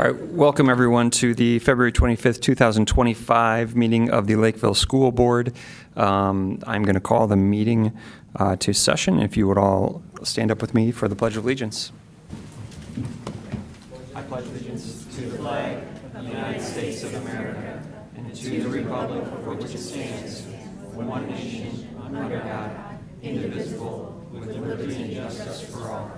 All right, welcome everyone to the February 25th, 2025 meeting of the Lakeville School Board. I'm going to call the meeting to session. If you would all stand up with me for the Pledge of Allegiance. I pledge allegiance to the flag of the United States of America and to the republic for which it stands, one nation, under God, indivisible, with liberty and justice for all.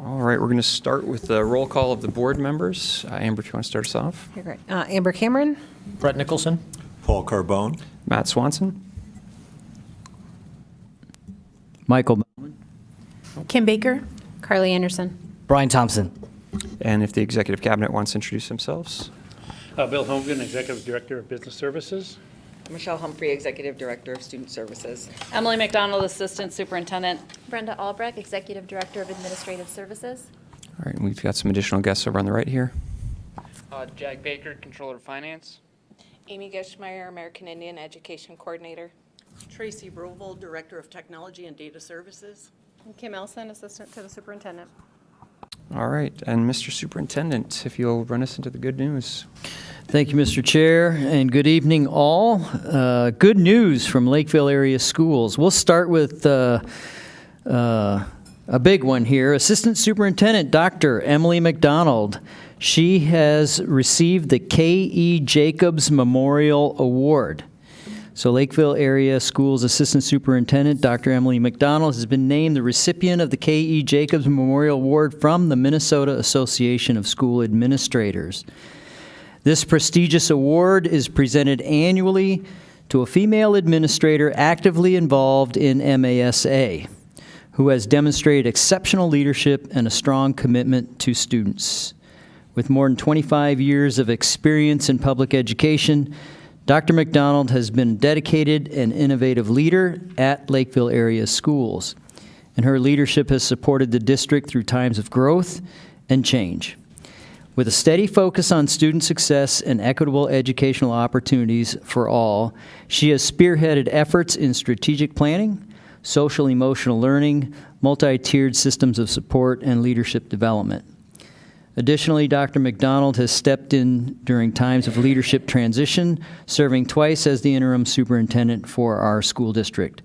All right, we're going to start with the roll call of the board members. Amber, if you want to start us off. You're great. Amber Cameron. Brett Nicholson. Paul Carbone. Matt Swanson. Michael. Kim Baker. Carly Anderson. Brian Thompson. And if the executive cabinet wants to introduce themselves. Bill Holmgren, Executive Director of Business Services. Michelle Humphrey, Executive Director of Student Services. Emily McDonald, Assistant Superintendent. Brenda Albrecht, Executive Director of Administrative Services. All right, and we've got some additional guests over on the right here. Jack Baker, Controller of Finance. Amy Geschmeyer, American Indian Education Coordinator. Tracy Broval, Director of Technology and Data Services. And Kim Elson, Assistant to the Superintendent. All right, and Mr. Superintendent, if you'll run us into the good news. Thank you, Mr. Chair, and good evening, all. Good news from Lakeville area schools. We'll start with a big one here. Assistant Superintendent Dr. Emily McDonald. She has received the K.E. Jacobs Memorial Award. So Lakeville Area Schools Assistant Superintendent Dr. Emily McDonald has been named the recipient of the K.E. Jacobs Memorial Award from the Minnesota Association of School Administrators. This prestigious award is presented annually to a female administrator actively involved in MASA, who has demonstrated exceptional leadership and a strong commitment to students. With more than 25 years of experience in public education, Dr. McDonald has been a dedicated and innovative leader at Lakeville area schools, and her leadership has supported the district through times of growth and change. With a steady focus on student success and equitable educational opportunities for all, she has spearheaded efforts in strategic planning, social-emotional learning, multi-tiered systems of support, and leadership development. Additionally, Dr. McDonald has stepped in during times of leadership transition, serving twice as the interim superintendent for our school district.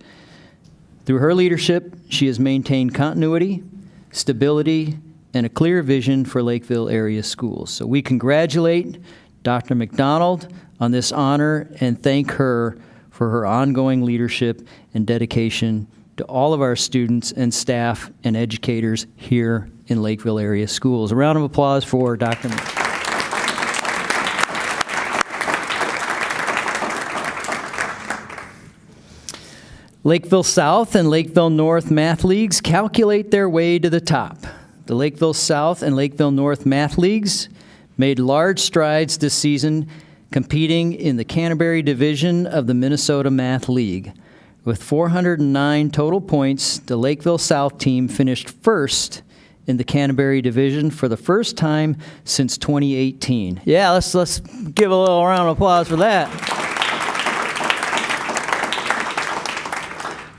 Through her leadership, she has maintained continuity, stability, and a clear vision for Lakeville area schools. So we congratulate Dr. McDonald on this honor and thank her for her ongoing leadership and dedication to all of our students and staff and educators here in Lakeville area schools. A round of applause for Dr. Lakeville South and Lakeville North Math Leagues calculate their way to the top. The Lakeville South and Lakeville North Math Leagues made large strides this season competing in the Canterbury Division of the Minnesota Math League. With 409 total points, the Lakeville South team finished first in the Canterbury Division for the first time since 2018. Yeah, let's give a little round of applause for that.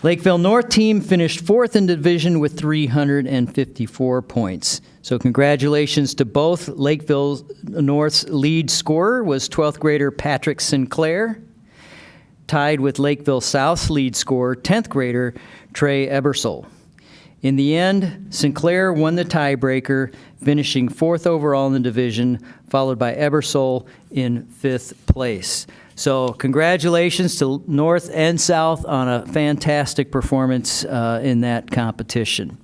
Lakeville North team finished fourth in the division with 354 points. So congratulations to both. Lakeville North's lead scorer was 12th grader Patrick Sinclair, tied with Lakeville South's lead scorer, 10th grader Trey Ebersole. In the end, Sinclair won the tiebreaker, finishing fourth overall in the division, followed by Ebersole in fifth place. So congratulations to North and South on a fantastic performance in that competition.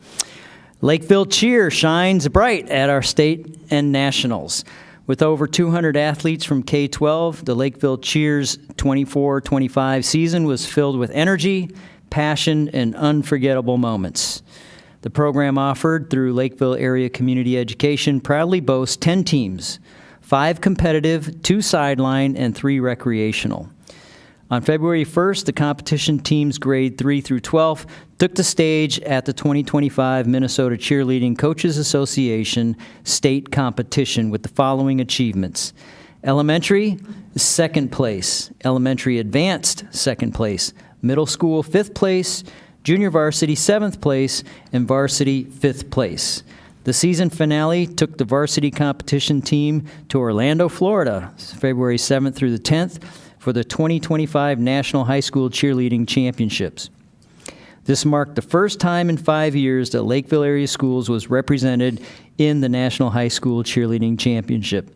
Lakeville Cheer shines bright at our state and nationals. With over 200 athletes from K-12, the Lakeville Cheer's 24-25 season was filled with energy, passion, and unforgettable moments. The program offered through Lakeville Area Community Education proudly boasts 10 teams, 5 competitive, 2 sideline, and 3 recreational. On February 1st, the competition teams grade 3 through 12 took the stage at the 2025 Minnesota Cheerleading Coaches Association state competition with the following achievements. Elementary, 2nd place. Elementary Advanced, 2nd place. Middle school, 5th place. junior varsity 7th place, and varsity 5th place. The season finale took the varsity competition team to Orlando, Florida, February 7th through the 10th for the 2025 National High School Cheerleading Championships. This marked the first time in 5 years that Lakeville area schools was represented in the National High School Cheerleading Championship.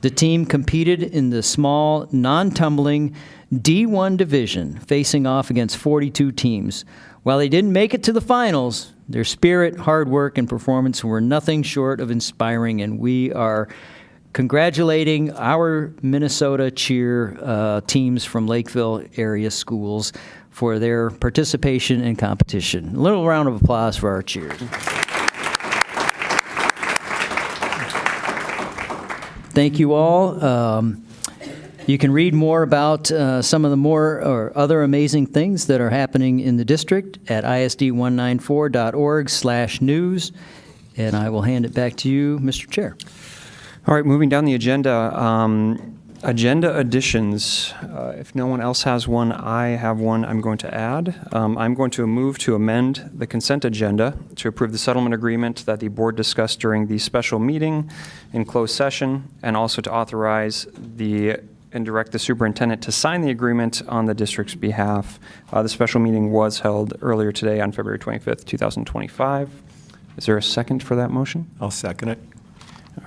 The team competed in the small, non-tumbling D1 division, facing off against 42 teams. While they didn't make it to the finals, their spirit, hard work, and performance were nothing short of inspiring, and we are congratulating our Minnesota cheer teams from Lakeville area schools for their participation and competition. A little round of applause for our cheers. Thank you all. You can read more about some of the more or other amazing things that are happening in the district at isd194.org/news. And I will hand it back to you, Mr. Chair. All right, moving down the agenda. Agenda additions. If no one else has one, I have one I'm going to add. I'm going to move to amend the consent agenda to approve the settlement agreement that the board discussed during the special meeting in closed session, and also to authorize and direct the superintendent to sign the agreement on the district's behalf. The special meeting was held earlier today on February 25th, 2025. Is there a second for that motion? I'll second it.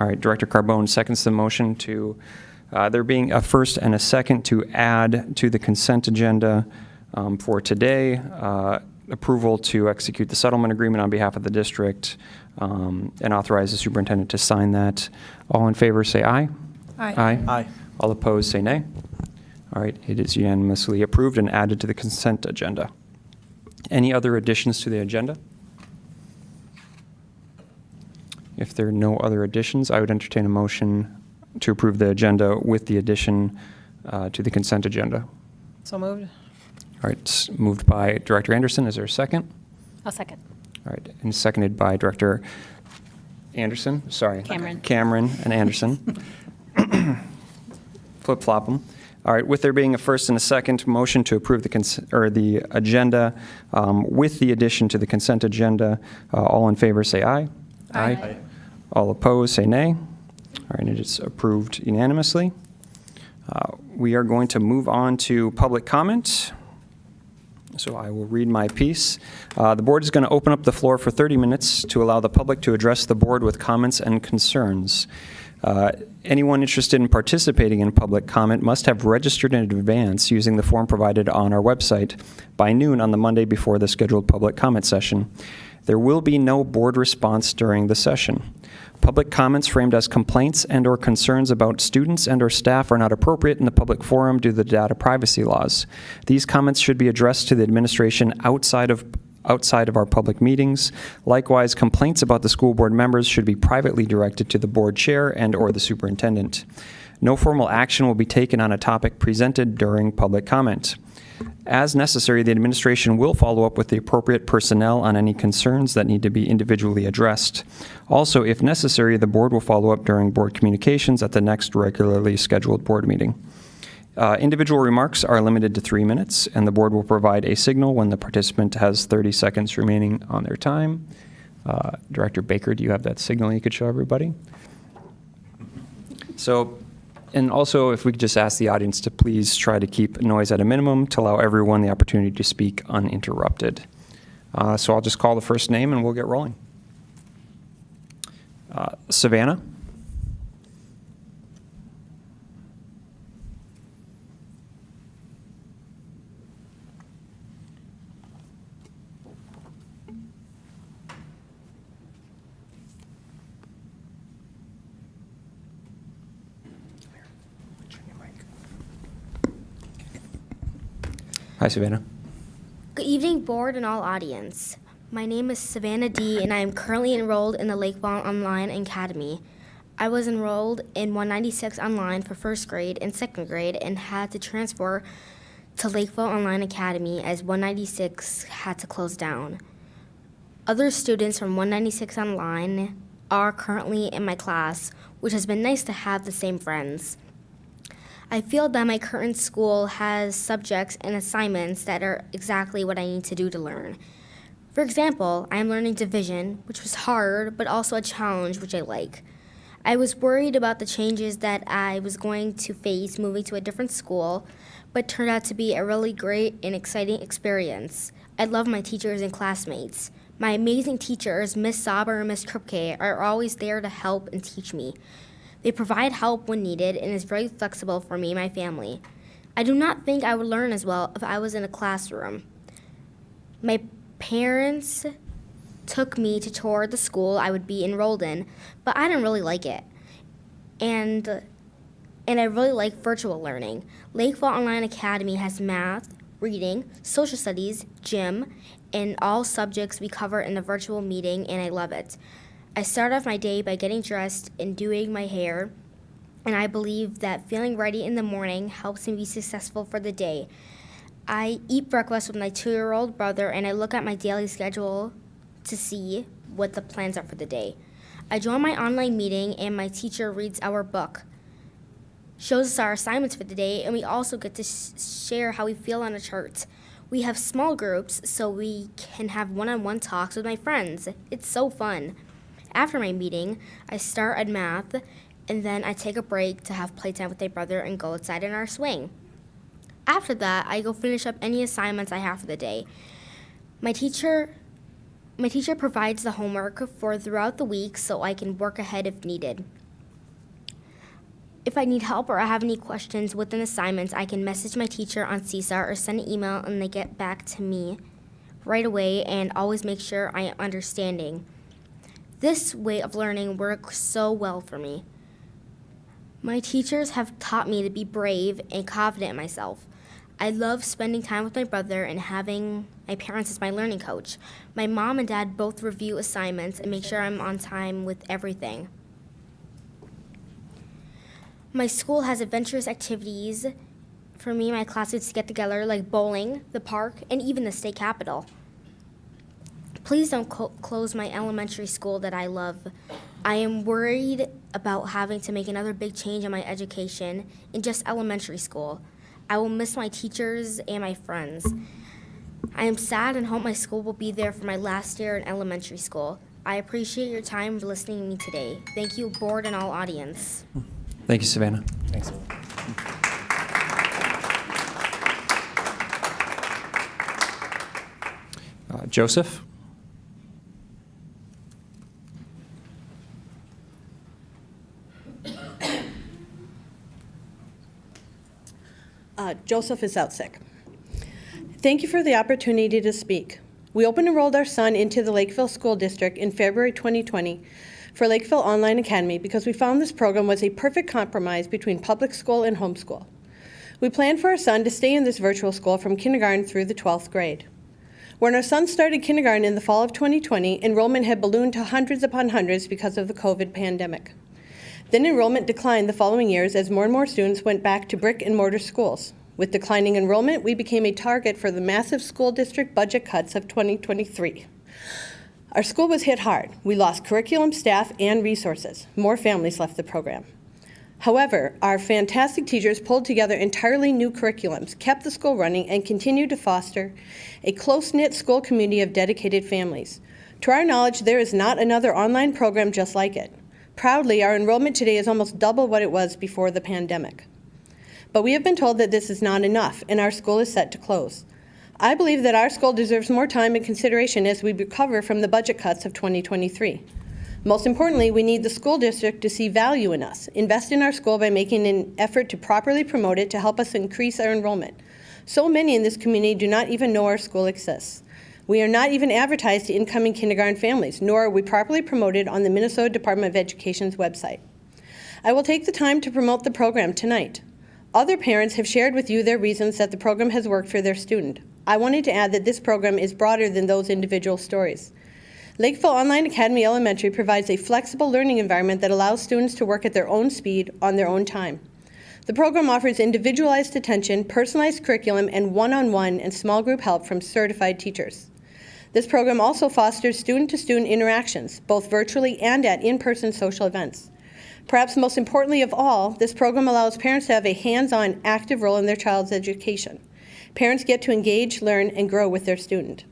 All right, Director Carbone seconds the motion to, there being a first and a second to add to the consent agenda for today, approval to execute the settlement agreement on behalf of the district and authorize the superintendent to sign that. All in favor say aye. Aye. Aye. All opposed say nay. All right, it is unanimously approved and added to the consent agenda. Any other additions to the agenda? If there are no other additions, I would entertain a motion to approve the agenda with the addition to the consent agenda. So moved. All right, it's moved by Director Anderson. Is there a second? I'll second. All right, and seconded by Director Anderson. Sorry. Cameron. Cameron and Anderson. Flip-flop them. All right, with there being a first and a second, motion to approve the agenda with the addition to the consent agenda. All in favor say aye. Aye. All opposed say nay. All right, and it is approved unanimously. We are going to move on to public comment. So I will read my piece. The board is going to open up the floor for 30 minutes to allow the public to address the board with comments and concerns. Anyone interested in participating in public comment must have registered in advance using the form provided on our website by noon on the Monday before the scheduled public comment session. There will be no board response during the session. Public comments framed as complaints and/or concerns about students and/or staff are not appropriate in the public forum due to the data privacy laws. These comments should be addressed to the administration outside of our public meetings. Likewise, complaints about the school board members should be privately directed to the board chair and/or the superintendent. No formal action will be taken on a topic presented during public comment. As necessary, the administration will follow up with the appropriate personnel on any concerns that need to be individually addressed. Also, if necessary, the board will follow up during board communications at the next regularly scheduled board meeting. Individual remarks are limited to 3 minutes, and the board will provide a signal when the participant has 30 seconds remaining on their time. Director Baker, do you have that signal you could show everybody? So, and also, if we could just ask the audience to please try to keep noise at a minimum to allow everyone the opportunity to speak uninterrupted. So I'll just call the first name and we'll get rolling. Savannah? Hi, Savannah. Good evening, board and all audience. My name is Savannah D., and I am currently enrolled in the Lakeville Online Academy. I was enrolled in 196 Online for first grade and second grade and had to transfer to Lakeville Online Academy as 196 had to close down. Other students from 196 Online are currently in my class, which has been nice to have the same friends. I feel that my current school has subjects and assignments that are exactly what I need to do to learn. For example, I am learning division, which was hard, but also a challenge, which I like. I was worried about the changes that I was going to face moving to a different school, but turned out to be a really great and exciting experience. I love my teachers and classmates. My amazing teachers, Miss Sauber and Miss Kripke, are always there to help and teach me. They provide help when needed and is very flexible for me and my family. I do not think I would learn as well if I was in a classroom. My parents took me to tour the school I would be enrolled in, but I didn't really like it. And I really like virtual learning. Lakeville Online Academy has math, reading, social studies, gym, and all subjects we cover in the virtual meeting, and I love it. I start off my day by getting dressed and doing my hair, and I believe that feeling ready in the morning helps me be successful for the day. I eat breakfast with my 2-year-old brother, and I look at my daily schedule to see what the plans are for the day. I join my online meeting, and my teacher reads our book, shows us our assignments for the day, and we also get to share how we feel on a chart. We have small groups, so we can have one-on-one talks with my friends. It's so fun. After my meeting, I start at math, and then I take a break to have playtime with my brother and go outside in our swing. After that, I go finish up any assignments I have for the day. My teacher provides the homework for throughout the week so I can work ahead if needed. If I need help or I have any questions with an assignment, I can message my teacher on CSAR or send an email and they get back to me right away and always make sure I am understanding. This way of learning works so well for me. My teachers have taught me to be brave and confident in myself. I love spending time with my brother and having my parents as my learning coach. My mom and dad both review assignments and make sure I'm on time with everything. My school has adventurous activities for me and my classmates to get together, like bowling, the park, and even the state capitol. Please don't close my elementary school that I love. I am worried about having to make another big change in my education in just elementary school. I will miss my teachers and my friends. I am sad and hope my school will be there for my last year in elementary school. I appreciate your time listening to me today. Thank you, board and all audience. Thank you, Savannah. Thanks. Joseph? Joseph is out sick. Thank you for the opportunity to speak. We open enrolled our son into the Lakeville School District in February 2020 for Lakeville Online Academy because we found this program was a perfect compromise between public school and homeschool. We planned for our son to stay in this virtual school from kindergarten through the 12th grade. When our son started kindergarten in the fall of 2020, enrollment had ballooned to hundreds upon hundreds because of the COVID pandemic. Then enrollment declined the following years as more and more students went back to brick and mortar schools. With declining enrollment, we became a target for the massive school district budget cuts of 2023. Our school was hit hard. We lost curriculum, staff, and resources. More families left the program. However, our fantastic teachers pulled together entirely new curriculums, kept the school running, and continued to foster a close-knit school community of dedicated families. To our knowledge, there is not another online program just like it. Proudly, our enrollment today is almost double what it was before the pandemic. But we have been told that this is not enough, and our school is set to close. I believe that our school deserves more time and consideration as we recover from the budget cuts of 2023. Most importantly, we need the school district to see value in us, invest in our school by making an effort to properly promote it to help us increase our enrollment. So many in this community do not even know our school exists. We are not even advertised to incoming kindergarten families, nor are we properly promoted on the Minnesota Department of Education's website. I will take the time to promote the program tonight. Other parents have shared with you their reasons that the program has worked for their student. I wanted to add that this program is broader than those individual stories. Lakeville Online Academy Elementary provides a flexible learning environment that allows students to work at their own speed on their own time. The program offers individualized attention, personalized curriculum, and one-on-one and small group help from certified teachers. This program also fosters student-to-student interactions, both virtually and at in-person social events. Perhaps most importantly of all, this program allows parents to have a hands-on, active role in their child's education. Parents get to engage, learn, and grow with their student.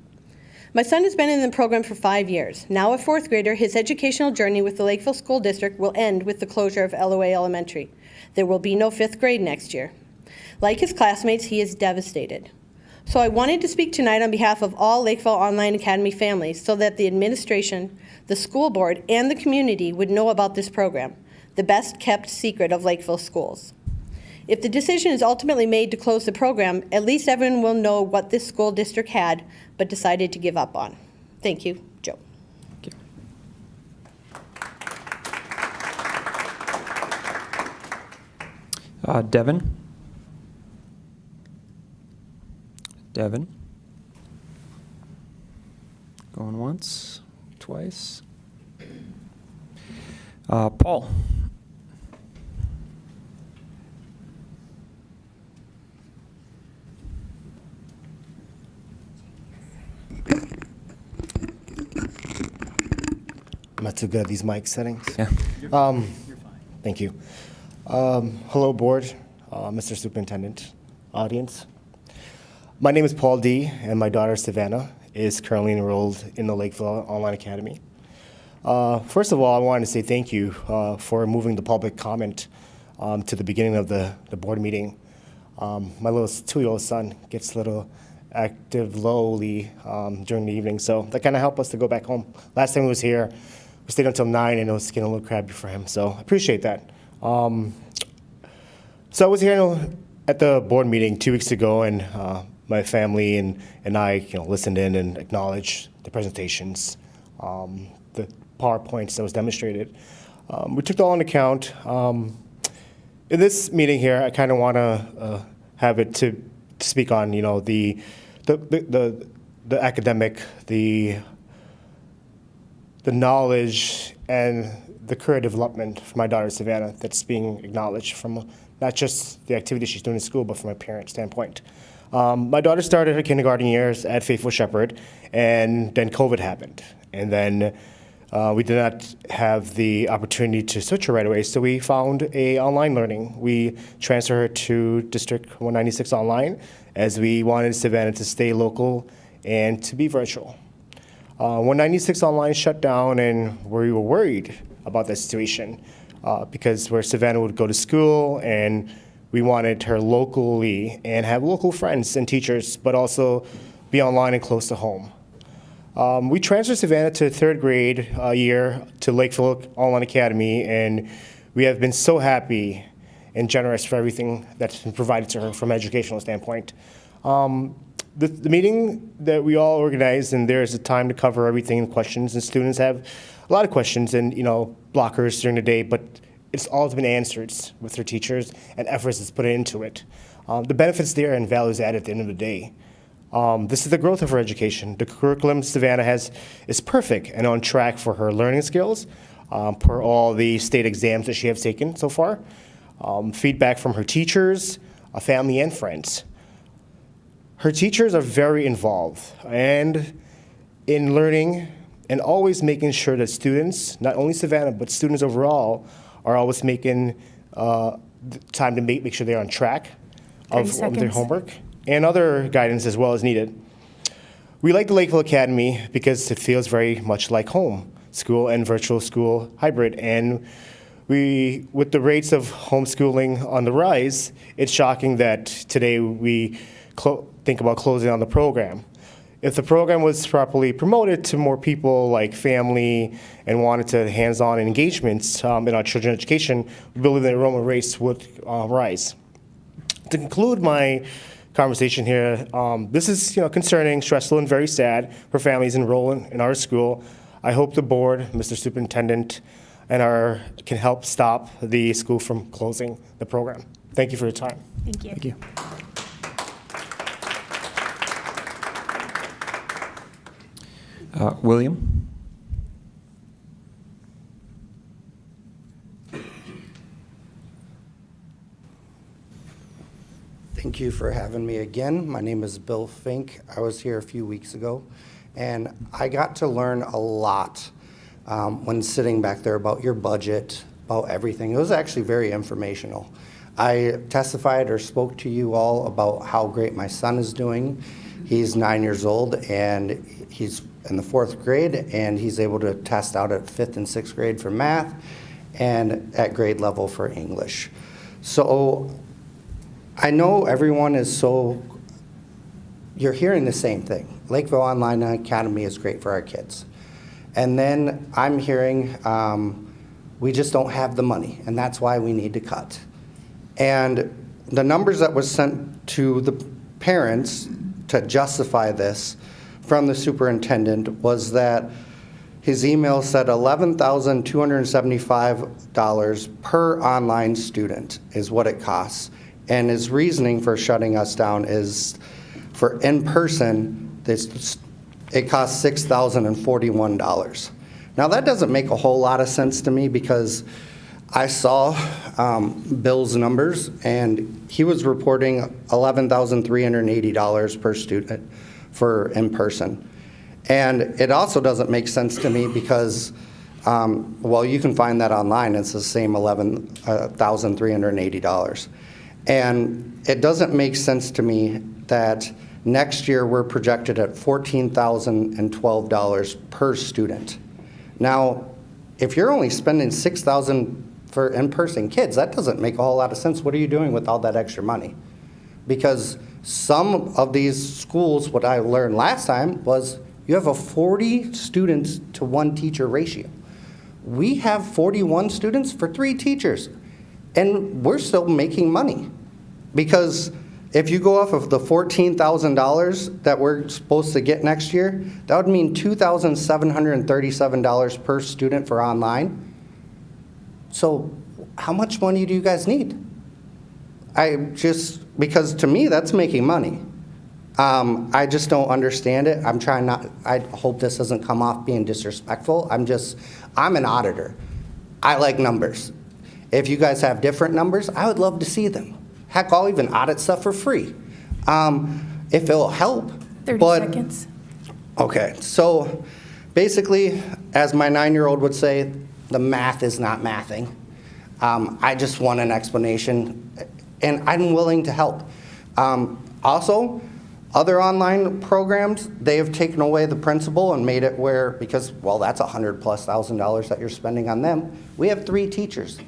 My son has been in the program for 5 years. Now a fourth grader, his educational journey with the Lakeville School District will end with the closure of LOA Elementary. There will be no fifth grade next year. Like his classmates, he is devastated. So I wanted to speak tonight on behalf of all Lakeville Online Academy families so that the administration, the school board, and the community would know about this program, the best kept secret of Lakeville schools. If the decision is ultimately made to close the program, at least everyone will know what this school district had but decided to give up on. Thank you, Joe. Devin? Devin? Going once, twice. Paul? I'm not too good at these mic settings. Yeah. Thank you. Hello, board, Mr. Superintendent, audience. My name is Paul D., and my daughter Savannah is currently enrolled in the Lakeville Online Academy. First of all, I wanted to say thank you for moving the public comment to the beginning of the board meeting. My little 2-year-old son gets a little active lowly during the evening, so that kind of helped us to go back home. Last time he was here, we stayed until 9, and it was getting a little crabby for him, so I appreciate that. So I was here at the board meeting 2 weeks ago, and my family and I listened in and acknowledged the presentations, the PowerPoints that was demonstrated. We took it all into account. In this meeting here, I kind of want to have it to speak on the academic, the knowledge, and the career development for my daughter Savannah that's being acknowledged from not just the activities she's doing in school, but from a parent standpoint. My daughter started her kindergarten years at Faithful Shepherd, and then COVID happened. And then we did not have the opportunity to switch her right away, so we found online learning. We transferred her to District 196 online, as we wanted Savannah to stay local and to be virtual. 196 online shut down, and we were worried about that situation because where Savannah would go to school, and we wanted her locally and have local friends and teachers, but also be online and close to home. We transferred Savannah to 3rd grade year to Lakeville Online Academy, and we have been so happy and generous for everything that's been provided to her from an educational standpoint. The meeting that we all organized, and there's a time to cover everything and questions, and students have a lot of questions and blockers during the day, but it's all been answered with their teachers and efforts that's put into it. The benefits there and values added at the end of the day. This is the growth of her education. The curriculum Savannah has is perfect and on track for her learning skills per all the state exams that she has taken so far. Feedback from her teachers, family, and friends. Her teachers are very involved and in learning and always making sure that students, not only Savannah, but students overall, are always making time to make sure they're on track of their homework and other guidance as well as needed. We like the Lakeville Academy because it feels very much like home school and virtual school hybrid. And with the rates of homeschooling on the rise, it's shocking that today we think about closing down the program. If the program was properly promoted to more people like family and wanted to hands-on engagements in our children's education, we believe the enrollment rates would rise. To conclude my conversation here, this is concerning, stressful, and very sad for families enrolling in our school. I hope the board, Mr. Superintendent, and can help stop the school from closing the program. Thank you for your time. Thank you. Thank you. William? Thank you for having me again. My name is Bill Fink. I was here a few weeks ago, and I got to learn a lot when sitting back there about your budget, about everything. It was actually very informational. I testified or spoke to you all about how great my son is doing. He's 9 years old and he's in the 4th grade, and he's able to test out at 5th and 6th grade for math and at grade level for English. So I know everyone is you're hearing the same thing. Lakeville Online Academy is great for our kids. And then I'm hearing we just don't have the money, and that's why we need to cut. And the numbers that was sent to the parents to justify this from the superintendent was that his email said $11,275 per online student is what it costs. And his reasoning for shutting us down is for in-person, it costs $6,041. Now that doesn't make a whole lot of sense to me because I saw Bill's numbers and he was reporting $11,380 per student for in-person. And it also doesn't make sense to me because, well, you can find that online. It's the same $11,380. And it doesn't make sense to me that next year we're projected at $14,012 per student. Now, if you're only spending $6,000 for in-person kids, that doesn't make a whole lot of sense. What are you doing with all that extra money? Because some of these schools, what I learned last time was you have a 40 students to 1 teacher ratio. We have 41 students for 3 teachers, and we're still making money. Because if you go off of the $14,000 that we're supposed to get next year, that would mean $2,737 per student for online. So how much money do you guys need? Because to me, that's making money. I just don't understand it. I hope this doesn't come off being disrespectful. I'm an auditor. I like numbers. If you guys have different numbers, I would love to see them. Heck, I'll even audit stuff for free, if it'll help. 30 seconds. Okay, so basically, as my 9-year-old would say, the math is not mathing. I just want an explanation, and I'm willing to help. Also, other online programs, they have taken away the principal and made it where, because, well, that's $100,000+ that you're spending on them. We have 3 teachers.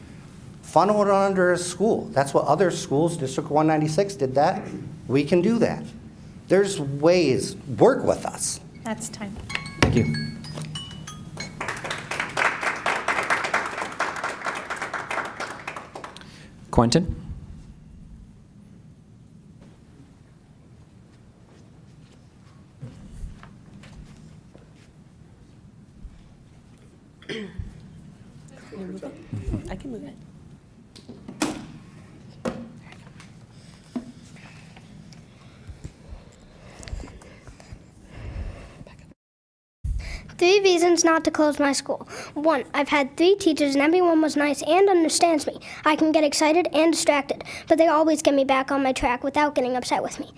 Funnel it under a school. That's what other schools, District 196 did that. We can do that. There's ways. Work with us. That's time. Thank you. Quentin? I can move it. Three reasons not to close my school. 1, I've had 3 teachers and everyone was nice and understands me. I can get excited and distracted, but they always get me back on my track without getting upset with me.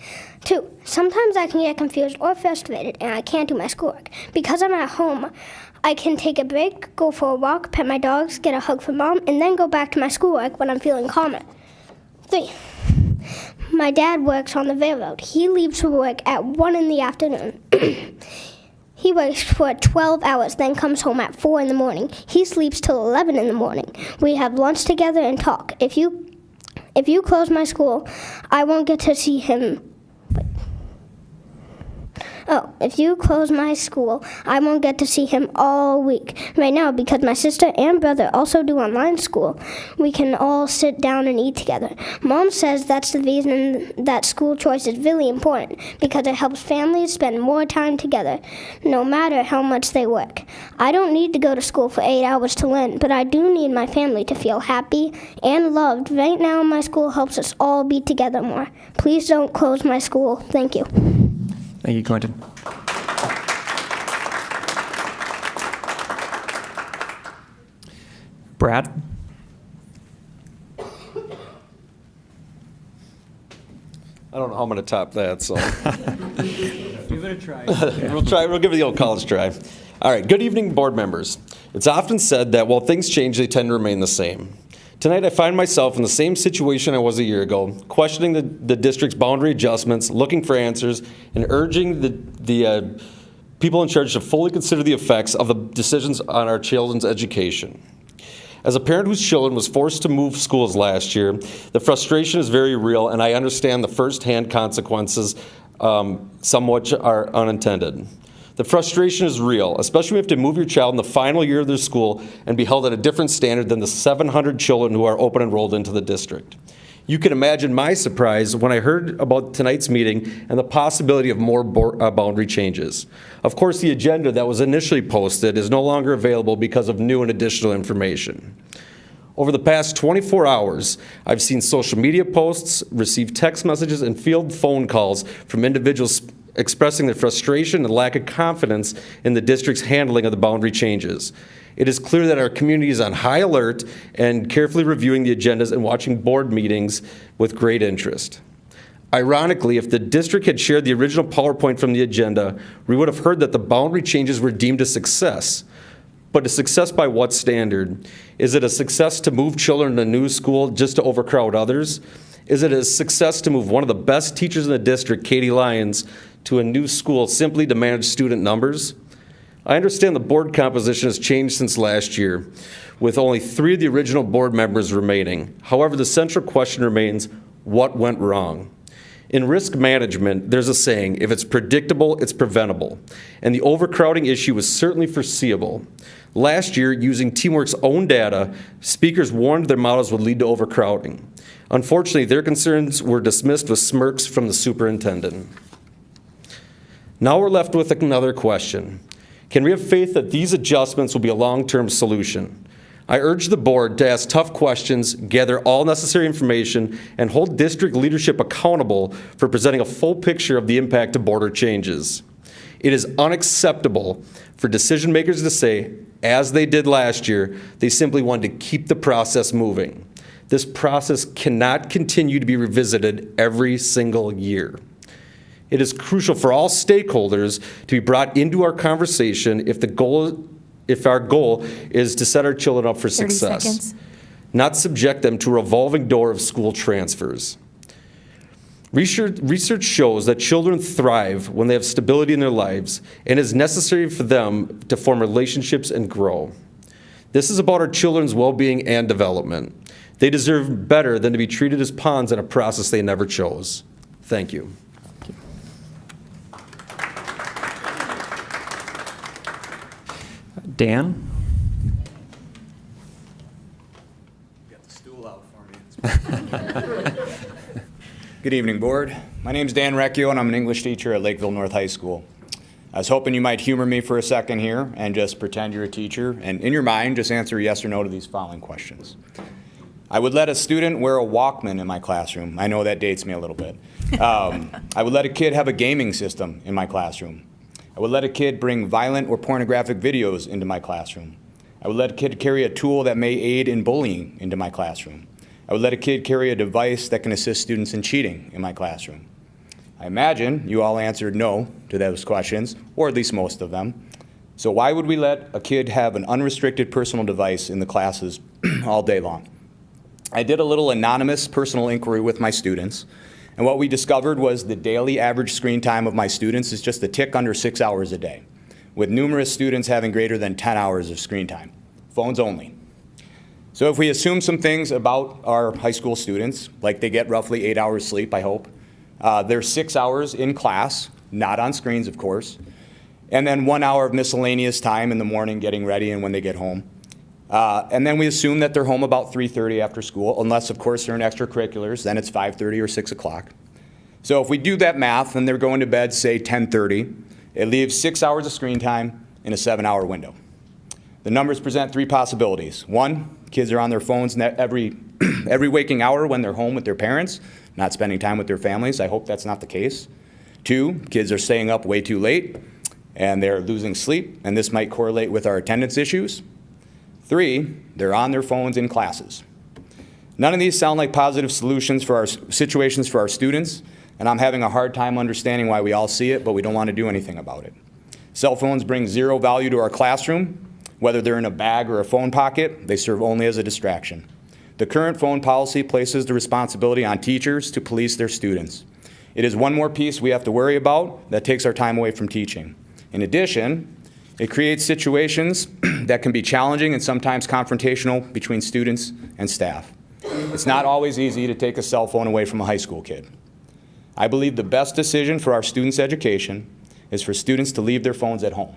2, sometimes I can get confused or frustrated and I can't do my schoolwork. Because I'm at home, I can take a break, go for a walk, pet my dogs, get a hug from Mom, and then go back to my schoolwork when I'm feeling calmer. 3, my dad works on the railroad. He leaves for work at 1 in the afternoon. He works for 12 hours, then comes home at 4 in the morning. He sleeps till 11 in the morning. We have lunch together and talk. If you close my school, I won't get to see him. If you close my school, I won't get to see him all week. Right now, because my sister and brother also do online school, we can all sit down and eat together. Mom says that's the reason that school choice is really important, because it helps families spend more time together, no matter how much they work. I don't need to go to school for 8 hours to learn, but I do need my family to feel happy and loved. Right now, my school helps us all be together more. Please don't close my school. Thank you. Thank you, Quentin. Brad? I don't know how I'm going to top that, so. You've it a try. We'll give it the old college try. All right, good evening, board members. It's often said that while things change, they tend to remain the same. Tonight, I find myself in the same situation I was a year ago, questioning the district's boundary adjustments, looking for answers, and urging the people in charge to fully consider the effects of the decisions on our children's education. As a parent whose children was forced to move schools last year, the frustration is very real, and I understand the firsthand consequences, somewhat are unintended. The frustration is real, especially when you have to move your child in the final year of their school and be held at a different standard than the 700 children who are open enrolled into the district. You can imagine my surprise when I heard about tonight's meeting and the possibility of more boundary changes. Of course, the agenda that was initially posted is no longer available because of new and additional information. Over the past 24 hours, I've seen social media posts, received text messages, and field phone calls from individuals expressing their frustration and lack of confidence in the district's handling of the boundary changes. It is clear that our community is on high alert and carefully reviewing the agendas and watching board meetings with great interest. Ironically, if the district had shared the original PowerPoint from the agenda, we would have heard that the boundary changes were deemed a success. But a success by what standard? Is it a success to move children to a new school just to overcrowd others? Is it a success to move one of the best teachers in the district, Katie Lyons, to a new school simply to manage student numbers? I understand the board composition has changed since last year, with only 3 of the original board members remaining. However, the central question remains, what went wrong? In risk management, there's a saying, if it's predictable, it's preventable. And the overcrowding issue was certainly foreseeable. Last year, using Teamwork's own data, speakers warned their models would lead to overcrowding. Unfortunately, their concerns were dismissed with smirks from the superintendent. Now we're left with another question. Can we have faith that these adjustments will be a long-term solution? I urge the board to ask tough questions, gather all necessary information, and hold district leadership accountable for presenting a full picture of the impact of border changes. It is unacceptable for decision makers to say, as they did last year, they simply wanted to keep the process moving. This process cannot continue to be revisited every single year. It is crucial for all stakeholders to be brought into our conversation if our goal is to set our children up for 30 success, seconds. not subject them to a revolving door of school transfers. Research shows that children thrive when they have stability in their lives, and it is necessary for them to form relationships and grow. This is about our children's well-being and development. They deserve better than to be treated as pawns in a process they never chose. Thank you. Dan? Got the stool out for me. Good evening, board. My name's Dan Recchio, and I'm an English teacher at Lakeville North High School. I was hoping you might humor me for a second here and just pretend you're a teacher, and in your mind, just answer yes or no to these following questions. I would let a student wear a Walkman in my classroom. I know that dates me a little bit. I would let a kid have a gaming system in my classroom. I would let a kid bring violent or pornographic videos into my classroom. I would let a kid carry a tool that may aid in bullying into my classroom. I would let a kid carry a device that can assist students in cheating in my classroom. I imagine you all answered no to those questions, or at least most of them. So why would we let a kid have an unrestricted personal device in the classes all day long? I did a little anonymous personal inquiry with my students, and what we discovered was the daily average screen time of my students is just a tick under 6 hours a day, with numerous students having greater than 10 hours of screen time, phones only. So if we assume some things about our high school students, like they get roughly 8 hours sleep, I hope, they're 6 hours in class, not on screens, of course, and then 1 hour of miscellaneous time in the morning getting ready and when they get home. And then we assume that they're home about 3:30 after school, unless, of course, they're in extracurriculars, then it's 5:30 or 6 o'clock. So if we do that math and they're going to bed, say, 10:30, it leaves 6 hours of screen time in a 7-hour window. The numbers present 3 possibilities. 1, kids are on their phones every waking hour when they're home with their parents, not spending time with their families. I hope that's not the case. 2, kids are staying up way too late and they're losing sleep, and this might correlate with our attendance issues. 3, they're on their phones in classes. None of these sound like positive solutions for our situations for our students, and I'm having a hard time understanding why we all see it, but we don't want to do anything about it. Cell phones bring zero value to our classroom. Whether they're in a bag or a phone pocket, they serve only as a distraction. The current phone policy places the responsibility on teachers to police their students. It is one more piece we have to worry about that takes our time away from teaching. In addition, it creates situations that can be challenging and sometimes confrontational between students and staff. It's not always easy to take a cell phone away from a high school kid. I believe the best decision for our students' education is for students to leave their phones at home.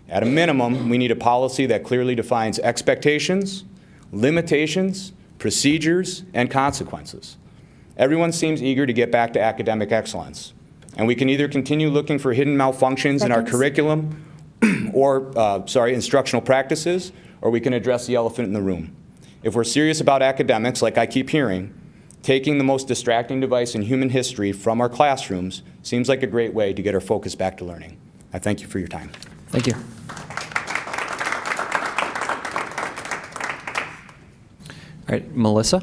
At a minimum, we need a policy that clearly defines expectations, limitations, procedures, and consequences. Everyone seems eager to get back to academic excellence, and we can either continue looking for hidden malfunctions in our curriculum or, instructional practices, or we can address the elephant in the room. If we're serious about academics, like I keep hearing, taking the most distracting device in human history from our classrooms seems like a great way to get our focus back to learning. I thank you for your time. Thank you. All right, Melissa?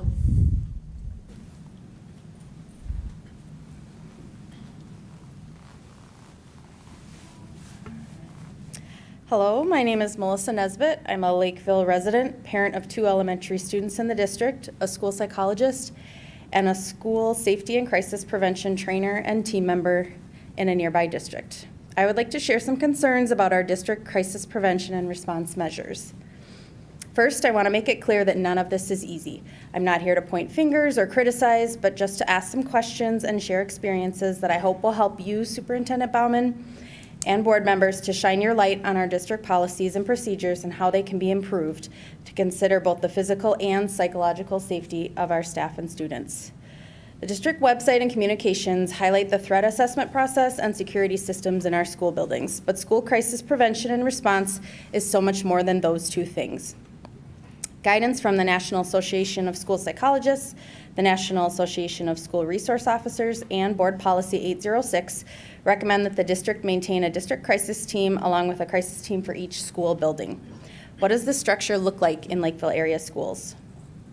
Hello, my name is Melissa Nesbitt. I'm a Lakeville resident, parent of 2 elementary students in the district, a school psychologist, and a school safety and crisis prevention trainer and team member in a nearby district. I would like to share some concerns about our district crisis prevention and response measures. First, I want to make it clear that none of this is easy. I'm not here to point fingers or criticize, but just to ask some questions and share experiences that I hope will help you, Superintendent Baumann, and board members to shine your light on our district policies and procedures and how they can be improved to consider both the physical and psychological safety of our staff and students. The district website and communications highlight the threat assessment process and security systems in our school buildings, but school crisis prevention and response is so much more than those 2 things. Guidance from the National Association of School Psychologists, the National Association of School Resource Officers, and Board Policy 806 recommend that the district maintain a district crisis team along with a crisis team for each school building. What does the structure look like in Lakeville area schools?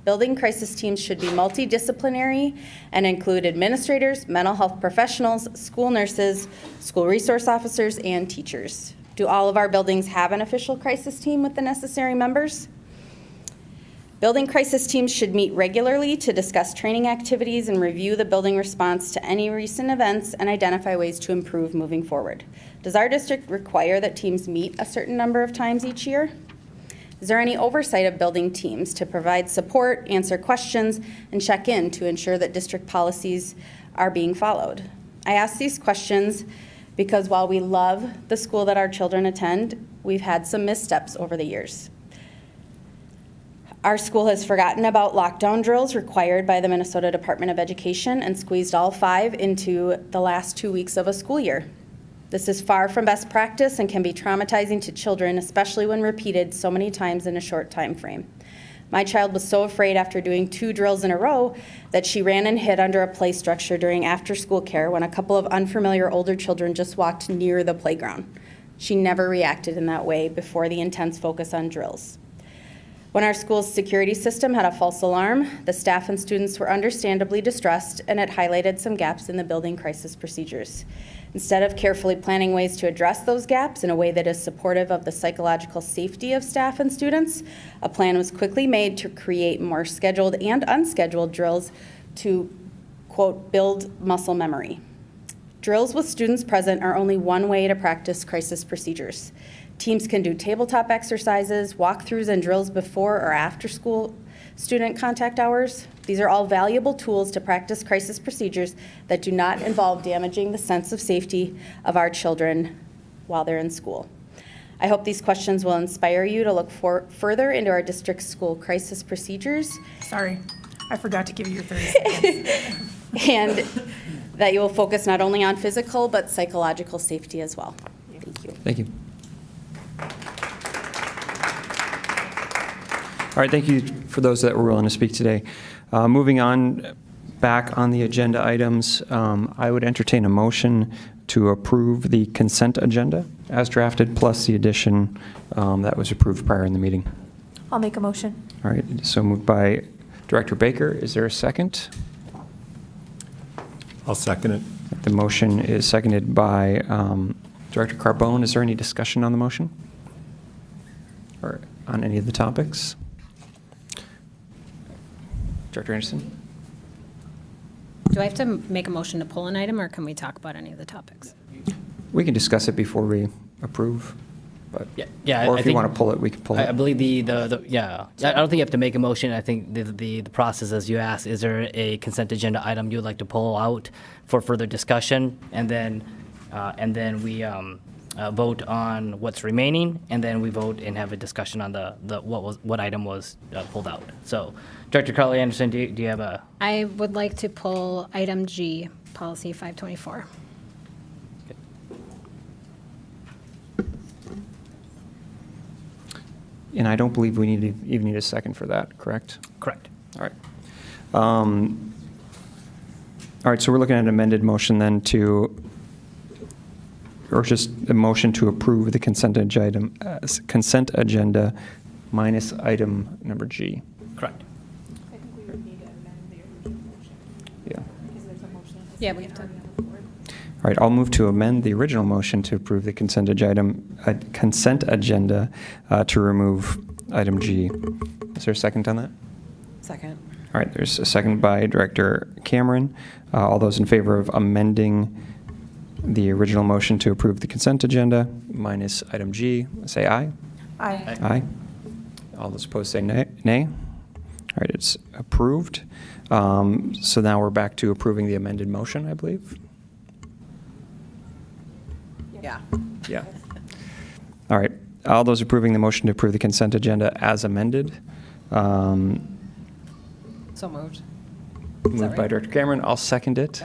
Building crisis teams should be multidisciplinary and include administrators, mental health professionals, school nurses, school resource officers, and teachers. Do all of our buildings have an official crisis team with the necessary members? Building crisis teams should meet regularly to discuss training activities and review the building response to any recent events and identify ways to improve moving forward. Does our district require that teams meet a certain number of times each year? Is there any oversight of building teams to provide support, answer questions, and check in to ensure that district policies are being followed? I ask these questions because while we love the school that our children attend, we've had some missteps over the years. Our school has forgotten about lockdown drills required by the Minnesota Department of Education and squeezed all 5 into the last 2 weeks of a school year. This is far from best practice and can be traumatizing to children, especially when repeated so many times in a short time frame. My child was so afraid after doing 2 drills in a row that she ran and hid under a play structure during after-school care when a couple of unfamiliar older children just walked near the playground. She never reacted in that way before the intense focus on drills. When our school's security system had a false alarm, the staff and students were understandably distressed, and it highlighted some gaps in the building crisis procedures. Instead of carefully planning ways to address those gaps in a way that is supportive of the psychological safety of staff and students, a plan was quickly made to create more scheduled and unscheduled drills to, quote, build muscle memory. Drills with students present are only one way to practice crisis procedures. Teams can do tabletop exercises, walkthroughs, and drills before or after school student contact hours. These are all valuable tools to practice crisis procedures that do not involve damaging the sense of safety of our children while they're in school. I hope these questions will inspire you to look further into our district's school crisis procedures. Sorry, I forgot to give you your 30 seconds. And that you will focus not only on physical but psychological safety as well. Thank you. Thank you. All right, thank you for those that were willing to speak today. Moving on, back on the agenda items, I would entertain a motion to approve the consent agenda as drafted, plus the addition that was approved prior in the meeting. I'll make a motion. All right, so moved by Director Baker. Is there a second? I'll second it. The motion is seconded by Director Carbone. Is there any discussion on the motion? Or on any of the topics? Director Anderson? Do I have to make a motion to pull an item, or can we talk about any of the topics? We can discuss it before we approve, but, Yeah, or I if you think- want to pull it, we can pull it. I believe yeah. I don't think you have to make a motion. I think the process, as you asked, is there a consent agenda item you would like to pull out for further discussion? And then we vote on what's remaining, and then we vote and have a discussion on what item was pulled out. So, Director Carly Anderson, do you have a? I would like to pull item G, policy 524. And I don't believe we even need a second for that, correct? Correct. All right. All right, so we're looking at an amended motion then or just a motion to approve the consent agenda minus item number G. Correct. I think we would need to amend the original motion. Yeah. Because there's a motion. Yeah, we have to. All right, I'll move to amend the original motion to approve the consent agenda to remove item G. Is there a second on that? Second. All right, there's a second by Director Cameron. All those in favor of amending the original motion to approve the consent agenda minus item G, say aye. Aye. Aye. All those opposed say nay. All right, it's approved. So now we're back to approving the amended motion, I believe. Yeah. Yeah. All right. All those approving the motion to approve the consent agenda as amended. So moved. Moved by Director Cameron. I'll second it.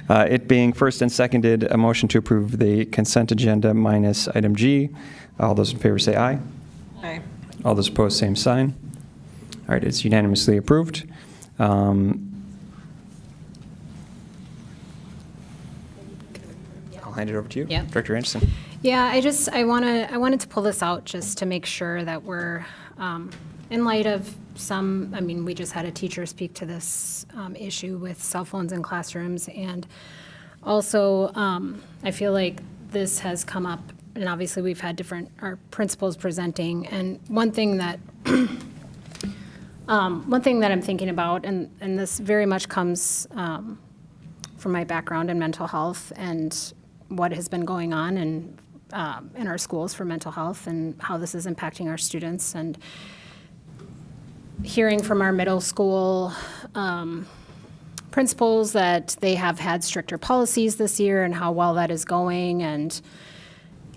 It being first and seconded, a motion to approve the consent agenda minus item G. All those in favor say aye. Aye. All those opposed, same sign. All right, it's unanimously approved. I'll hand it over to you, Yeah. Director Anderson. Yeah, I wanted to pull this out just to make sure that we're, in light of we just had a teacher speak to this issue with cell phones in classrooms, and also, I feel like this has come up, and obviously we've had our principals presenting, and one thing that I'm thinking about, and this very much comes from my background in mental health and what has been going on in our schools for mental health and how this is impacting our students, and hearing from our middle school principals that they have had stricter policies this year and how well that is going. And,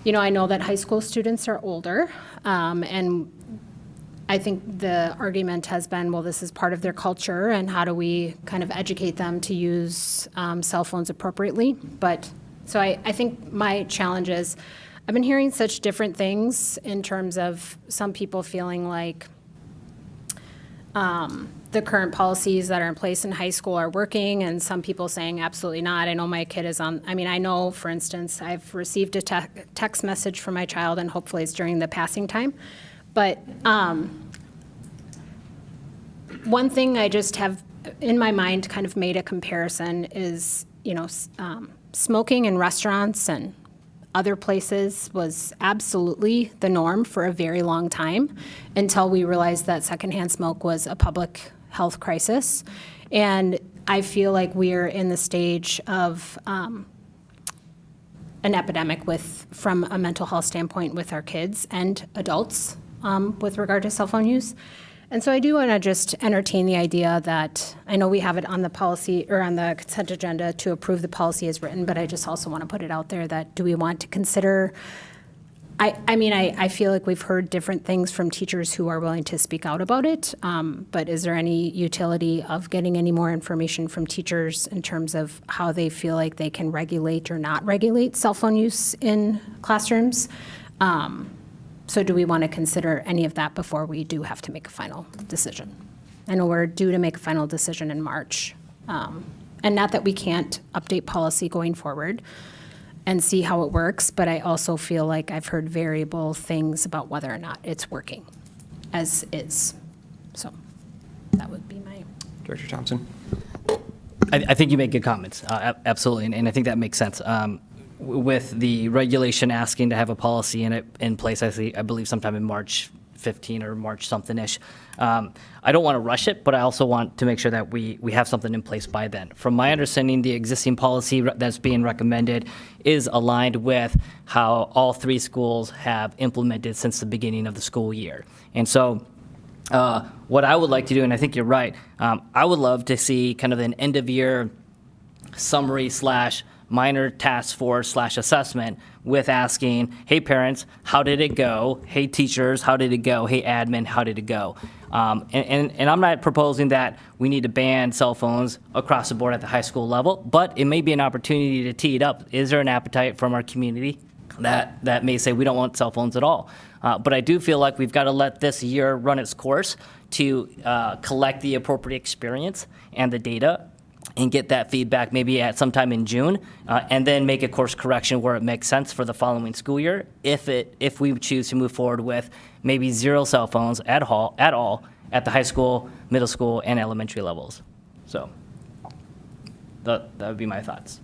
I know that high school students are older, and I think the argument has been, well, this is part of their culture, and how do we kind of educate them to use cell phones appropriately? So I think my challenge is, I've been hearing such different things in terms of some people feeling like the current policies that are in place in high school are working, and some people saying absolutely not. I know my kid is I know, for instance, I've received a text message from my child, and hopefully it's during the passing time. But one thing I just have in my mind kind of made a comparison is, smoking in restaurants and other places was absolutely the norm for a very long time until we realized that secondhand smoke was a public health crisis. And I feel like we're in the stage of an epidemic from a mental health standpoint with our kids and adults with regard to cell phone use. And so I do want to just entertain the idea that, I know we have it on the policy or on the consent agenda to approve the policy as written, but I just also want to put it out there that, do we want to consider, I feel like we've heard different things from teachers who are willing to speak out about it, but is there any utility of getting any more information from teachers in terms of how they feel like they can regulate or not regulate cell phone use in classrooms? So do we want to consider any of that before we do have to make a final decision? I know we're due to make a final decision in March. And not that we can't update policy going forward and see how it works, but I also feel like I've heard variable things about whether or not it's working as is. So that would be my... Director Thompson. I think you make good comments, absolutely, and I think that makes sense. With the regulation asking to have a policy in place, I believe sometime in March 15 or March something-ish. I don't want to rush it, but I also want to make sure that we have something in place by then. From my understanding, the existing policy that's being recommended is aligned with how all 3 schools have implemented since the beginning of the school year. And so what I would like to do, and I think you're right, I would love to see kind of an end-of-year summary / minor task force / assessment with asking, hey parents, how did it go? Hey teachers, how did it go? Hey admin, how did it go? And I'm not proposing that we need to ban cell phones across the board at the high school level, but it may be an opportunity to tee it up. Is there an appetite from our community that may say we don't want cell phones at all? But I do feel like we've got to let this year run its course to collect the appropriate experience and the data and get that feedback maybe at sometime in June, and then make a course correction where it makes sense for the following school year if we choose to move forward with maybe 0 cell phones at all at the high school, middle school, and elementary levels. So that would be my thoughts.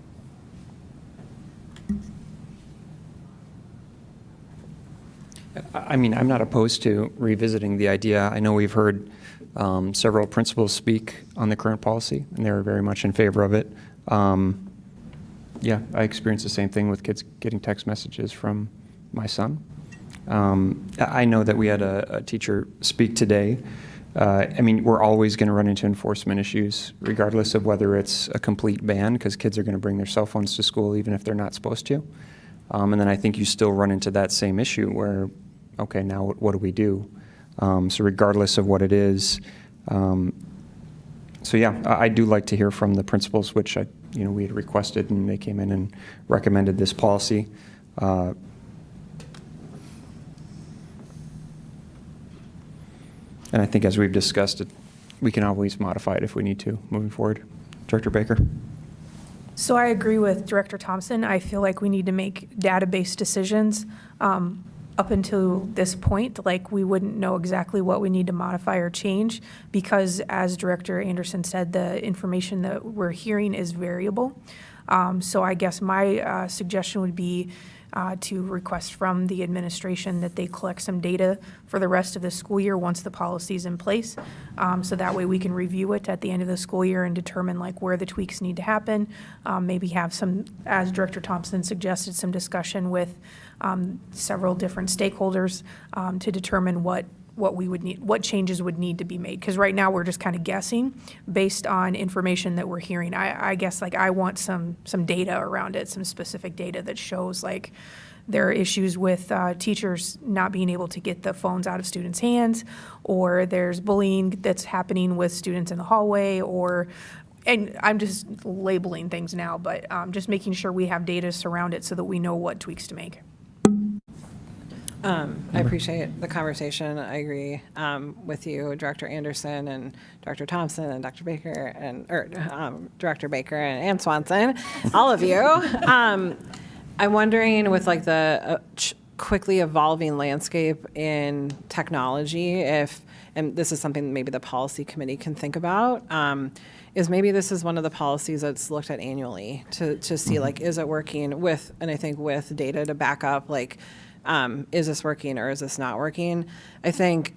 I mean, I'm not opposed to revisiting the idea. I know we've heard several principals speak on the current policy, and they're very much in favor of it. Yeah, I experienced the same thing with kids getting text messages from my son. I know that we had a teacher speak today. I mean, we're always going to run into enforcement issues, regardless of whether it's a complete ban, because kids are going to bring their cell phones to school even if they're not supposed to. And then I think you still run into that same issue where, okay, now what do we do? So regardless of what it is, so yeah, I do like to hear from the principals, which we had requested, and they came in and recommended this policy. And I think as we've discussed it, we can always modify it if we need to moving forward. Director Baker. So I agree with Director Thompson. I feel like we need to make database decisions. Up until this point, like we wouldn't know exactly what we need to modify or change because, as Director Anderson said, the information that we're hearing is variable. So I guess my suggestion would be to request from the administration that they collect some data for the rest of the school year once the policy is in place. So that way we can review it at the end of the school year and determine like where the tweaks need to happen. Maybe have some, as Director Thompson suggested, some discussion with several different stakeholders to determine what we would need, what changes would need to be made. Because right now we're just kind of guessing based on information that we're hearing. I guess like I want some data around it, some specific data that shows like there are issues with teachers not being able to get the phones out of students' hands, or there's bullying that's happening with students in the hallway, and I'm just labeling things now, but just making sure we have data surround it so that we know what tweaks to make. I appreciate the conversation. I agree with you, Director Anderson and Director Thompson and Dr. Baker Director Baker and Swanson, all of you. I'm wondering with like the quickly evolving landscape in technology, and this is something maybe the policy committee can think about, is maybe this is one of the policies that's looked at annually to see like, is it working with, and I think with data to back up, like, is this working or is this not working? I think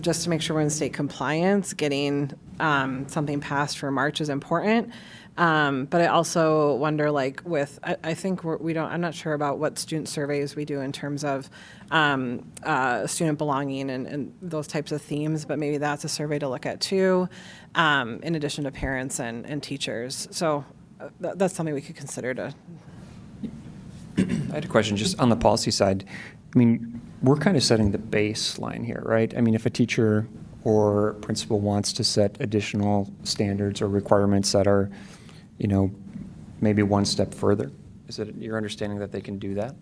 just to make sure we're in state compliance, getting something passed for March is important. But I also wonder, like, I think I'm not sure about what student surveys we do in terms of student belonging and those types of themes, but maybe that's a survey to look at too, in addition to parents and teachers. So that's something we could consider to. I had a question just on the policy side. I mean, we're kind of setting the baseline here, right? I mean, if a teacher or principal wants to set additional standards or requirements that are, maybe one step further, is it your understanding that they can do that?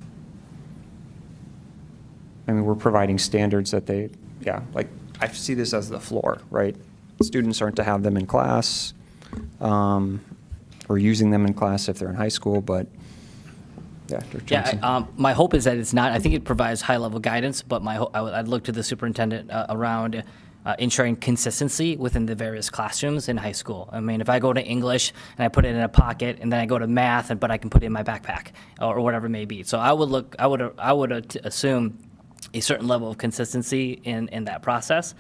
I mean, we're providing standards that I see this as the floor, right? Students aren't to have them in class, or using them in class if they're in high school, but my hope is that it's not. I think it provides high-level guidance, but I'd look to the superintendent around ensuring consistency within the various classrooms in high school. I mean, if I go to English and I put it in a pocket, and then I go to math, but I can put it in my backpack or whatever it may be. So I would assume a certain level of consistency in that process.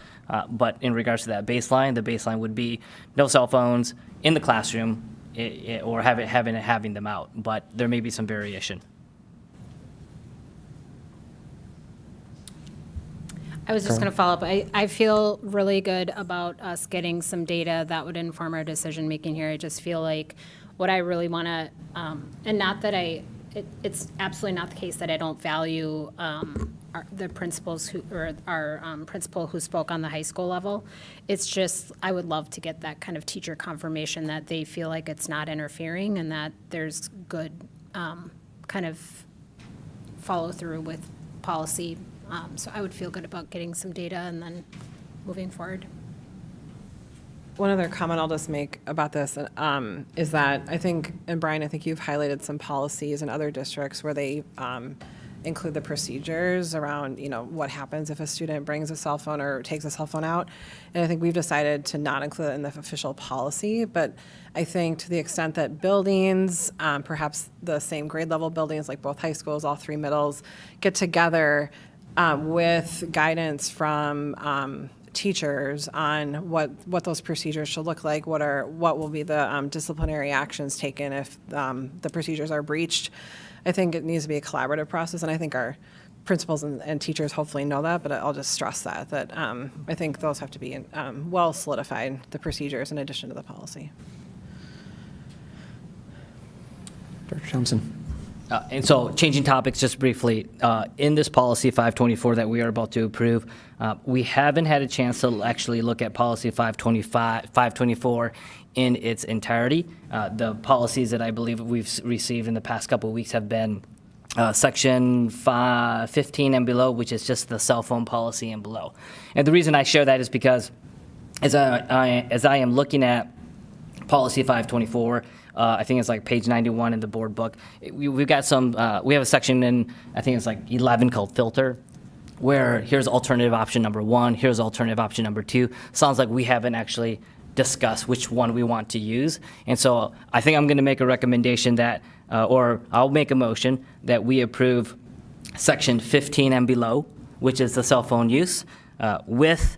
But in regards to that baseline, the baseline would be no cell phones in the classroom or having them out. But there may be some variation. I was just going to follow up. I feel really good about us getting some data that would inform our decision-making here. I just feel like what I really want to, and not that it's absolutely not the case that I don't value the principals our principal who spoke on the high school level. It's just, I would love to get that kind of teacher confirmation that they feel like it's not interfering and that there's good kind of follow through with policy. So I would feel good about getting some data and then moving forward. One other comment I'll just make about this is that I think, and Brian, I think you've highlighted some policies in other districts where they include the procedures around, what happens if a student brings a cell phone or takes a cell phone out. And I think we've decided to not include it in the official policy, but I think to the extent that buildings, perhaps the same grade level buildings, like both high schools, all three middles, get together with guidance from teachers on what those procedures should look like, what will be the disciplinary actions taken if the procedures are breached. I think it needs to be a collaborative process, and I think our principals and teachers hopefully know that, but I'll just stress that I think those have to be well solidified, the procedures in addition to the policy. Dr. Thompson. And so changing topics just briefly, in this policy 524 that we are about to approve, we haven't had a chance to actually look at policy 524 in its entirety. The policies that I believe we've received in the past couple of weeks have been section 15 and below, which is just the cell phone policy and below. And the reason I share that is because as I am looking at policy 524, I think it's like page 91 in the board book. We've got some, we have a section in, I think it's like 11 called filter, where here's alternative option number 1, here's alternative option number 2. Sounds like we haven't actually discussed which one we want to use. And so I think I'm going to make a recommendation that, or I'll make a motion that we approve section 15 and below, which is the cell phone use, with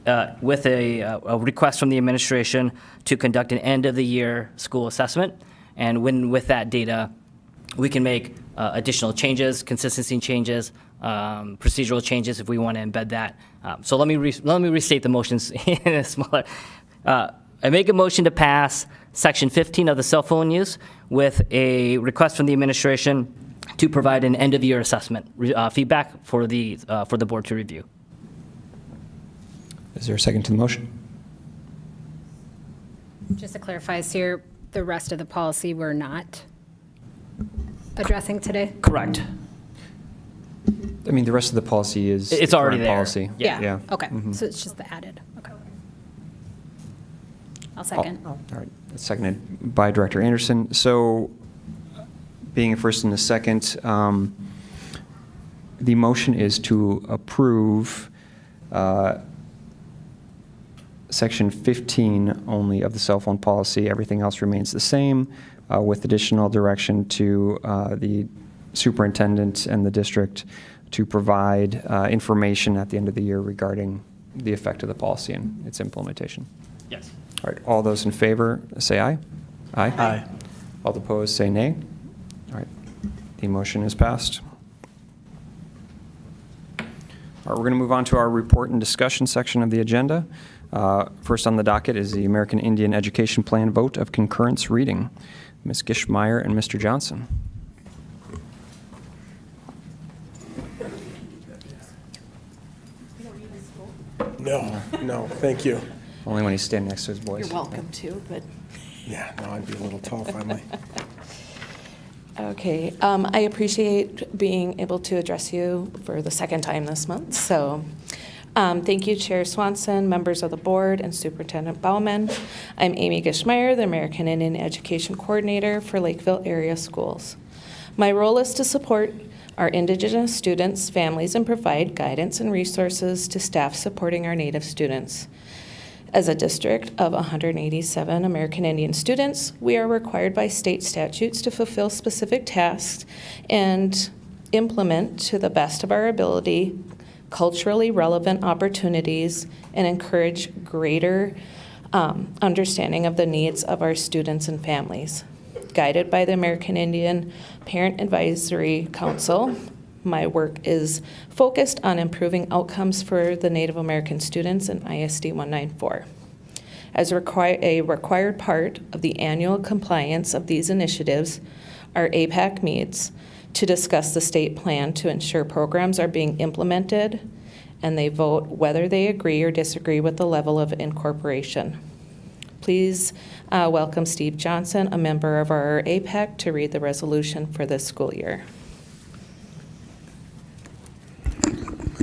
a request from the administration to conduct an end-of-the-year school assessment. And with that data, we can make additional changes, consistency changes, procedural changes if we want to embed that. So let me restate the motions in a smaller. I make a motion to pass section 15 of the cell phone use with a request from the administration to provide an end-of-year assessment feedback for the board to review. Is there a second to the motion? Just to clarify, so the rest of the policy we're not addressing today? Correct. I mean, the rest of the policy is It's already current there. policy. Yeah. Okay. Mhm. So it's just the added. Okay. I'll second. All right, that's seconded by Director Anderson. So, being a first and a second, the motion is to approve section 15 only of the cell phone policy. Everything else remains the same, with additional direction to the superintendent and the district to provide information at the end of the year regarding the effect of the policy and its implementation. Yes. All right, all those in favor, say aye. Aye. Aye. All opposed, say nay. All right, the motion is passed. All right, we're going to move on to our report and discussion section of the agenda. First on the docket is the American Indian Education Plan vote of concurrence reading. Ms. Gishmeyer and Mr. Johnson. No, thank you. Only when he's standing next to his boys. You're welcome to, but. Yeah, no, I'd be a little tall finally. Okay, I appreciate being able to address you for the second time this month. So thank you, Chair Swanson, members of the board, and Superintendent Baumann. I'm Amy Gishmeyer, the American Indian Education Coordinator for Lakeville Area Schools. My role is to support our Indigenous students, families, and provide guidance and resources to staff supporting our Native students. As a district of 187 American Indian students, we are required by state statutes to fulfill specific tasks and implement to the best of our ability culturally relevant opportunities and encourage greater understanding of the needs of our students and families. Guided by the American Indian Parent Advisory Council, my work is focused on improving outcomes for the Native American students in ISD 194. As a required part of the annual compliance of these initiatives, our APAC meets to discuss the state plan to ensure programs are being implemented, and they vote whether they agree or disagree with the level of incorporation. Please welcome Steve Johnson, a member of our APAC, to read the resolution for this school year.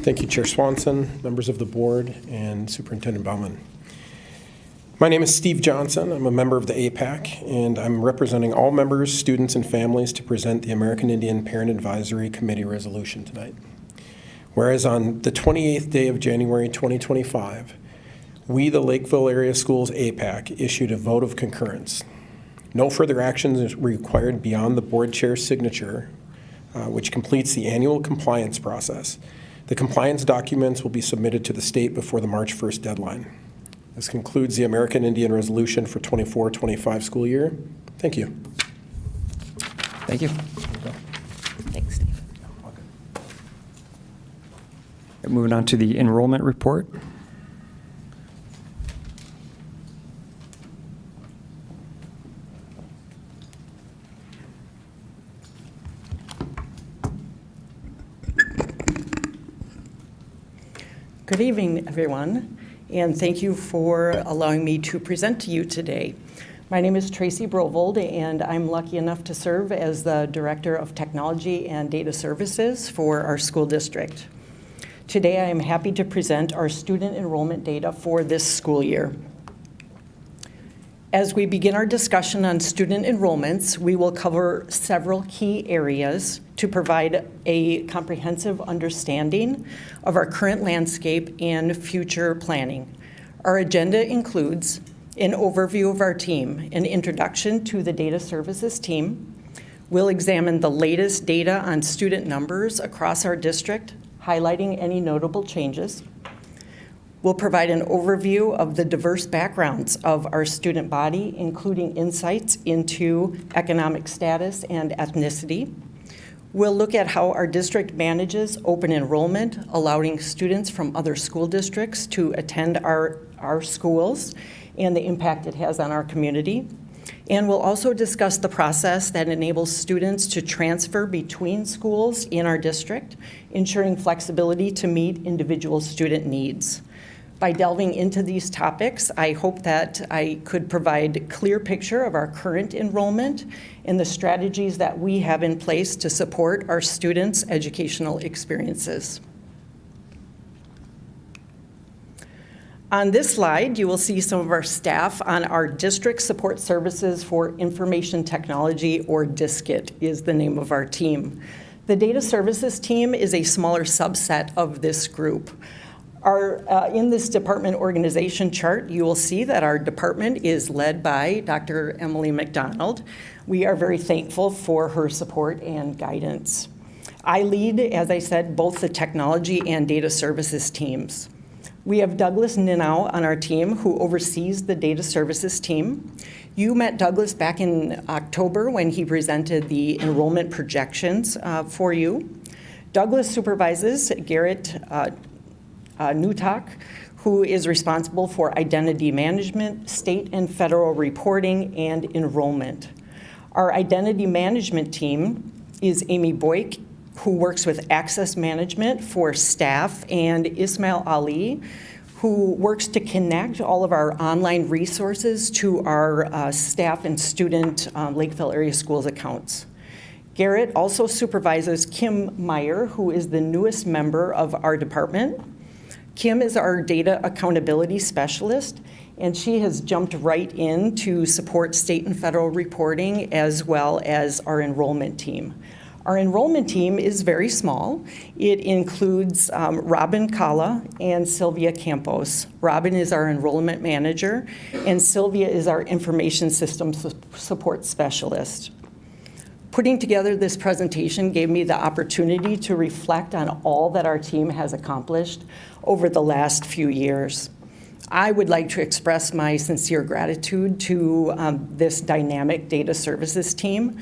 Thank you, Chair Swanson, members of the board, and Superintendent Baumann. My name is Steve Johnson. I'm a member of the APAC, and I'm representing all members, students, and families to present the American Indian Parent Advisory Committee resolution tonight. Whereas on the 28th day of January 2025, we, the Lakeville Area Schools APAC, issued a vote of concurrence. No further action is required beyond the board chair's signature, which completes the annual compliance process. The compliance documents will be submitted to the state before the March 1st deadline. This concludes the American Indian resolution for 24-25 school year. Thank you. Thank you. Thanks, Steve. Moving on to the enrollment report. Good evening, everyone, and thank you for allowing me to present to you today. My name is Tracy Brovold, and I'm lucky enough to serve as the Director of Technology and Data Services for our school district. Today, I am happy to present our student enrollment data for this school year. As we begin our discussion on student enrollments, we will cover several key areas to provide a comprehensive understanding of our current landscape and future planning. Our agenda includes an overview of our team, an introduction to the data services team. We'll examine the latest data on student numbers across our district, highlighting any notable changes. We'll provide an overview of the diverse backgrounds of our student body, including insights into economic status and ethnicity. We'll look at how our district manages open enrollment, allowing students from other school districts to attend our schools and the impact it has on our community. And we'll also discuss the process that enables students to transfer between schools in our district, ensuring flexibility to meet individual student needs. By delving into these topics, I hope that I could provide a clear picture of our current enrollment and the strategies that we have in place to support our students' educational experiences. On this slide, you will see some of our staff on our District Support Services for Information Technology, or DISCIT is the name of our team. The Data Services team is a smaller subset of this group. In this department organization chart, you will see that our department is led by Dr. Emily McDonald. We are very thankful for her support and guidance. I lead, as I said, both the technology and data services teams. We have Douglas Ninau on our team, who oversees the data services team. You met Douglas back in October when he presented the enrollment projections for you. Douglas supervises Garrett Newtok, who is responsible for identity management, state and federal reporting, and enrollment. Our identity management team is Amy Boyk, who works with access management for staff, and Ismail Ali, who works to connect all of our online resources to our staff and student Lakeville Area Schools accounts. Garrett also supervises Kim Meyer, who is the newest member of our department. Kim is our data accountability specialist, and she has jumped right in to support state and federal reporting as well as our enrollment team. Our enrollment team is very small. It includes Robin Kala and Sylvia Campos. Robin is our enrollment manager, and Sylvia is our information systems support specialist. Putting together this presentation gave me the opportunity to reflect on all that our team has accomplished over the last few years. I would like to express my sincere gratitude to this dynamic data services team.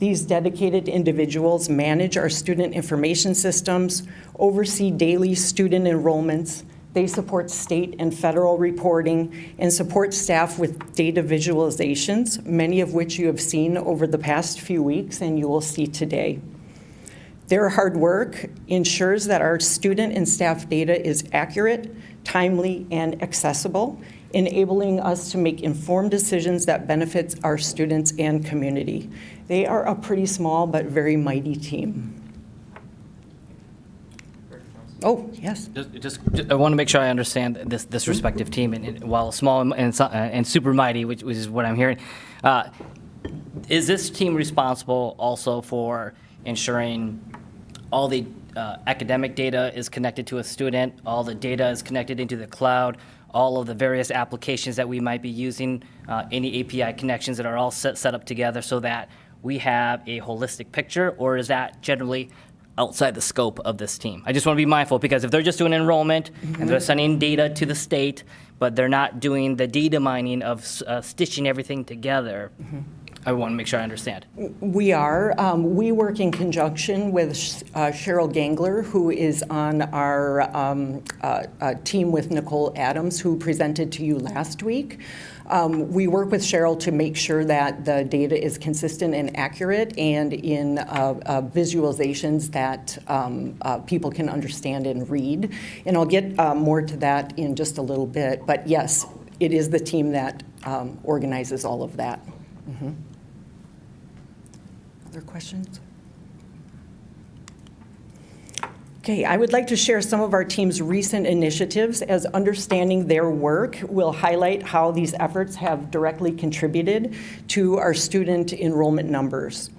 These dedicated individuals manage our student information systems, oversee daily student enrollments. They support state and federal reporting and support staff with data visualizations, many of which you have seen over the past few weeks and you will see today. Their hard work ensures that our student and staff data is accurate, timely, and accessible, enabling us to make informed decisions that benefits our students and community. They are a pretty small but very mighty team. Oh, yes. Just I want to make sure I understand this respective team, and while small and super mighty, which is what I'm hearing, is this team responsible also for ensuring all the academic data is connected to a student, all the data is connected into the cloud, all of the various applications that we might be using, any API connections that are all set up together so that we have a holistic picture, or is that generally outside the scope of this team? I just want to be mindful, because if they're just doing enrollment and they're sending data to the state, but they're not doing the data mining of stitching everything together, I want to make sure I understand. We are. We work in conjunction with Cheryl Gangler, who is on our team with Nicole Adams, who presented to you last week. We work with Cheryl to make sure that the data is consistent and accurate and in visualizations that people can understand and read. And I'll get more to that in just a little bit. But yes, it is the team that organizes all of that. Other questions? Okay, I would like to share some of our team's recent initiatives, as understanding their work will highlight how these efforts have directly contributed to our student enrollment numbers.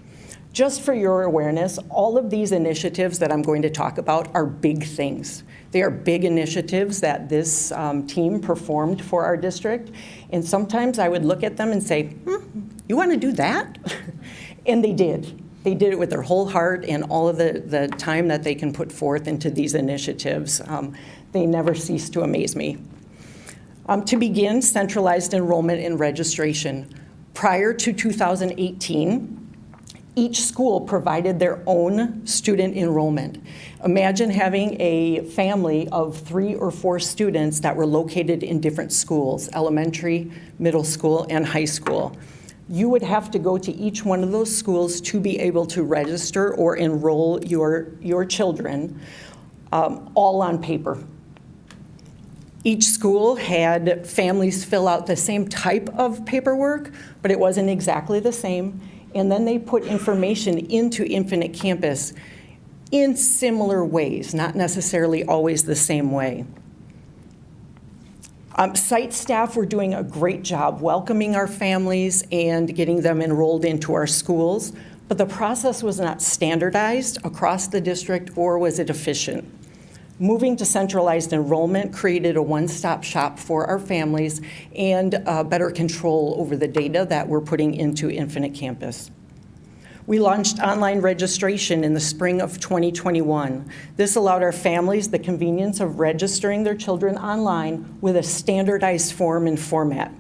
Just for your awareness, all of these initiatives that I'm going to talk about are big things. They are big initiatives that this team performed for our district, and sometimes I would look at them and say, you want to do that? And they did. They did it with their whole heart and all of the time that they can put forth into these initiatives. They never cease to amaze me. To begin, centralized enrollment and registration. Prior to 2018, each school provided their own student enrollment. Imagine having a family of 3 or 4 students that were located in different schools, elementary, middle school, and high school. You would have to go to each one of those schools to be able to register or enroll your children, all on paper. Each school had families fill out the same type of paperwork, but it wasn't exactly the same. And then they put information into Infinite Campus in similar ways, not necessarily always the same way. Site staff were doing a great job welcoming our families and getting them enrolled into our schools, but the process was not standardized across the district, or was it efficient. Moving to centralized enrollment created a one-stop shop for our families and better control over the data that we're putting into Infinite Campus. We launched online registration in the spring of 2021. This allowed our families the convenience of registering their children online with a standardized form and format.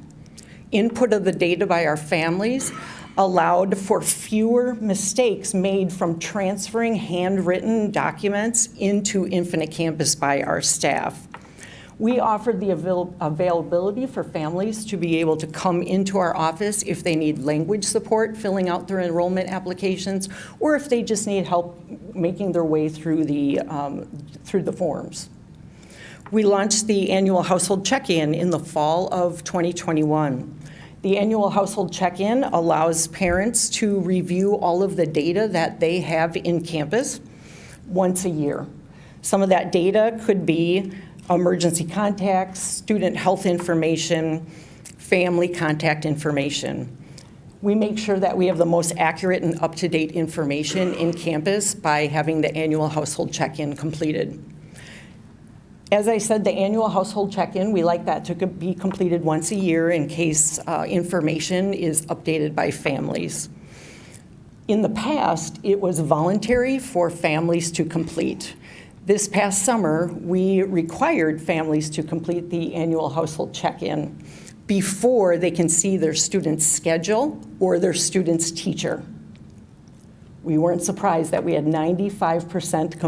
Input of the data by our families allowed for fewer mistakes made from transferring handwritten documents into Infinite Campus by our staff. We offered the availability for families to be able to come into our office if they need language support filling out their enrollment applications, or if they just need help making their way through the forms. We launched the annual household check-in in the fall of 2021. The annual household check-in allows parents to review all of the data that they have in campus once a year. Some of that data could be emergency contacts, student health information, family contact information. We make sure that we have the most accurate and up-to-date information in campus by having the annual household check-in completed. As I said, the annual household check-in, we like that to be completed once a year in case information is updated by families. In the past, it was voluntary for families to complete. This past summer, we required families to complete the annual household check-in before they can see their student's schedule or their student's teacher. We weren't surprised that we had 95%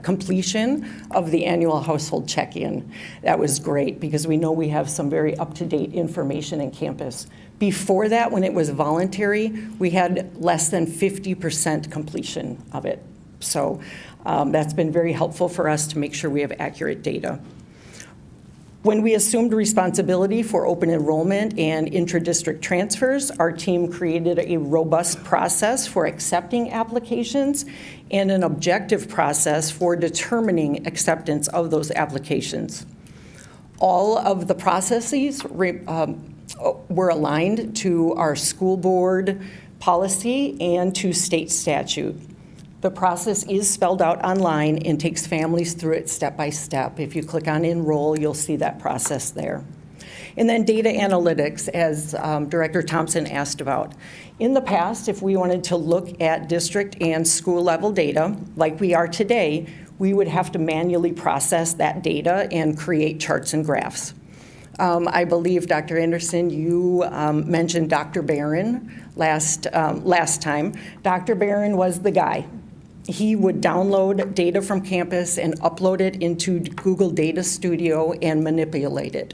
completion of the annual household check-in. That was great because we know we have some very up-to-date information in campus. Before that, when it was voluntary, we had less than 50% completion of it. So that's been very helpful for us to make sure we have accurate data. When we assumed responsibility for open enrollment and intra-district transfers, our team created a robust process for accepting applications and an objective process for determining acceptance of those applications. All of the processes were aligned to our school board policy and to state statute. The process is spelled out online and takes families through it step by step. If you click on Enroll, you'll see that process there. And then data analytics, as Director Thompson asked about. In the past, if we wanted to look at district and school level data, like we are today, we would have to manually process that data and create charts and graphs. I believe, Dr. Anderson, you mentioned Dr. Barron last time. Dr. Barron was the guy. He would download data from campus and upload it into Google Data Studio and manipulate it.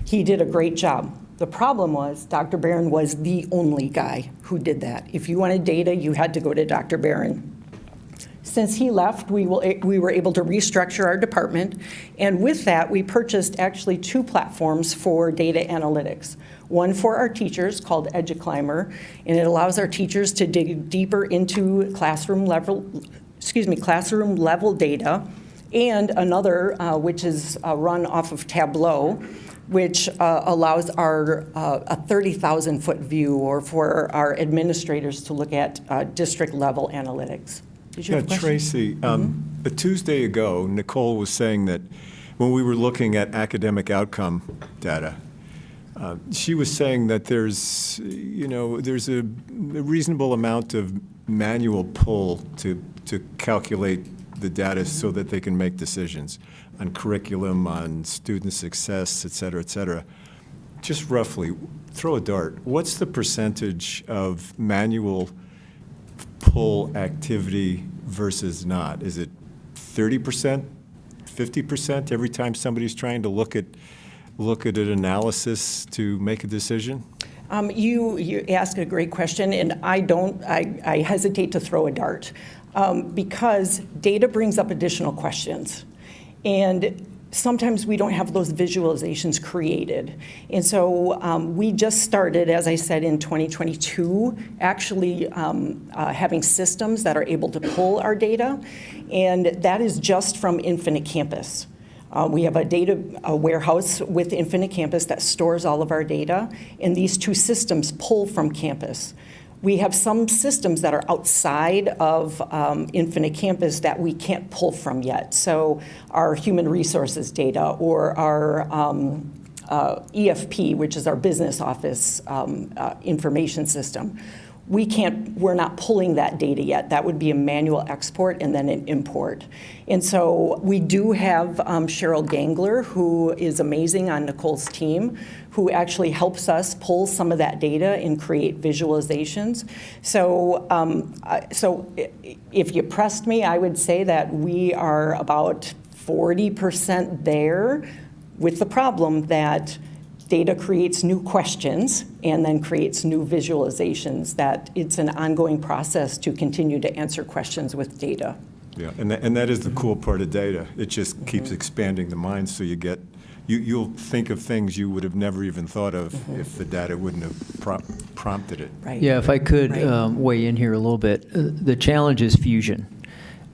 He did a great job. The problem was Dr. Barron was the only guy who did that. If you wanted data, you had to go to Dr. Barron. Since he left, we were able to restructure our department, and with that, we purchased actually 2 platforms for data analytics. One for our teachers called EduClimber, and it allows our teachers to dig deeper into classroom level data, and another which is run off of Tableau, which allows our a 30,000-foot view, or for our administrators to look at district-level analytics. Did you have a question? Tracy, a Tuesday ago, Nicole was saying that when we were looking at academic outcome data, she was saying that there's a reasonable amount of manual pull to calculate the data so that they can make decisions on curriculum, on student success, et cetera, et cetera. Just roughly, throw a dart. What's the percentage of manual pull activity versus not? Is it 30%, 50% every time somebody's trying to look at an analysis to make a decision? You ask a great question, and I hesitate to throw a dart because data brings up additional questions. And sometimes we don't have those visualizations created. And so we just started, as I said, in 2022, actually having systems that are able to pull our data, and that is just from Infinite Campus. We have a data warehouse with Infinite Campus that stores all of our data, and these 2 systems pull from campus. We have some systems that are outside of Infinite Campus that we can't pull from yet. So our human resources data, or our EFP, which is our business office information system. We're not pulling that data yet. That would be a manual export and then an import. And so we do have Cheryl Gangler, who is amazing on Nicole's team, who actually helps us pull some of that data and create visualizations. So, if you pressed me, I would say that we are about 40% there, with the problem that data creates new questions and then creates new visualizations, that it's an ongoing process to continue to answer questions with data. Yeah, and that is the cool part of data. It just keeps expanding the mind, so you'll think of things you would have never even thought of if the data wouldn't have prompted it. Right. Yeah, if I could weigh in here a little bit. The challenge is fusion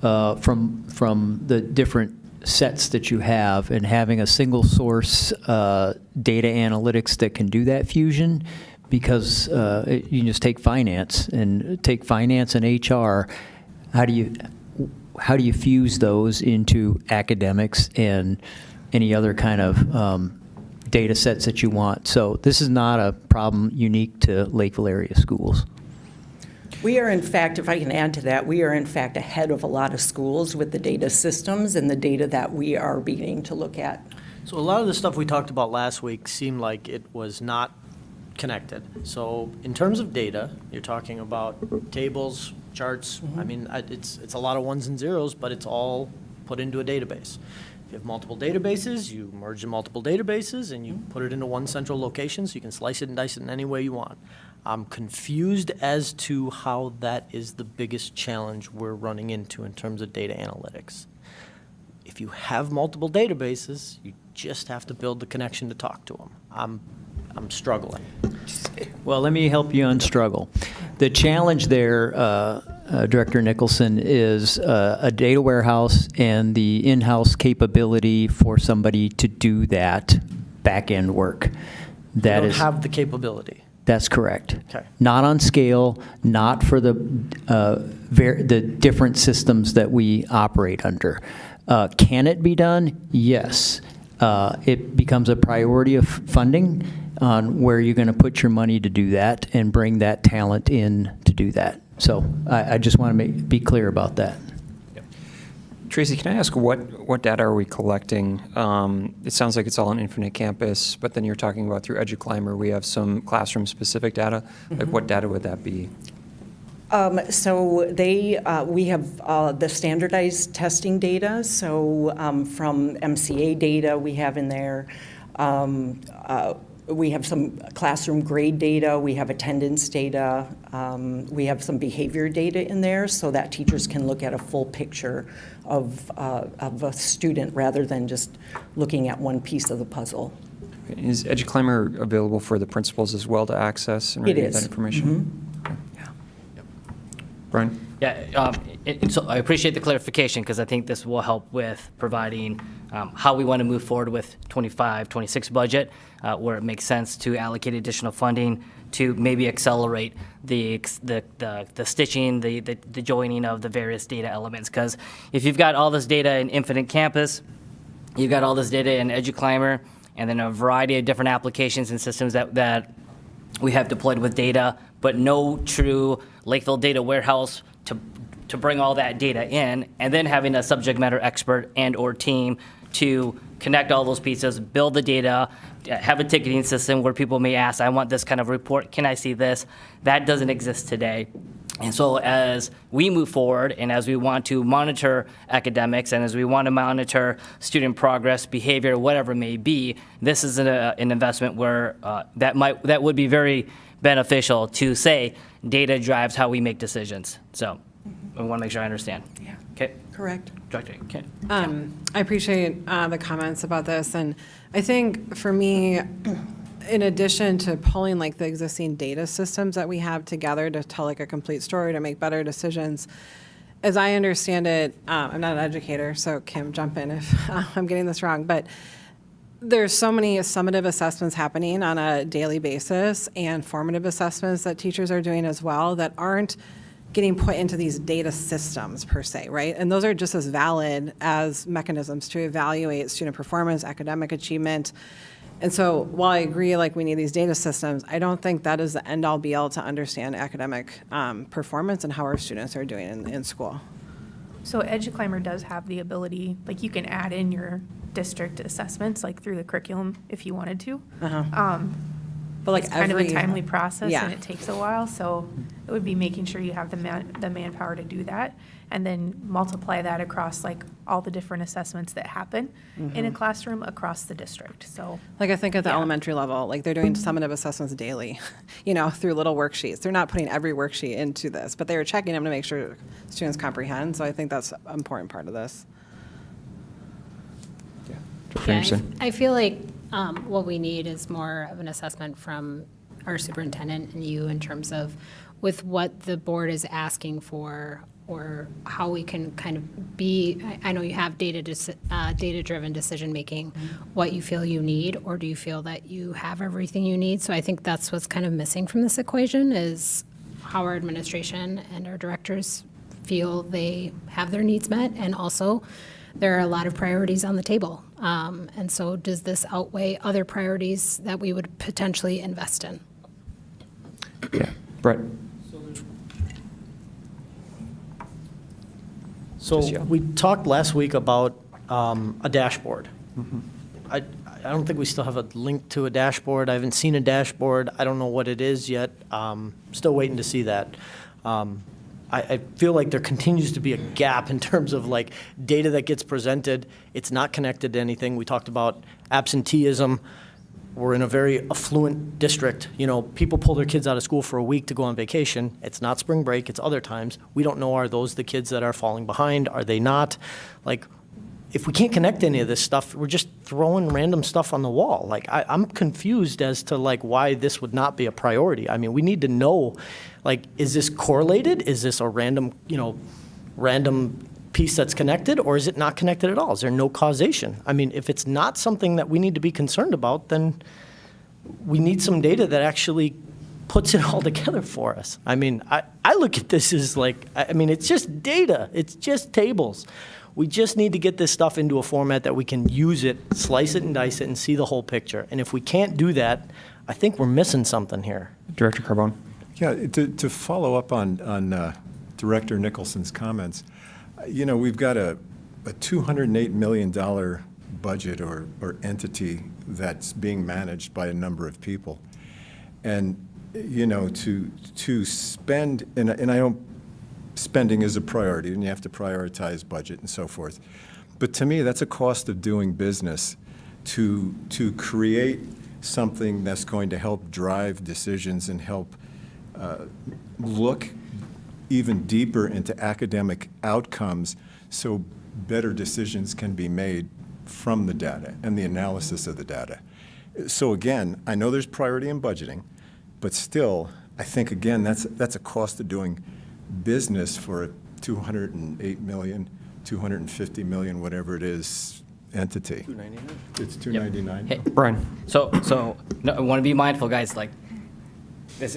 from the different sets that you have, and having a single source data analytics that can do that fusion because you can just take finance and HR. How do you fuse those into academics and any other kind of data sets that you want? So this is not a problem unique to Lakeville area schools. We are, in fact, if I can add to that, we are, in fact, ahead of a lot of schools with the data systems and the data that we are beginning to look at. So a lot of the stuff we talked about last week seemed like it was not connected. So in terms of data, you're talking about tables, charts. I mean, it's a lot of ones and zeros, but it's all put into a database. If you have multiple databases, you merge the multiple databases and you put it into one central location so you can slice it and dice it in any way you want. I'm confused as to how that is the biggest challenge we're running into in terms of data analytics. If you have multiple databases, you just have to build the connection to talk to them. I'm struggling. Well, let me help you unstruggle. The challenge there, Director Nicholson, is a data warehouse and the in-house capability for somebody to do that back-end work. That don't have the capability. That's correct. Okay. Not on scale, not for the different systems that we operate under. Can it be done? Yes. It becomes a priority of funding on where you're going to put your money to do that and bring that talent in to do that. So I just want to be clear about that. Tracy, can I ask what data are we collecting? It sounds like it's all on Infinite Campus, but then you're talking about through EduClimber, we have some classroom-specific data. Like, what data would that be? So we have the standardized testing data. So from MCA data we have in there. We have some classroom grade data. We have attendance data. We have some behavior data in there so that teachers can look at a full picture of a student rather than just looking at one piece of the puzzle. Is EduClimber available for the principals as well to access and review that information? Brian? Yeah, so I appreciate the clarification because I think this will help with providing how we want to move forward with 25-26 budget, where it makes sense to allocate additional funding to maybe accelerate the stitching, the joining of the various data elements. Because if you've got all this data in Infinite Campus, you've got all this data in EduClimber, and then a variety of different applications and systems that we have deployed with data, but no true Lakeville data warehouse to bring all that data in, and then having a subject matter expert and or team to connect all those pieces, build the data, have a ticketing system where people may ask, I want this kind of report, can I see this? That doesn't exist today. And so as we move forward and as we want to monitor academics and as we want to monitor student progress, behavior, whatever it may be, this is an investment where that would be very beneficial to say data drives how we make decisions. So I want to make sure I understand. Yeah. Okay. Correct. Director, okay. I appreciate the comments about this, and I think for me, in addition to pulling like the existing data systems that we have together to tell like a complete story to make better decisions, as I understand it, I'm not an educator, so Kim, jump in if I'm getting this wrong, but there's so many summative assessments happening on a daily basis and formative assessments that teachers are doing as well that aren't getting put into these data systems per se, right? And those are just as valid as mechanisms to evaluate student performance, academic achievement. And so while I agree like we need these data systems, I don't think that is the end all be all to understand academic performance and how our students are doing in school. So EduClimber does have the ability, like you can add in your district assessments like through the curriculum if you wanted to. But like it's kind of a every- timely process Yeah. and it takes a while, so it would be making sure you have the manpower to do that and then multiply that across like all the different assessments that happen in a classroom across the district, so. Like I think at the Yeah. elementary level, like they're doing summative assessments daily, through little worksheets. They're not putting every worksheet into this, but they are checking them to make sure students comprehend. So I think that's an important part of this. Yeah, I feel like what we need is more of an assessment from our superintendent and you in terms of with what the board is asking for or how we can kind of be, I know you have data-driven decision-making, what you feel you need, or do you feel that you have everything you need? So I think that's what's kind of missing from this equation, is how our administration and our directors feel they have their needs met, and also there are a lot of priorities on the table. And so does this outweigh other priorities that we would potentially invest in? Yeah, Brett. So we talked last week about a dashboard. I don't think we still have a link to a dashboard. I haven't seen a dashboard. I don't know what it is yet. Still waiting to see that. I feel like there continues to be a gap in terms of like data that gets presented. It's not connected to anything. We talked about absenteeism. We're in a very affluent district. You know, people pull their kids out of school for a week to go on vacation. It's not spring break, it's other times. We don't know, are those the kids that are falling behind? Are they not? Like, if we can't connect any of this stuff, we're just throwing random stuff on the wall. Like, I'm confused as to like why this would not be a priority. I mean, we need to know, like, is this correlated? Is this a random, random piece that's connected, or is it not connected at all? Is there no causation? I mean, if it's not something that we need to be concerned about, then we need some data that actually puts it all together for us. I mean, I look at this as like, I mean, it's just data. It's just tables. We just need to get this stuff into a format that we can use it, slice it and dice it, and see the whole picture. And if we can't do that, I think we're missing something here. Director Carbone. Yeah, to follow up on Director Nicholson's comments, we've got a $208 million budget or entity that's being managed by a number of people. And, to spend, and I don't, spending is a priority, and you have to prioritize budget and so forth. But to me, that's a cost of doing business to create something that's going to help drive decisions and help look even deeper into academic outcomes so better decisions can be made from the data and the analysis of the data. So again, I know there's priority in budgeting, but still, I think, again, that's a cost of doing business for a $208 million, $250 million, whatever it is, entity. $299. It's $299. Hey, Brian. So no, I want to be mindful, guys. Like, this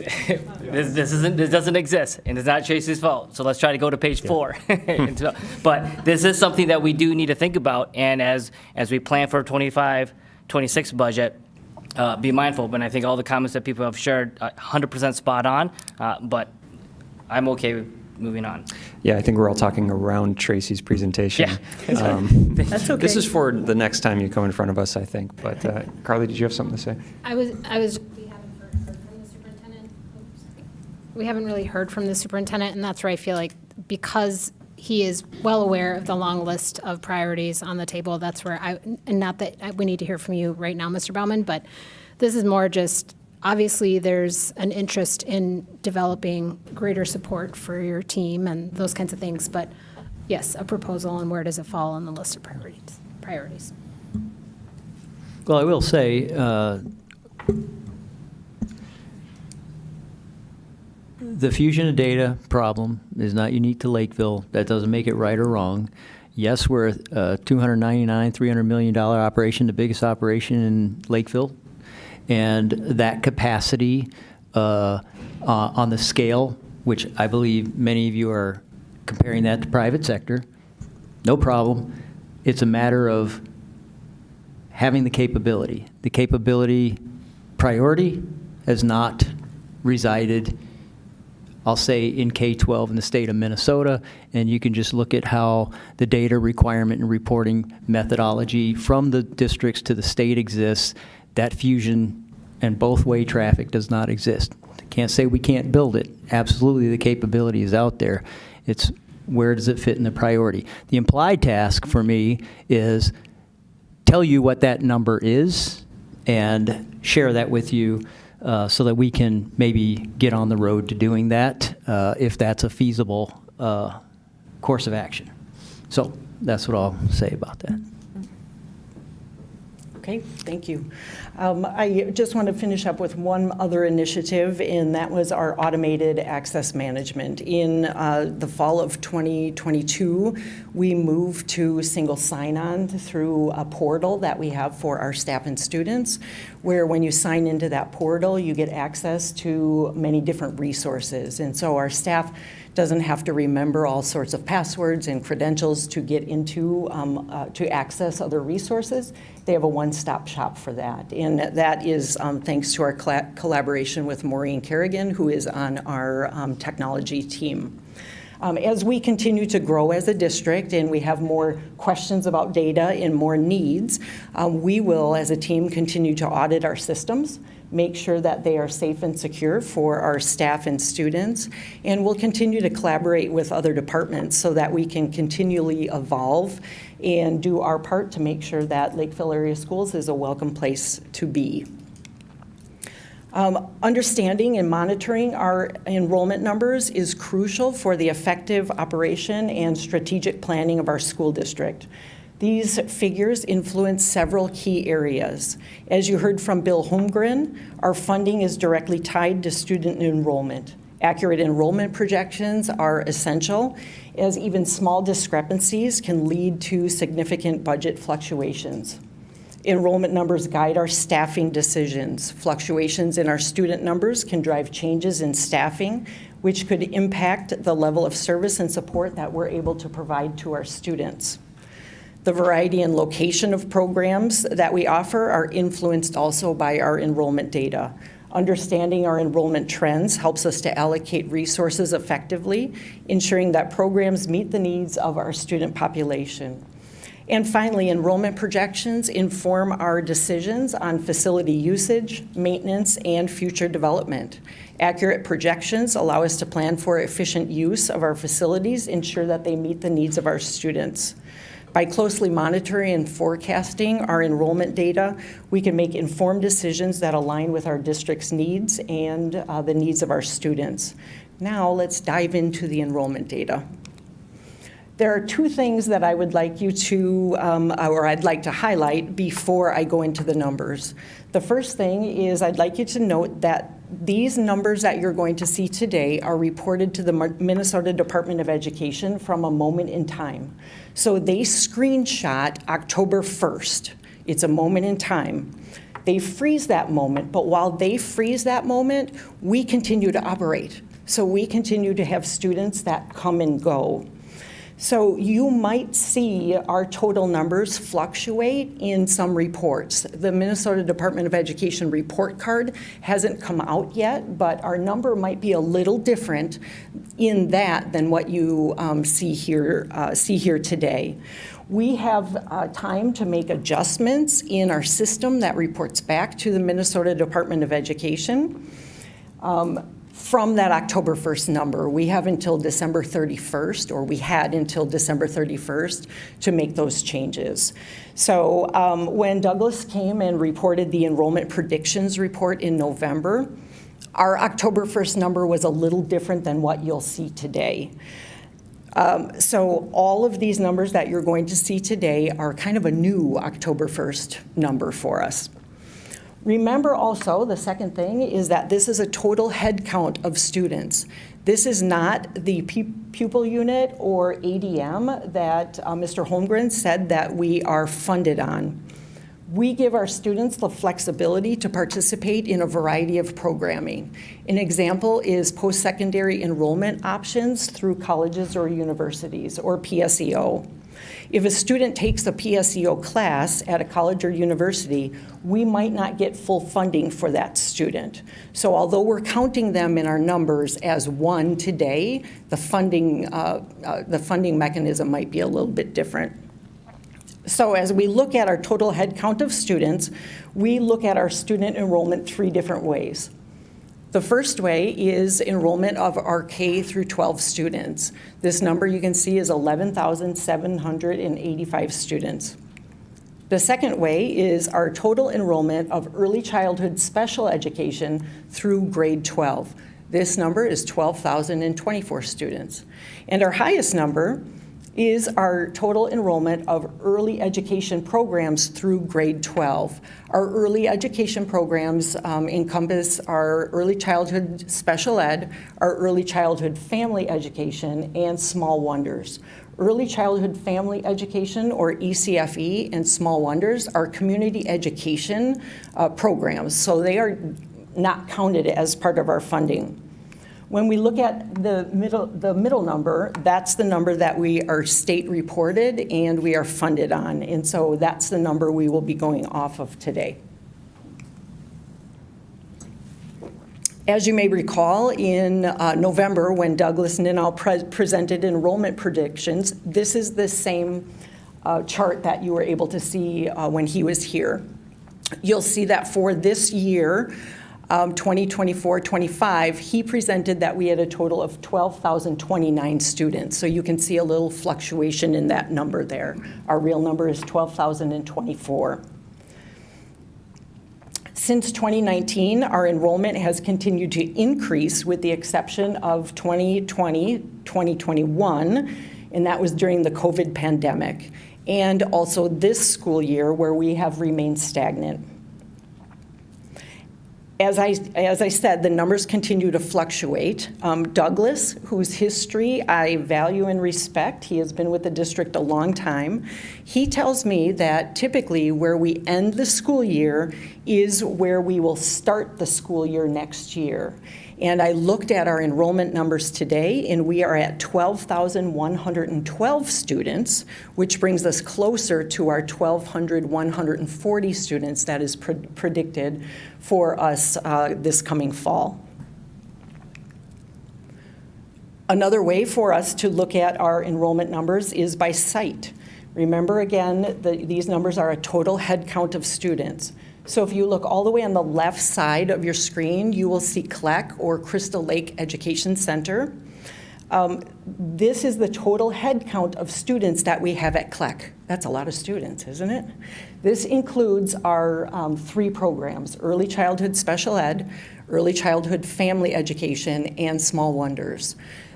doesn't exist, and it's not Tracy's fault. So let's try to go to page 4. But this is something that we do need to think about, and as we plan for 25-26 budget, be mindful. But I think all the comments that people have shared, 100% spot on. But I'm okay with moving on. Yeah, I think we're all talking around Tracy's presentation. Yeah. That's okay. This is for the next time you come in front of us, I think. But Carly, did you have something to say? I was. We haven't heard from the superintendent. We haven't really heard from the superintendent, and that's where I feel like, because he is well aware of the long list of priorities on the table, that's where and not that we need to hear from you right now, Mr. Baumann, but this is more just, obviously there's an interest in developing greater support for your team and those kinds of things, but yes, a proposal, and where does it fall on the list of priorities? Well, I will say, the fusion of data problem is not unique to Lakeville. That doesn't make it right or wrong. Yes, we're a $300 million operation, the biggest operation in Lakeville. And that capacity on the scale, which I believe many of you are comparing that to private sector, no problem. It's a matter of having the capability. The capability priority has not resided, I'll say, in K-12 in the state of Minnesota, and you can just look at how the data requirement and reporting methodology from the districts to the state exists. That fusion and both-way traffic does not exist. Can't say we can't build it. Absolutely, the capability is out there. It's where does it fit in the priority? The implied task for me is tell you what that number is and share that with you so that we can maybe get on the road to doing that if that's a feasible course of action. So that's what I'll say about that. Okay, thank you. I just want to finish up with one other initiative, and that was our automated access management. In the fall of 2022, we moved to single sign-on through a portal that we have for our staff and students, where when you sign into that portal, you get access to many different resources. And so our staff doesn't have to remember all sorts of passwords and credentials to get into, to access other resources. They have a one-stop shop for that. And that is thanks to our collaboration with Maureen Kerrigan, who is on our technology team. As we continue to grow as a district and we have more questions about data and more needs, we will, as a team, continue to audit our systems, make sure that they are safe and secure for our staff and students, and we'll continue to collaborate with other departments so that we can continually evolve and do our part to make sure that Lakeville Area Schools is a welcome place to be. Understanding and monitoring our enrollment numbers is crucial for the effective operation and strategic planning of our school district. These figures influence several key areas. As you heard from Bill Holmgren, our funding is directly tied to student enrollment. Accurate enrollment projections are essential, as even small discrepancies can lead to significant budget fluctuations. Enrollment numbers guide our staffing decisions. Fluctuations in our student numbers can drive changes in staffing, which could impact the level of service and support that we're able to provide to our students. The variety and location of programs that we offer are influenced also by our enrollment data. Understanding our enrollment trends helps us to allocate resources effectively, ensuring that programs meet the needs of our student population. And finally, enrollment projections inform our decisions on facility usage, maintenance, and future development. Accurate projections allow us to plan for efficient use of our facilities, ensure that they meet the needs of our students. By closely monitoring and forecasting our enrollment data, we can make informed decisions that align with our district's needs and the needs of our students. Now, let's dive into the enrollment data. There are two things that I would like you to, or I'd like to highlight before I go into the numbers. The first thing is I'd like you to note that these numbers that you're going to see today are reported to the Minnesota Department of Education from a moment in time. So they screenshot October 1st. It's a moment in time. They freeze that moment, but while they freeze that moment, we continue to operate. So we continue to have students that come and go. So you might see our total numbers fluctuate in some reports. The Minnesota Department of Education report card hasn't come out yet, but our number might be a little different in that than what you see here today. We have time to make adjustments in our system that reports back to the Minnesota Department of Education. From that October 1st number, we have until December 31st, or we had until December 31st to make those changes. So when Douglas came and reported the enrollment predictions report in November, our October 1st number was a little different than what you'll see today. So all of these numbers that you're going to see today are kind of a new October 1st number for us. Remember also, the second thing is that this is a total head count of students. This is not the pupil unit or ADM that Mr. Holmgren said that we are funded on. We give our students the flexibility to participate in a variety of programming. An example is post-secondary enrollment options through colleges or universities, or PSEO. If a student takes a PSEO class at a college or university, we might not get full funding for that student. So although we're counting them in our numbers as one today, the funding mechanism might be a little bit different. So as we look at our total head count of students, we look at our student enrollment three different ways. The first way is enrollment of our K through 12 students. This number you can see is 11,785 students. The second way is our total enrollment of early childhood special education through grade 12. This number is 12,024 students. And our highest number is our total enrollment of early education programs through grade 12. Our early education programs encompass our early childhood special ed, our early childhood family education, and small wonders. Early childhood family education, or ECFE, and small wonders are community education programs, so they are not counted as part of our funding. When we look at the middle number, that's the number that we are state reported and we are funded on. And so that's the number we will be going off of today. As you may recall, in November, when Douglas Ninal presented enrollment predictions, this is the same chart that you were able to see when he was here. You'll see that for this year, 2024-25, he presented that we had a total of 12,029 students. So you can see a little fluctuation in that number there. Our real number is 12,024. Since 2019, our enrollment has continued to increase with the exception of 2020, 2021, and that was during the COVID pandemic, and also this school year where we have remained stagnant. As I said, the numbers continue to fluctuate. Douglas, whose history I value and respect, he has been with the district a long time, he tells me that typically where we end the school year is where we will start the school year next year. And I looked at our enrollment numbers today, and we are at 12,112 students, which brings us closer to our 1,140 students that is predicted for us this coming fall. Another way for us to look at our enrollment numbers is by site. Remember again, these numbers are a total head count of students. So if you look all the way on the left side of your screen, you will see CLEC, or Crystal Lake Education Center. This is the total head count of students that we have at CLEC. That's a lot of students, isn't it? This includes our 3 programs: early childhood special ed, early childhood family education, and small wonders.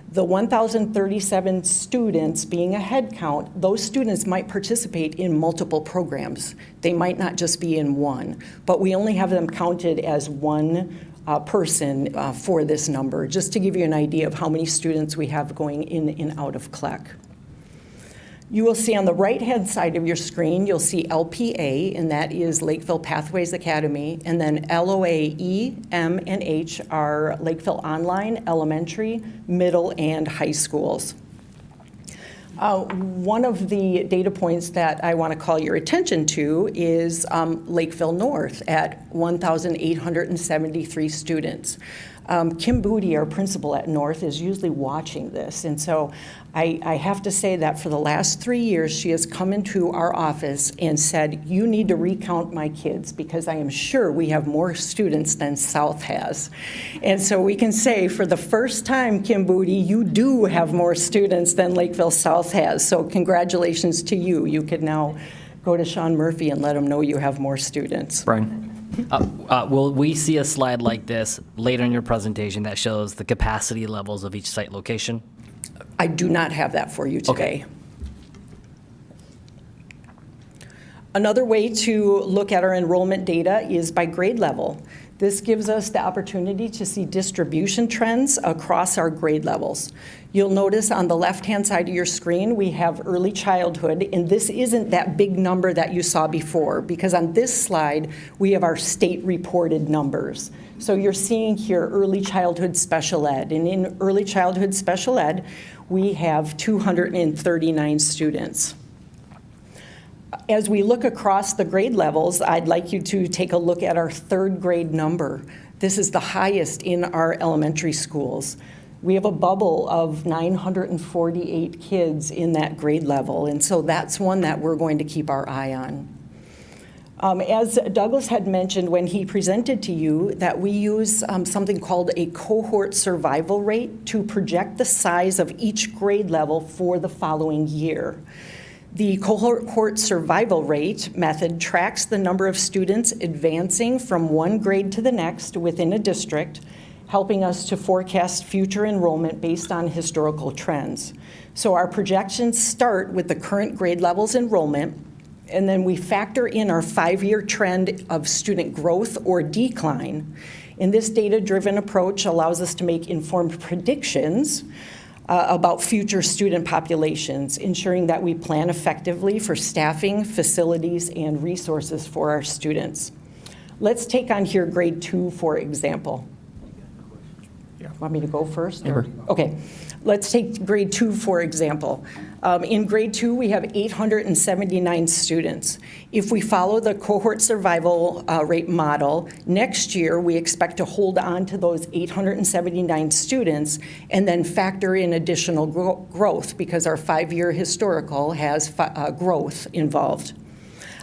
The 1,037 students being a head count, those students might participate in multiple programs. They might not just be in one, but we only have them counted as one person for this number, just to give you an idea of how many students we have going in and out of CLEC. You will see on the right-hand side of your screen, you'll see LPA, and that is Lakeville Pathways Academy, and then LOA, E, M, and H are Lakeville Online, elementary, middle, and high schools. One of the data points that I want to call your attention to is Lakeville North at 1,873 students. Kim Booty, our principal at North, is usually watching this, and so I have to say that for the last 3 years, she has come into our office and said, you need to recount my kids because I am sure we have more students than South has. And so we can say for the first time, Kim Booty, you do have more students than Lakeville South has. So congratulations to you. You could now go to Sean Murphy and let him know you have more students. Brian. Will we see a slide like this later in your presentation that shows the capacity levels of each site location? I do not have that for you today. Okay. Another way to look at our enrollment data is by grade level. This gives us the opportunity to see distribution trends across our grade levels. You'll notice on the left-hand side of your screen, we have early childhood, and this isn't that big number that you saw before, because on this slide, we have our state-reported numbers. So you're seeing here early childhood special ed, and in early childhood special ed, we have 239 students. As we look across the grade levels, I'd like you to take a look at our 3rd grade number. This is the highest in our elementary schools. We have a bubble of 948 kids in that grade level, and so that's one that we're going to keep our eye on. As Douglas had mentioned when he presented to you, that we use something called a cohort survival rate to project the size of each grade level for the following year. The cohort survival rate method tracks the number of students advancing from one grade to the next within a district, helping us to forecast future enrollment based on historical trends. So our projections start with the current grade levels enrollment, and then we factor in our 5-year trend of student growth or decline. And this data-driven approach allows us to make informed predictions about future student populations, ensuring that we plan effectively for staffing, facilities, and resources for our students. Let's take on here grade 2, for example. Want me to go first? Okay. Let's take grade 2, for example. In grade 2, we have 879 students. If we follow the cohort survival rate model, next year we expect to hold on to those 879 students and then factor in additional growth because our 5-year historical has growth involved.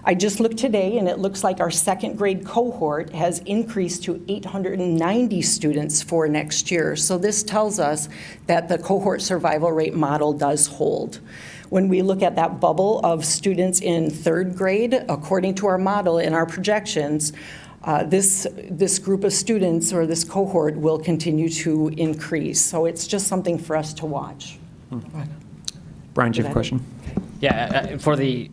I just looked today, and it looks like our 2nd grade cohort has increased to 890 students for next year. So this tells us that the cohort survival rate model does hold. When we look at that bubble of students in 3rd grade, according to our model and our projections, this group of students or this cohort will continue to increase. So it's just something for us to watch. Brian, do you have a question? Yeah, for the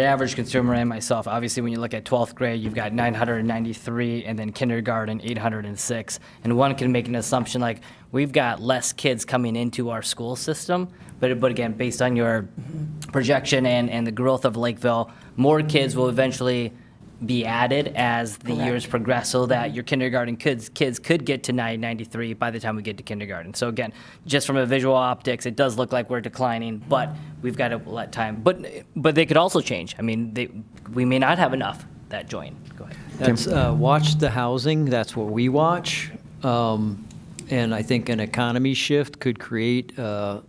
average consumer and myself, obviously when you look at 12th grade, you've got 993, and then kindergarten 806. And one can make an assumption like we've got less kids coming into our school system, but again, based on your projection and the growth of Lakeville, more kids will eventually be added as the years progress, so that your kindergarten kids could get to 993 by the time we get to kindergarten. So again, just from a visual optics, it does look like we're declining, but we've got to let time. But they could also change. I mean, we may not have enough that join. Go ahead. That's watch the housing. That's what we watch. And I think an economy shift could create will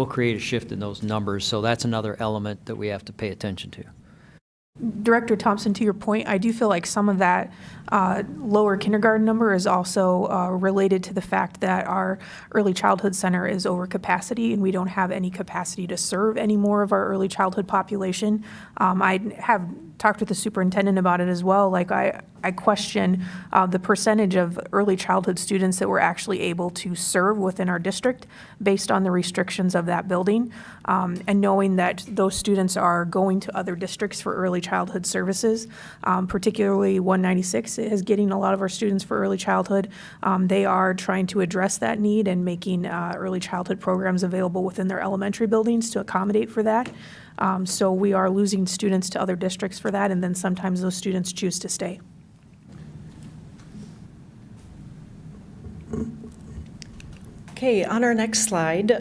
create a shift in those numbers. So that's another element that we have to pay attention to. Director Thompson, to your point, I do feel like some of that lower kindergarten number is also related to the fact that our early childhood center is over capacity and we don't have any capacity to serve any more of our early childhood population. I have talked with the superintendent about it as well. Like I question the percentage of early childhood students that we're actually able to serve within our district based on the restrictions of that building. And knowing that those students are going to other districts for early childhood services, particularly 196 is getting a lot of our students for early childhood. They are trying to address that need and making early childhood programs available within their elementary buildings to accommodate for that. So we are losing students to other districts for that, and then sometimes those students choose to stay. Okay, on our next slide,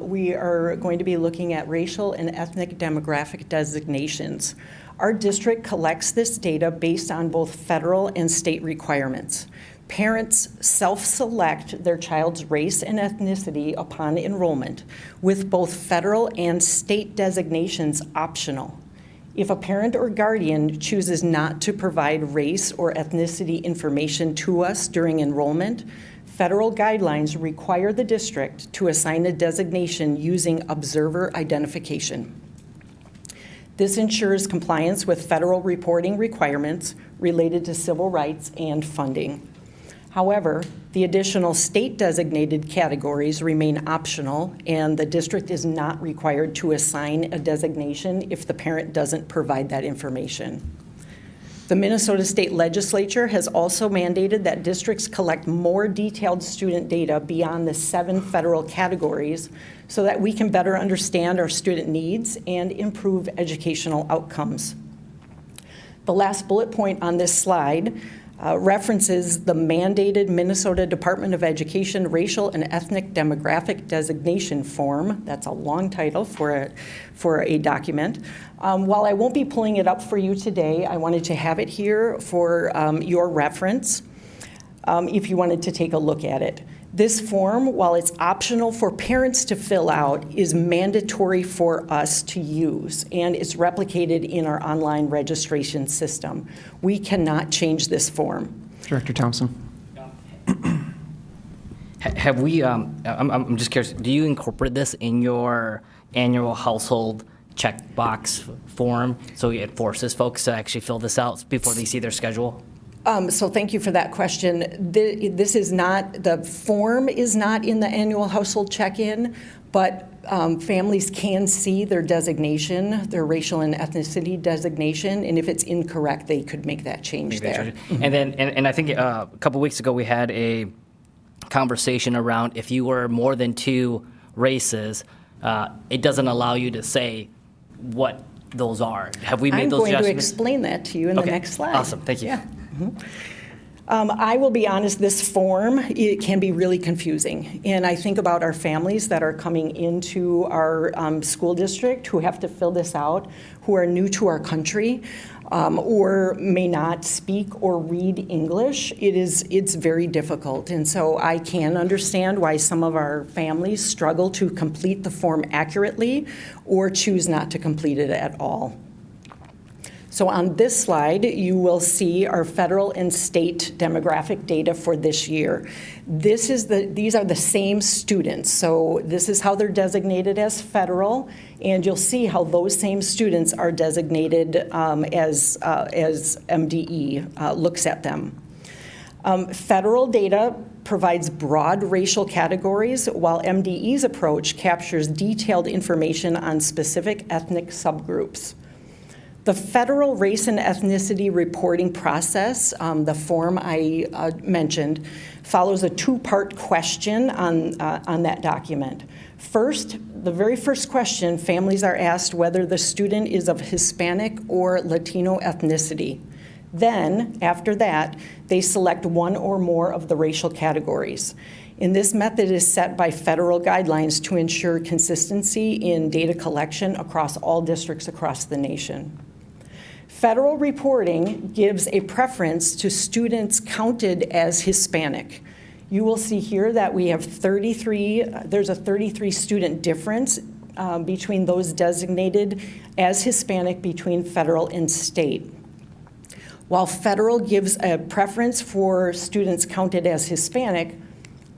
we are going to be looking at racial and ethnic demographic designations. Our district collects this data based on both federal and state requirements. Parents self-select their child's race and ethnicity upon enrollment, with both federal and state designations optional. If a parent or guardian chooses not to provide race or ethnicity information to us during enrollment, federal guidelines require the district to assign a designation using observer identification. This ensures compliance with federal reporting requirements related to civil rights and funding. However, the additional state-designated categories remain optional, and the district is not required to assign a designation if the parent doesn't provide that information. The Minnesota State Legislature has also mandated that districts collect more detailed student data beyond the 7 federal categories so that we can better understand our student needs and improve educational outcomes. The last bullet point on this slide references the mandated Minnesota Department of Education Racial and Ethnic Demographic Designation Form. That's a long title for a document. While I won't be pulling it up for you today, I wanted to have it here for your reference if you wanted to take a look at it. This form, while it's optional for parents to fill out, is mandatory for us to use, and it's replicated in our online registration system. We cannot change this form. Director Thompson. Have we, I'm just curious, do you incorporate this in your annual household checkbox form so it forces folks to actually fill this out before they see their schedule? So thank you for that question. This is not, the form is not in the annual household check-in, but families can see their designation, their racial and ethnicity designation, and if it's incorrect, they could make that change there. And then, and I think a couple weeks ago, we had a conversation around if you were more than 2 races, it doesn't allow you to say what those are. Have we made those adjustments? I'm going to explain that to you in the next slide. Awesome, thank you. Yeah. I will be honest, this form, it can be really confusing. And I think about our families that are coming into our school district who have to fill this out, who are new to our country, or may not speak or read English. It's very difficult. And so I can understand why some of our families struggle to complete the form accurately or choose not to complete it at all. So on this slide, you will see our federal and state demographic data for this year. These are the same students. So this is how they're designated as federal, and you'll see how those same students are designated as MDE looks at them. Federal data provides broad racial categories, while MDE's approach captures detailed information on specific ethnic subgroups. The federal race and ethnicity reporting process, the form I mentioned, follows a 2-part question on that document. First, the very first question, families are asked whether the student is of Hispanic or Latino ethnicity. Then, after that, they select one or more of the racial categories. And this method is set by federal guidelines to ensure consistency in data collection across all districts across the nation. Federal reporting gives a preference to students counted as Hispanic. You will see here that we have 33, there's a 33 student difference between those designated as Hispanic between federal and state. While federal gives a preference for students counted as Hispanic,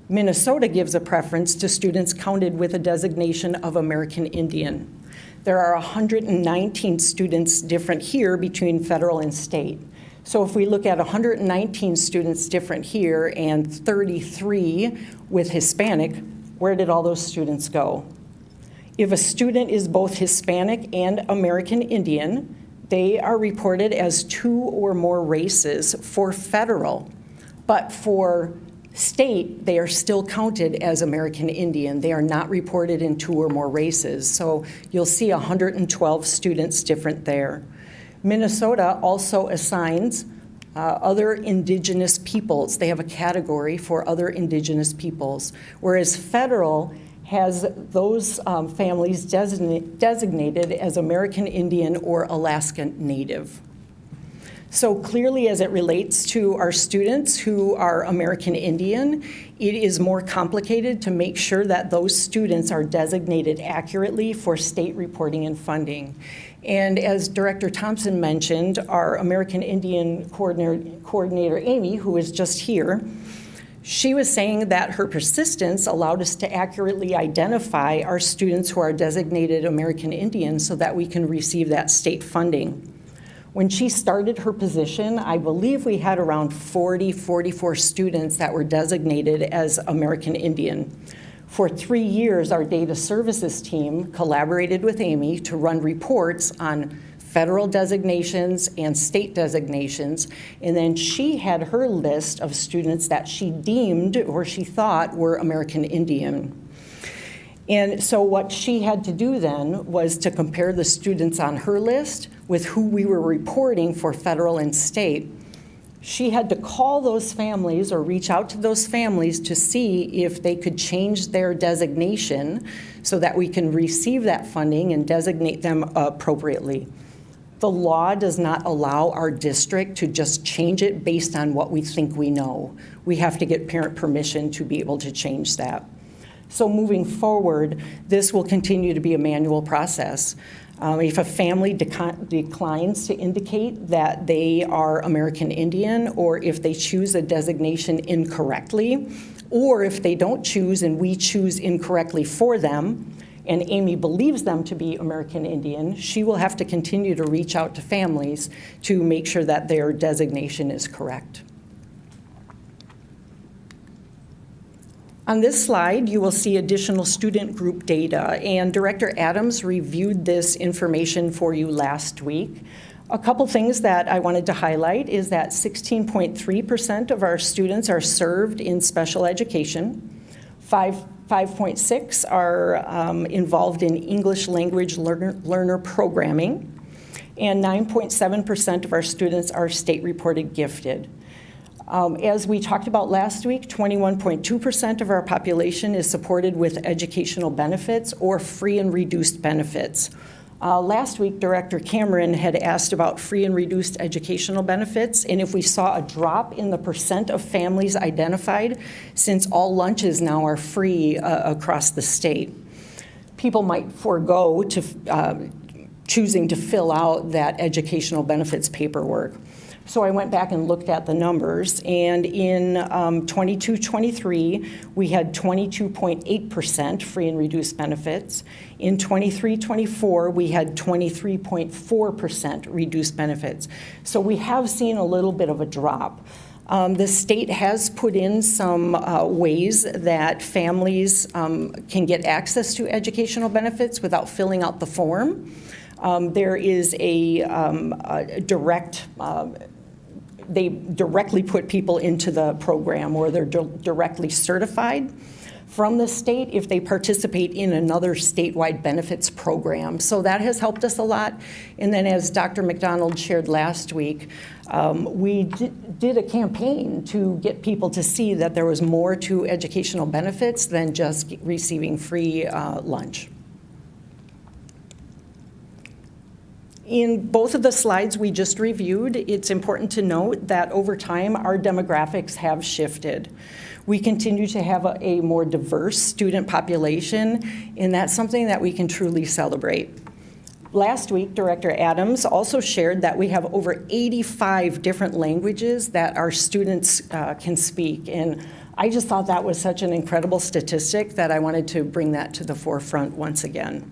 Minnesota gives a preference to students counted with a designation of American Indian. There are 119 students different here between federal and state. So if we look at 119 students different here and 33 with Hispanic, where did all those students go? If a student is both Hispanic and American Indian, they are reported as 2 or more races for federal, but for state, they are still counted as American Indian. They are not reported in 2 or more races. So you'll see 112 students different there. Minnesota also assigns other indigenous peoples. They have a category for other indigenous peoples, whereas federal has those families designated as American Indian or Alaskan Native. So clearly, as it relates to our students who are American Indian, it is more complicated to make sure that those students are designated accurately for state reporting and funding. And as Director Thompson mentioned, our American Indian coordinator, Amy, who is just here, she was saying that her persistence allowed us to accurately identify our students who are designated American Indian so that we can receive that state funding. When she started her position, I believe we had around 44 students that were designated as American Indian. For 3 years, our data services team collaborated with Amy to run reports on federal designations and state designations, and then she had her list of students that she deemed or she thought were American Indian. And so what she had to do then was to compare the students on her list with who we were reporting for federal and state. She had to call those families or reach out to those families to see if they could change their designation so that we can receive that funding and designate them appropriately. The law does not allow our district to just change it based on what we think we know. We have to get parent permission to be able to change that. So moving forward, this will continue to be a manual process. If a family declines to indicate that they are American Indian, or if they choose a designation incorrectly, or if they don't choose and we choose incorrectly for them, and Amy believes them to be American Indian, she will have to continue to reach out to families to make sure that their designation is correct. On this slide, you will see additional student group data, and Director Adams reviewed this information for you last week. A couple things that I wanted to highlight is that 16.3% of our students are served in special education. 5.6 are involved in English language learner programming, and 9.7% of our students are state-reported gifted. As we talked about last week, 21.2% of our population is supported with educational benefits or free and reduced benefits. Last week, Director Cameron had asked about free and reduced educational benefits, and if we saw a drop in the percent of families identified, since all lunches now are free across the state. People might forego to choosing to fill out that educational benefits paperwork. So I went back and looked at the numbers, and in 22-23, we had 22.8% free and reduced benefits. In 23-24, we had 23.4% reduced benefits. So we have seen a little bit of a drop. The state has put in some ways that families can get access to educational benefits without filling out the form. There is a direct they directly put people into the program, or they're directly certified from the state if they participate in another statewide benefits program. So that has helped us a lot. And then, as Dr. McDonald shared last week, we did a campaign to get people to see that there was more to educational benefits than just receiving free lunch. In both of the slides we just reviewed, it's important to note that over time, our demographics have shifted. We continue to have a more diverse student population, and that's something that we can truly celebrate. Last week, Director Adams also shared that we have over 85 different languages that our students can speak, and I just thought that was such an incredible statistic that I wanted to bring that to the forefront once again.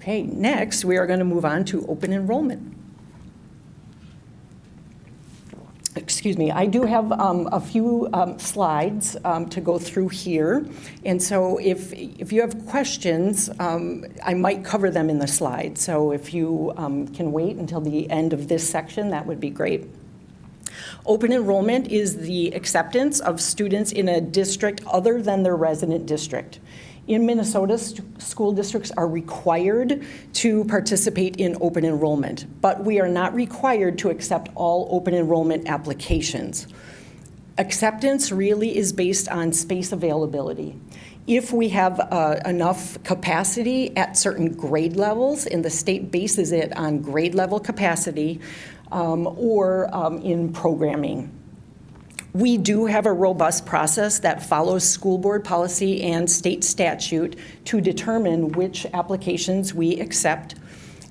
Okay, next we are going to move on to open enrollment. Excuse me, I do have a few slides to go through here, and so if you have questions, I might cover them in the slides. So if you can wait until the end of this section, that would be great. Open enrollment is the acceptance of students in a district other than their resident district. In Minnesota, school districts are required to participate in open enrollment, but we are not required to accept all open enrollment applications. Acceptance really is based on space availability. If we have enough capacity at certain grade levels, and the state bases it on grade level capacity or in programming. We do have a robust process that follows school board policy and state statute to determine which applications we accept.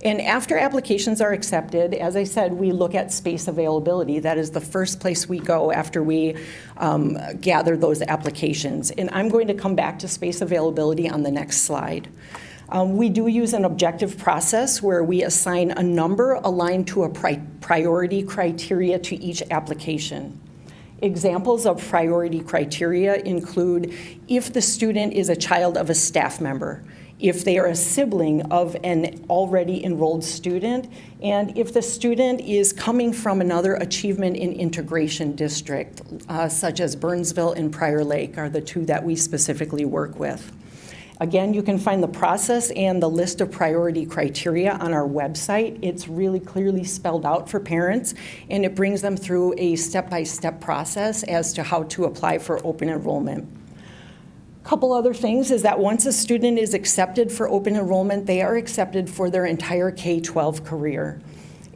And after applications are accepted, as I said, we look at space availability. That is the first place we go after we gather those applications. And I'm going to come back to space availability on the next slide. We do use an objective process where we assign a number aligned to a priority criteria to each application. Examples of priority criteria include if the student is a child of a staff member, if they are a sibling of an already enrolled student, and if the student is coming from another achievement and integration district, such as Burnsville and Prior Lake are the two that we specifically work with. Again, you can find the process and the list of priority criteria on our website. It's really clearly spelled out for parents, and it brings them through a step-by-step process as to how to apply for open enrollment. A couple other things is that once a student is accepted for open enrollment, they are accepted for their entire K-12 career.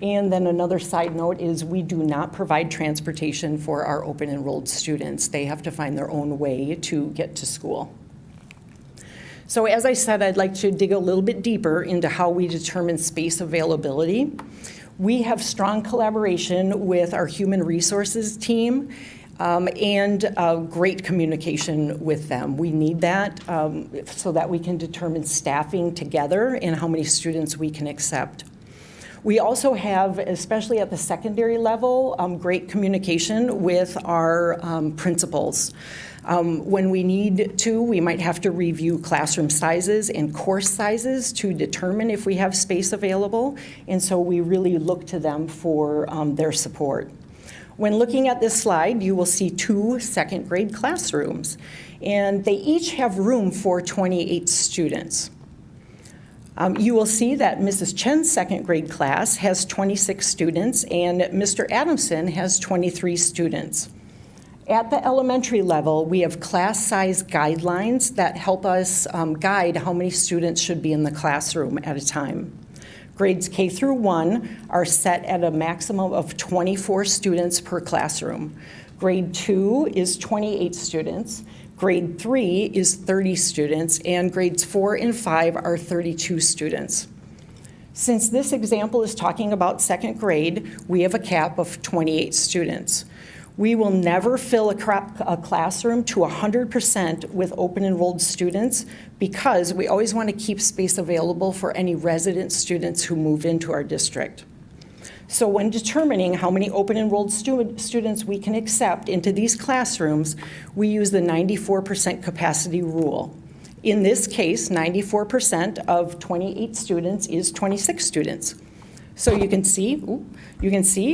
And then another side note is we do not provide transportation for our open enrolled students. They have to find their own way to get to school. So as I said, I'd like to dig a little bit deeper into how we determine space availability. We have strong collaboration with our human resources team and great communication with them. We need that so that we can determine staffing together and how many students we can accept. We also have, especially at the secondary level, great communication with our principals. When we need to, we might have to review classroom sizes and course sizes to determine if we have space available, and so we really look to them for their support. When looking at this slide, you will see 2 second grade classrooms, and they each have room for 28 students. You will see that Mrs. Chen's second grade class has 26 students and Mr. Adamson has 23 students. At the elementary level, we have class size guidelines that help us guide how many students should be in the classroom at a time. Grades K through 1 are set at a maximum of 24 students per classroom. Grade 2 is 28 students. Grade 3 is 30 students, and grades 4 and 5 are 32 students. Since this example is talking about second grade, we have a cap of 28 students. We will never fill a classroom to 100% with open enrolled students because we always want to keep space available for any resident students who move into our district. So when determining how many open enrolled students we can accept into these classrooms, we use the 94% capacity rule. In this case, 94% of 28 students is 26 students. So you can see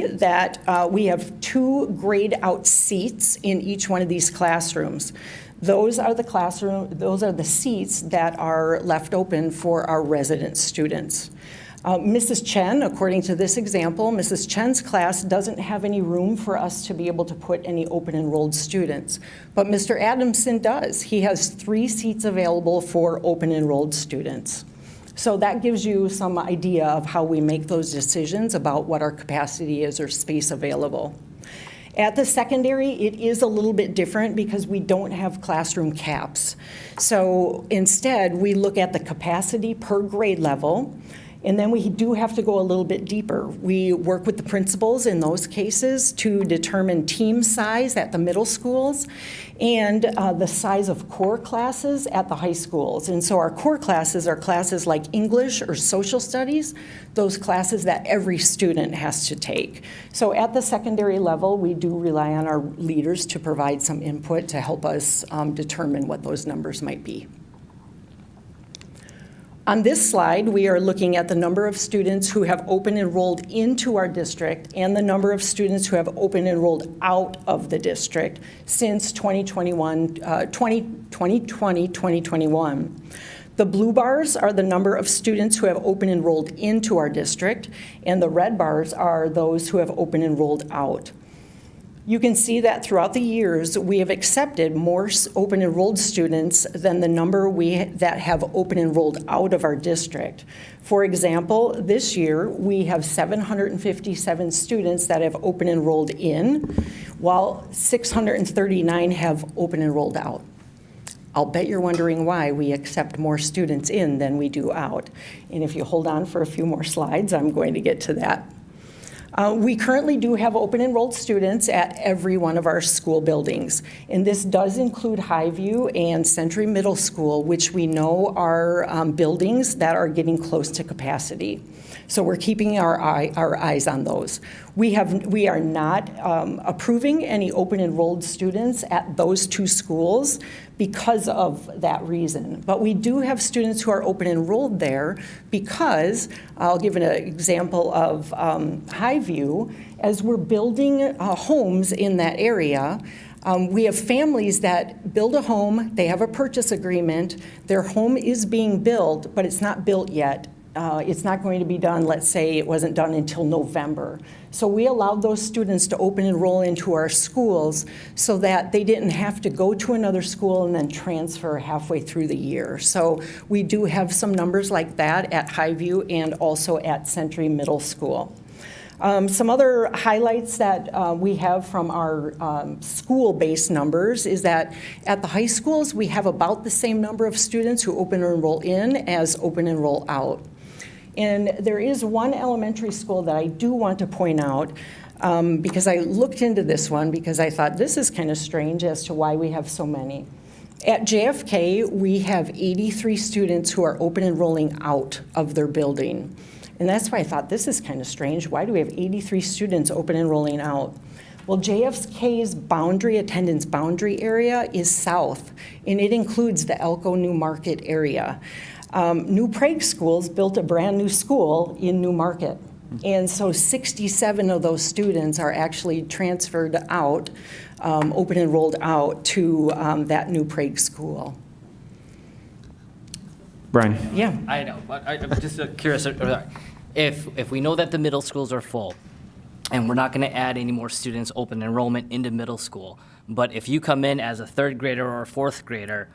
that we have 2 grayed out seats in each one of these classrooms. Those are the seats that are left open for our resident students. Mrs. Chen, according to this example, Mrs. Chen's class doesn't have any room for us to be able to put any open enrolled students, but Mr. Adamson does. He has 3 seats available for open enrolled students. So that gives you some idea of how we make those decisions about what our capacity is or space available. At the secondary, it is a little bit different because we don't have classroom caps. So instead, we look at the capacity per grade level, and then we do have to go a little bit deeper. We work with the principals in those cases to determine team size at the middle schools and the size of core classes at the high schools. And so our core classes are classes like English or social studies, those classes that every student has to take. So at the secondary level, we do rely on our leaders to provide some input to help us determine what those numbers might be. On this slide, we are looking at the number of students who have open enrolled into our district and the number of students who have open enrolled out of the district since 2020-2021. The blue bars are the number of students who have open enrolled into our district, and the red bars are those who have open enrolled out. You can see that throughout the years, we have accepted more open enrolled students than the number that have open enrolled out of our district. For example, this year, we have 757 students that have open enrolled in, while 639 have open enrolled out. I'll bet you're wondering why we accept more students in than we do out. And if you hold on for a few more slides, I'm going to get to that. We currently do have open enrolled students at every one of our school buildings, and this does include Highview and Century Middle School, which we know are buildings that are getting close to capacity. So we're keeping our eyes on those. We are not approving any open enrolled students at those 2 schools because of that reason. But we do have students who are open enrolled there because, I'll give an example of Highview, as we're building homes in that area, we have families that build a home, they have a purchase agreement, their home is being built, but it's not built yet. It's not going to be done, let's say it wasn't done until November. So we allowed those students to open enroll into our schools so that they didn't have to go to another school and then transfer halfway through the year. So we do have some numbers like that at Highview and also at Century Middle School. Some other highlights that we have from our school-based numbers is that at the high schools, we have about the same number of students who open enroll in as open enroll out. And there is one elementary school that I do want to point out. because I looked into this one because I thought this is kind of strange as to why we have so many. At JFK, we have 83 students who are open enrolling out of their building. And that's why I thought this is kind of strange. Why do we have 83 students open enrolling out? Well, JFK's attendance boundary area is south, and it includes the Elko New Market area. New Prague Schools built a brand new school in New Market. And so 67 of those students are actually transferred out, open enrolled out to that New Prague school. Brian? Yeah. I know, but I'm just curious. If we know that the middle schools are full, and we're not going to add any more students open enrollment into middle school, but if you come in as a third grader or a fourth grader,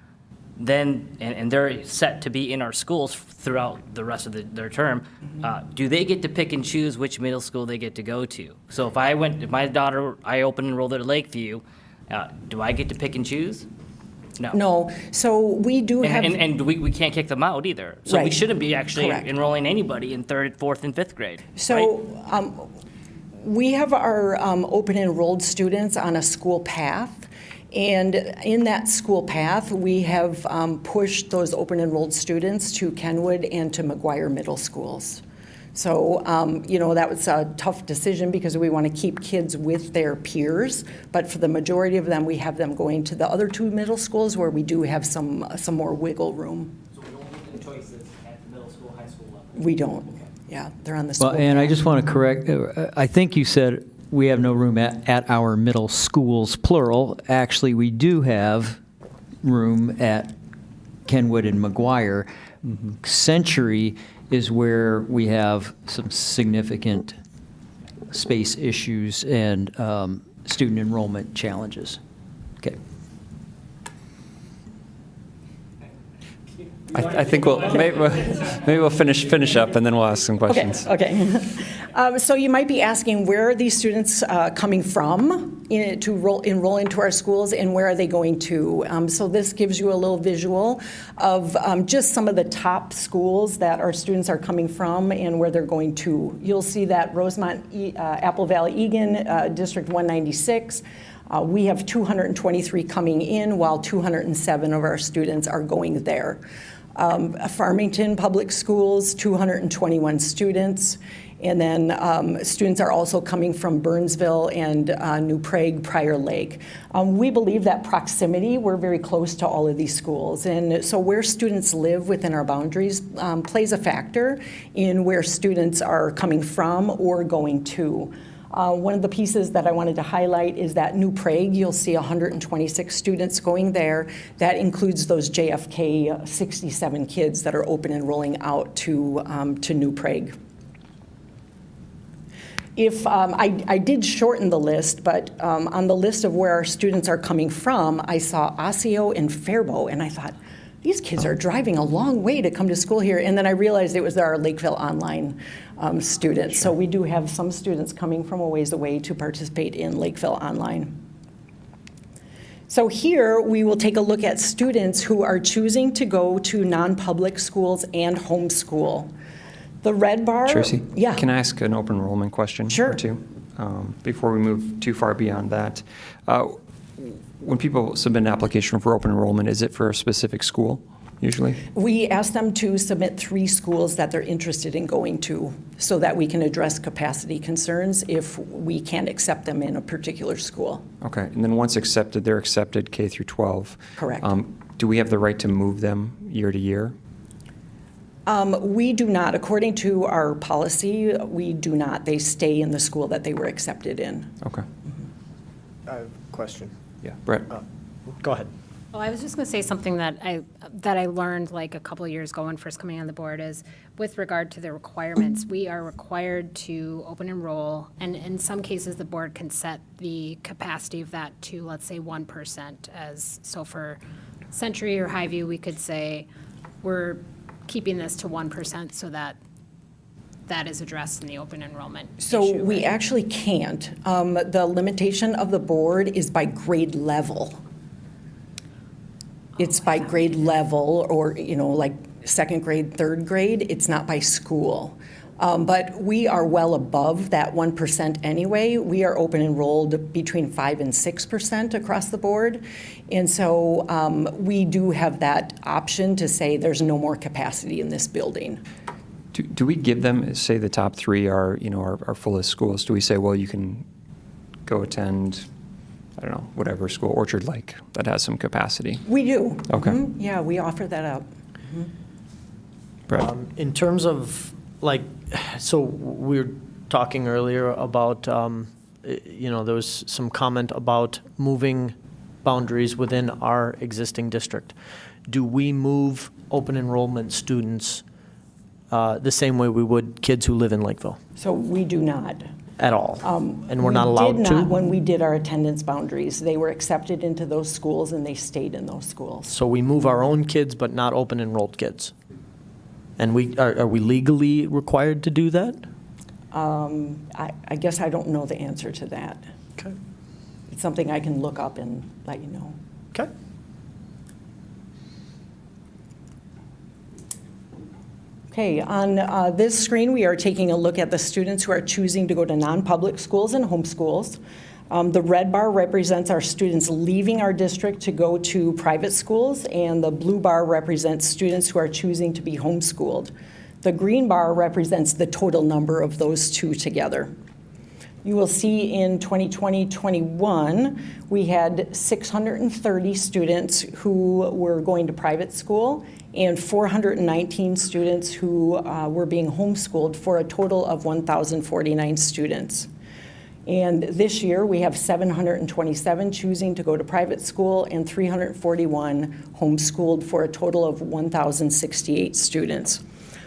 then, and they're set to be in our schools throughout the rest of their term, do they get to pick and choose which middle school they get to go to? So if my daughter, I open enrolled at Lakeview, do I get to pick and choose? No. No, so we do have. And we can't kick them out either. So we Right. shouldn't be actually Correct. enrolling anybody in third, fourth, and fifth grade. So we have our open enrolled students on a school path. And in that school path, we have pushed those open enrolled students to Kenwood and to McGuire Middle Schools. So, that was a tough decision because we want to keep kids with their peers. But for the majority of them, we have them going to the other two middle schools where we do have some more wiggle room. So we don't make the choices at the middle school, high school level? We don't. Yeah, they're on the school Well, and I path. just want to correct, I think you said we have no room at our middle schools, plural. Actually, we do have room at Kenwood and McGuire. Century is where we have some significant space issues and student enrollment challenges. Okay. I think maybe we'll finish up and then we'll ask some questions. Okay. So you might be asking, where are these students coming from to enroll into our schools, and where are they going to? So this gives you a little visual of just some of the top schools that our students are coming from and where they're going to. You'll see that Rosemont, Apple Valley, Egan, District 196. We have 223 coming in, while 207 of our students are going there. Farmington Public Schools, 221 students. And then students are also coming from Burnsville and New Prague, Prior Lake. We believe that proximity, we're very close to all of these schools. And so where students live within our boundaries plays a factor in where students are coming from or going to. One of the pieces that I wanted to highlight is that New Prague, you'll see 126 students going there. That includes those JFK 67 kids that are open enrolling out to New Prague. If I did shorten the list, but on the list of where our students are coming from, I saw Osseo and Faribault, and I thought, these kids are driving a long way to come to school here. And then I realized it was our Lakeville online students. So we do have some students coming from a ways away to participate in Lakeville online. So here we will take a look at students who are choosing to go to non-public schools and homeschool. The red bar. Tracy? Yeah. Can I ask an open enrollment question? Sure. Or two, before we move too far beyond that? When people submit an application for open enrollment, is it for a specific school, usually? We ask them to submit 3 schools that they're interested in going to so that we can address capacity concerns if we can't accept them in a particular school. Okay, and then once accepted, they're accepted K through 12. Correct. Do we have the right to move them year to year? We do not. According to our policy, we do not. They stay in the school that they were accepted in. Okay. I have a question. Yeah, Brett? Go ahead. Well, I was just going to say something that I learned like a couple of years ago when first coming on the board is with regard to the requirements, we are required to open enroll, and in some cases the board can set the capacity of that to, let's say, 1%. So for Century or Highview, we could say we're keeping this to 1% so that is addressed in the open enrollment So issue, we right? actually can't. The limitation of the board is by grade level. It's by grade level or, like second grade, third grade. It's not by school. But we are well above that 1% anyway. We are open enrolled between 5 and 6% across the board. And so we do have that option to say there's no more capacity in this building. Do we give them, say the top 3 are, our fullest schools, do we say, well, you can go attend, I don't know, whatever school, Orchard Lake, that has some capacity? We do. Okay. Mhm. Yeah, we offer that up. Brett? In terms of, so we were talking earlier about, there was some comment about moving boundaries within our existing district. Do we move open enrollment students the same way we would kids who live in Lakeville? So we do not. At all? And we're not allowed to? We did not when we did our attendance boundaries. They were accepted into those schools and they stayed in those schools. So we move our own kids, but not open enrolled kids? And are we legally required to do that? I guess I don't know the answer to that. Okay. It's something I can look up and let you know. Okay. Okay, on this screen, we are taking a look at the students who are choosing to go to non-public schools and homeschools. The red bar represents our students leaving our district to go to private schools, and the blue bar represents students who are choosing to be homeschooled. The green bar represents the total number of those two together. You will see in 2020-21, we had 630 students who were going to private school and 419 students who were being homeschooled, for a total of 1,049 students. And this year, we have 727 choosing to go to private school and 341 homeschooled, for a total of 1,068 students.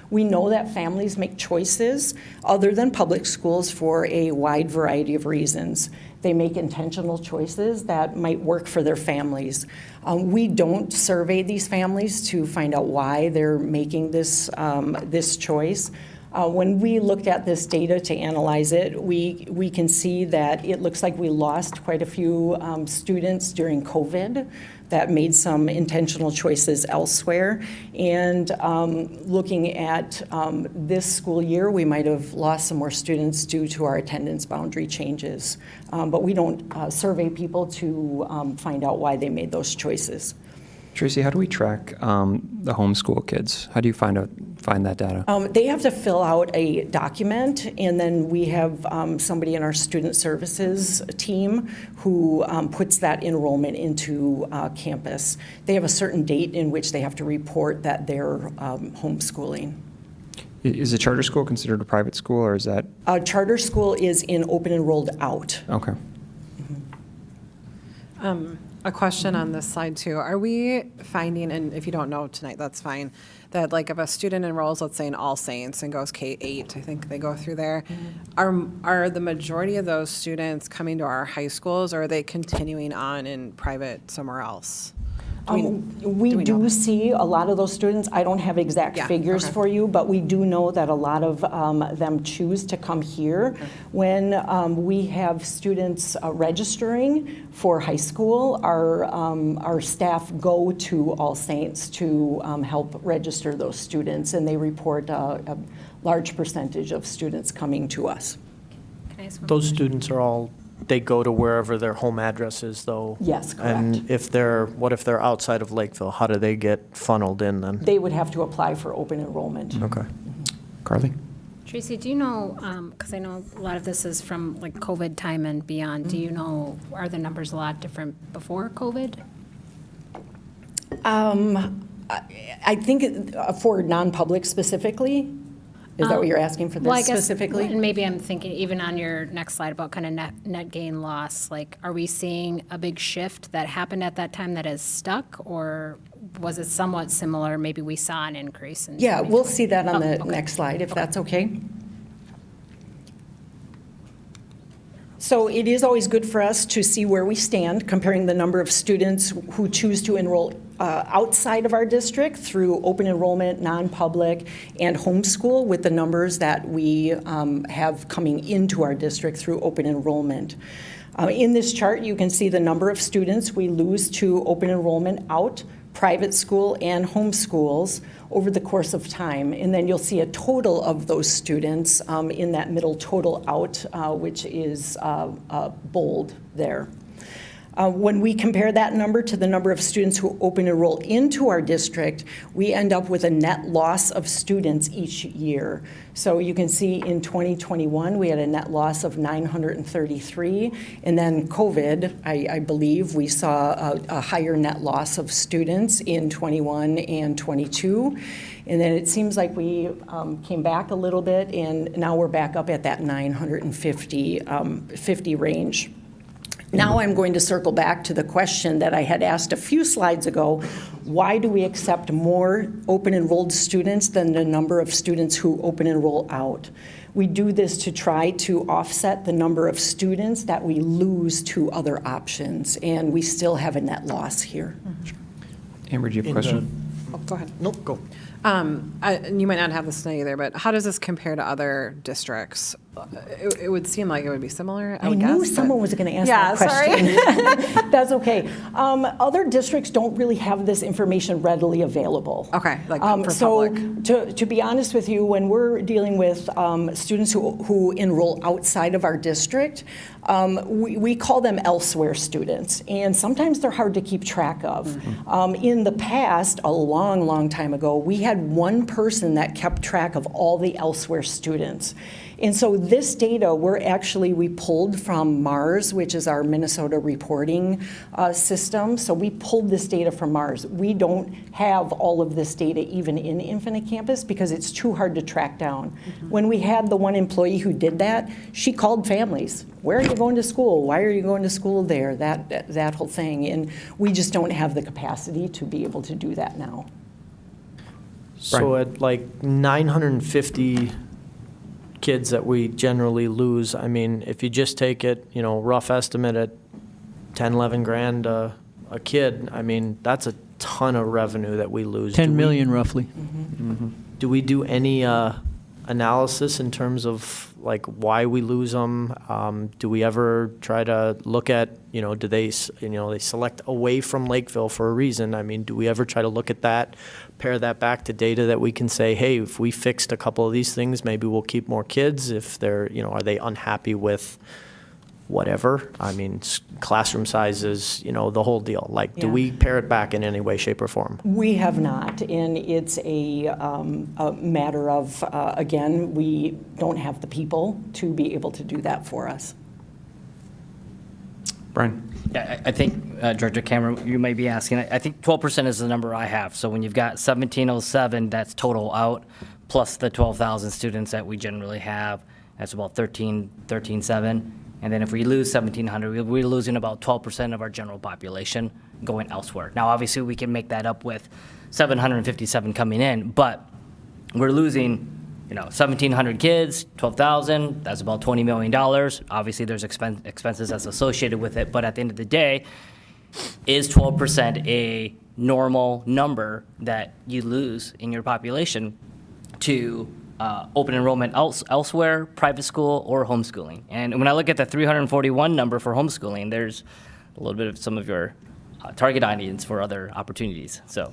We know that families make choices other than public schools for a wide variety of reasons. They make intentional choices that might work for their families. We don't survey these families to find out why they're making this choice. When we looked at this data to analyze it, we can see that it looks like we lost quite a few students during COVID that made some intentional choices elsewhere. And looking at this school year, we might have lost some more students due to our attendance boundary changes. But we don't survey people to find out why they made those choices. Tracy, how do we track the homeschool kids? How do you find that data? They have to fill out a document, and then we have somebody in our student services team who puts that enrollment into campus. They have a certain date in which they have to report that they're homeschooling. Is a charter school considered a private school, or is that? A charter school is in open enrolled out. Okay. A question on this slide too. Are we finding, and if you don't know tonight, that's fine, that like if a student enrolls, let's say in All Saints and goes K-8, I think they go through there, are the majority of those students coming to our high schools, or are they continuing on in private somewhere else? We do see a lot of those students. I don't have exact figures for you, but we do know that a lot of them choose to come here. When we have students registering for high school, our staff go to All Saints to help register those students, and they report a large percentage of students coming to us. Those students are all, they go to wherever their home address is, though? Yes, correct. And what if they're outside of Lakeville? How do they get funneled in then? They would have to apply for open enrollment. Okay. Carly? Tracy, do you know, because I know a lot of this is from like COVID time and beyond, do you know, are the numbers a lot different before COVID? I think for non-public specifically. Is that what you're asking for this Well, I guess, specifically? and maybe I'm thinking even on your next slide about kind of net gain loss, like are we seeing a big shift that happened at that time that is stuck, or was it somewhat similar? Maybe we saw an increase in. Yeah, we'll see that on the okay. next slide, if that's okay. So it is always good for us to see where we stand, comparing the number of students who choose to enroll outside of our district through open enrollment, non-public, and homeschool with the numbers that we have coming into our district through open enrollment. In this chart, you can see the number of students we lose to open enrollment out private school, and homeschools over the course of time. And then you'll see a total of those students in that middle total out, which is bold there. When we compare that number to the number of students who open enroll into our district, we end up with a net loss of students each year. So you can see in 2021, we had a net loss of 933. And then COVID, I believe, we saw a higher net loss of students in 21 and 22. And then it seems like we came back a little bit, and now we're back up at that 950 range. Now I'm going to circle back to the question that I had asked a few slides ago. Why do we accept more open enrolled students than the number of students who open enroll out? We do this to try to offset the number of students that we lose to other options, and we still have a net loss here. Amber, do you have a question? Oh, go ahead. Nope, go. You might not have this either, but how does this compare to other districts? It would seem like it would be similar, I would knew guess, someone was going to ask that question. Sorry. That's okay. Other districts don't really have this information readily available. Okay, like for so public. to be honest with you, when we're dealing with students who enroll outside of our district, we call them elsewhere students, and sometimes they're hard to keep track of. Mm-hmm. In the past, a long, long time ago, we had one person that kept track of all the elsewhere students. And so this data, we pulled from MARS, which is our Minnesota reporting system. So we pulled this data from MARS. We don't have all of this data even in Infinite Campus because it's too hard to track down. Mm-hmm. When we had the one employee who did that, she called families. Where are you going to school? Why are you going to school there? That whole thing. And we just don't have the capacity to be able to do that now. So at like 950 kids that we generally lose, I mean, if you just take it, rough estimate at 10, 11 grand a kid, I mean, that's a ton of revenue that we lose. 10 million roughly. Do we do any analysis in terms of like why we lose them? Do we ever try to look at, do they select away from Lakeville for a reason? I mean, do we ever try to look at that, pair that back to data that we can say, hey, if we fixed a couple of these things, maybe we'll keep more kids. If they're, are they unhappy with whatever? I mean, classroom sizes, the whole deal. Like, do we pair it back in any way, shape, or form? We have not, and it's a matter of, again, we don't have the people to be able to do that for us. Brian? Yeah, I think, Director Cameron, you might be asking, I think 12% is the number I have. So when you've got 1707, that's total out, plus the 12,000 students that we generally have, that's about 13.7. And then if we lose 1,700, we're losing about 12% of our general population going elsewhere. Now, obviously, we can make that up with 757 coming in, but we're losing 1,700 kids, 12,000, that's about $20 million. Obviously, there's expenses that's associated with it, but at the end of the day, is 12% a normal number that you lose in your population to open enrollment elsewhere, private school, or homeschooling? And when I look at the 341 number for homeschooling, there's a little bit of some of your target audience for other opportunities. So.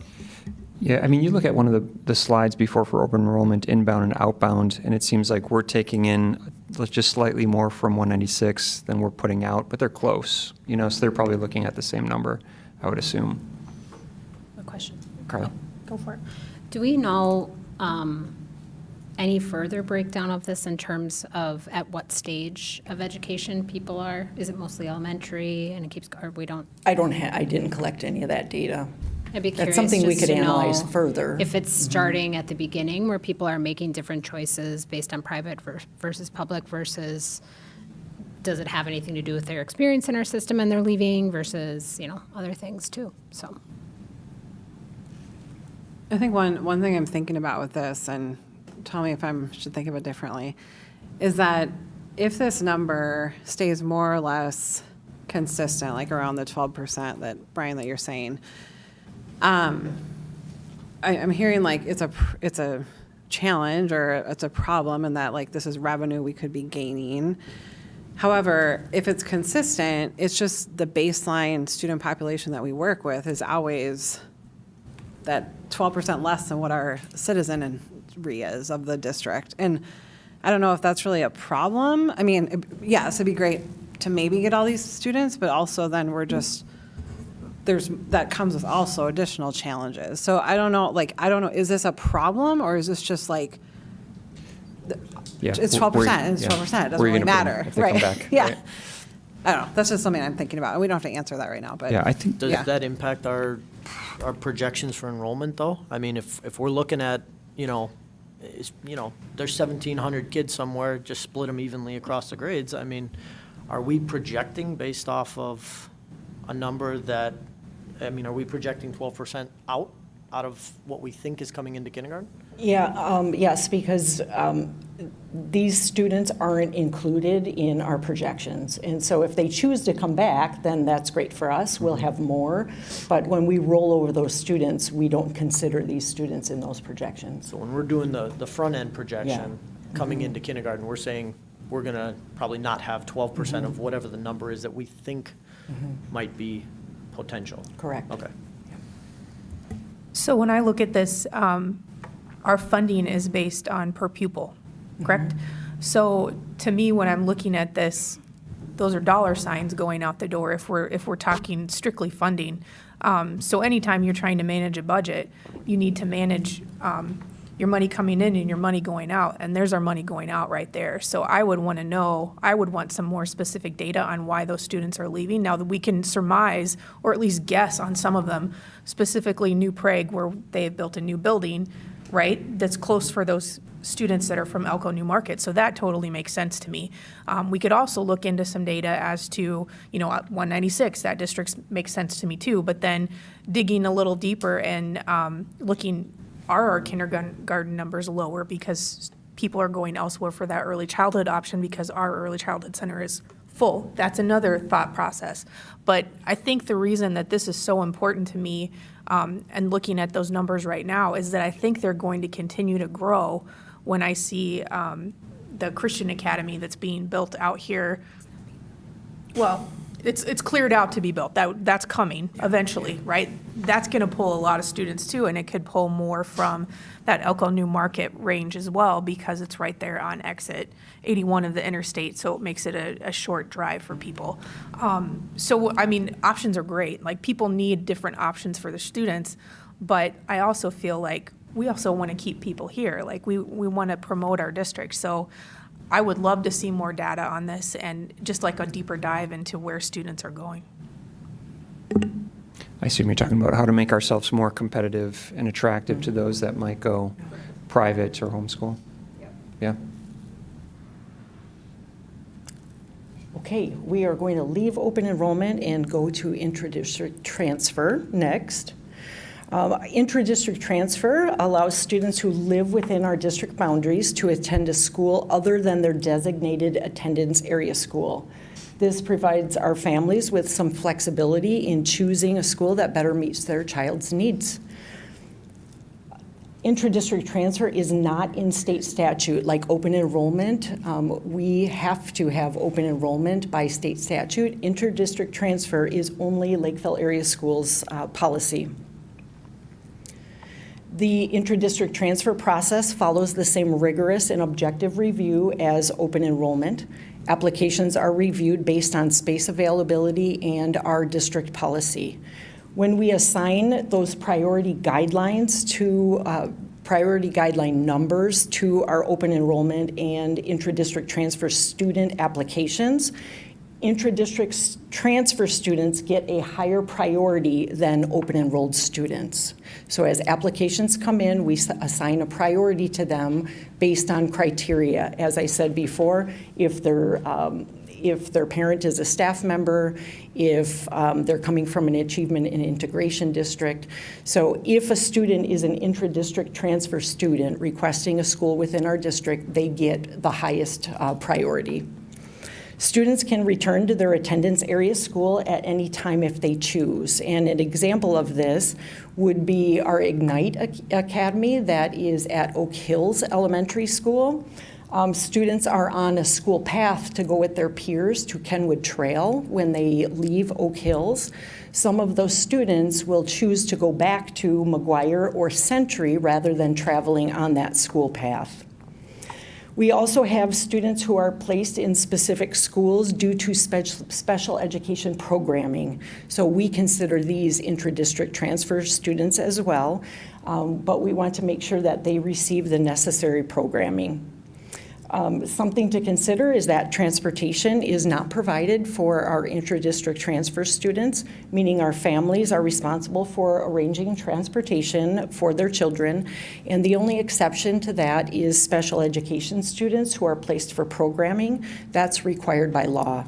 Yeah, I mean, you look at one of the slides before for open enrollment, inbound and outbound, and it seems like we're taking in just slightly more from 196 than we're putting out, but they're close, so they're probably looking at the same number, I would assume. A question. Carla? Go for it. Do we know any further breakdown of this in terms of at what stage of education people are? Is it mostly elementary and it keeps, or we don't? I didn't collect any of that data. I'd be curious. That's something we just could to analyze know further. If it's starting at the beginning where people are making different choices based on private versus public versus does it have anything to do with their experience in our system and they're leaving versus, other things too, so. I think one thing I'm thinking about with this, and tell me if I should think of it differently, is that if this number stays more or less consistent, like around the 12% that, Brian, that you're saying, I'm hearing like it's a challenge or it's a problem and that like this is revenue we could be gaining. However, if it's consistent, it's just the baseline student population that we work with is always that 12% less than what our citizenry is of the district. And I don't know if that's really a problem. I mean, yes, it'd be great to maybe get all these students, but also then we're just, that comes with also additional challenges. So I don't know, is this a problem or is this just like, it's 12%, and it's 12%, it doesn't really matter. If they come back, Yeah. right? I don't know, that's just something I'm thinking about. And we don't have to answer that right now, but. Yeah, I think. Does that impact our projections for enrollment, though? I mean, if we're looking at, there's 1,700 kids somewhere, just split them evenly across the grades. I mean, are we projecting based off of a number that, are we projecting 12% out of what we think is coming into kindergarten? Yeah, yes, because these students aren't included in our projections. And so if they choose to come back, then that's great for us. We'll have more. But when we roll over those students, we don't consider these students in those projections. So when we're doing the front-end projection coming into kindergarten, we're saying we're going to probably not have 12% of whatever the number is that we think might be potential. Correct. Okay. So when I look at this, our funding is based on per pupil, correct? So to me, when I'm looking at this, those are dollar signs going out the door if we're talking strictly funding. So anytime you're trying to manage a budget, you need to manage your money coming in and your money going out, and there's our money going out right there. So I would want to know, I would want some more specific data on why those students are leaving. Now that we can surmise, or at least guess on some of them, specifically New Prague, where they have built a new building, right, that's close for those students that are from Elko New Market. So that totally makes sense to me. We could also look into some data as to, 196, that district makes sense to me too, but then digging a little deeper and looking, are our kindergarten numbers lower because people are going elsewhere for that early childhood option because our early childhood center is full? That's another thought process. But I think the reason that this is so important to me and looking at those numbers right now is that I think they're going to continue to grow when I see the Christian Academy that's being built out here. Well, it's cleared out to be built. That's coming eventually, right? That's going to pull a lot of students too, and it could pull more from that Elko New Market range as well because it's right there on exit 81 of the interstate, so it makes it a short drive for people. Options are great. Like, people need different options for the students, but I also feel like we also want to keep people here. Like, we want to promote our district. So I would love to see more data on this and just like a deeper dive into where students are going. I assume you're talking about how to make ourselves more competitive and attractive to those that might go private or homeschool. Yeah. Okay, we are going to leave open enrollment and go to intra-district transfer next. Intra-district transfer allows students who live within our district boundaries to attend a school other than their designated attendance area school. This provides our families with some flexibility in choosing a school that better meets their child's needs. Intra-district transfer is not in state statute like open enrollment. We have to have open enrollment by state statute. Intra-district transfer is only Lakeville Area Schools policy. The intra-district transfer process follows the same rigorous and objective review as open enrollment. Applications are reviewed based on space availability and our district policy. When we assign those priority guidelines to priority guideline numbers to our open enrollment and intra-district transfer student applications, intra-district transfer students get a higher priority than open enrolled students. So as applications come in, we assign a priority to them based on criteria. As I said before, if their parent is a staff member, if they're coming from an achievement and integration district. So if a student is an intra-district transfer student requesting a school within our district, they get the highest priority. Students can return to their attendance area school at any time if they choose. And an example of this would be our Ignite Academy that is at Oak Hills Elementary School. Students are on a school path to go with their peers to Kenwood Trail when they leave Oak Hills. Some of those students will choose to go back to McGuire or Century rather than traveling on that school path. We also have students who are placed in specific schools due to special education programming. So we consider these intra-district transfer students as well, but we want to make sure that they receive the necessary programming. Something to consider is that transportation is not provided for our intra-district transfer students, meaning our families are responsible for arranging transportation for their children, and the only exception to that is special education students who are placed for programming. That's required by law.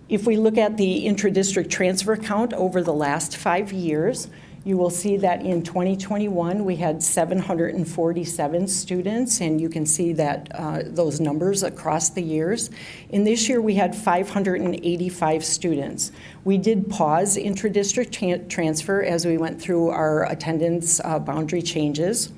If we look at the intra-district transfer count over the last 5 years, you will see that in 2021, we had 747 students, and you can see that those numbers across the years. In this year, we had 585 students. We did pause intra-district transfer as we went through our attendance boundary changes.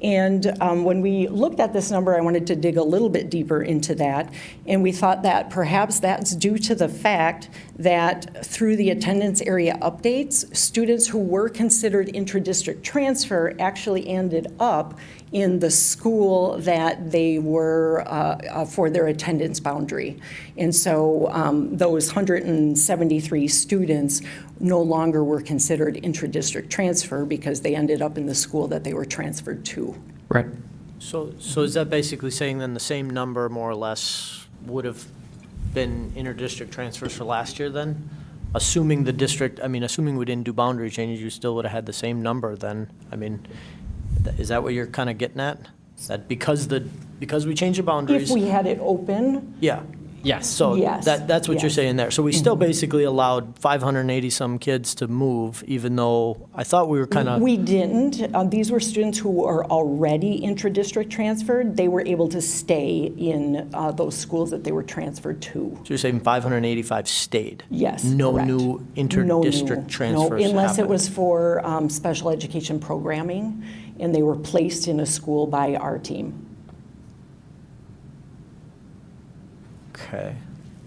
And when we looked at this number, I wanted to dig a little bit deeper into that. And we thought that perhaps that's due to the fact that through the attendance area updates, students who were considered intra-district transfer actually ended up in the school that they were for their attendance boundary. And so those 173 students no longer were considered intra-district transfer because they ended up in the school that they were transferred to. Right. So is that basically saying then the same number, more or less, would have been inter-district transfers for last year then? Assuming the district, assuming we didn't do boundary changes, you still would have had the same number then? Is that what you're kind of getting at? That because we changed the boundaries? If we had it open, Yeah. Yes. So Yes. that's what you're Yes. saying there. So we still basically allowed 580 some kids to move, even though I thought we were kind of. we didn't. These were students who are already intra-district transferred. They were able to stay in those schools that they were transferred to. So you're saying 585 stayed? Yes, No correct. new inter-district transfers No, unless it happened? was for special education programming, and they were placed in a school by our team. Okay.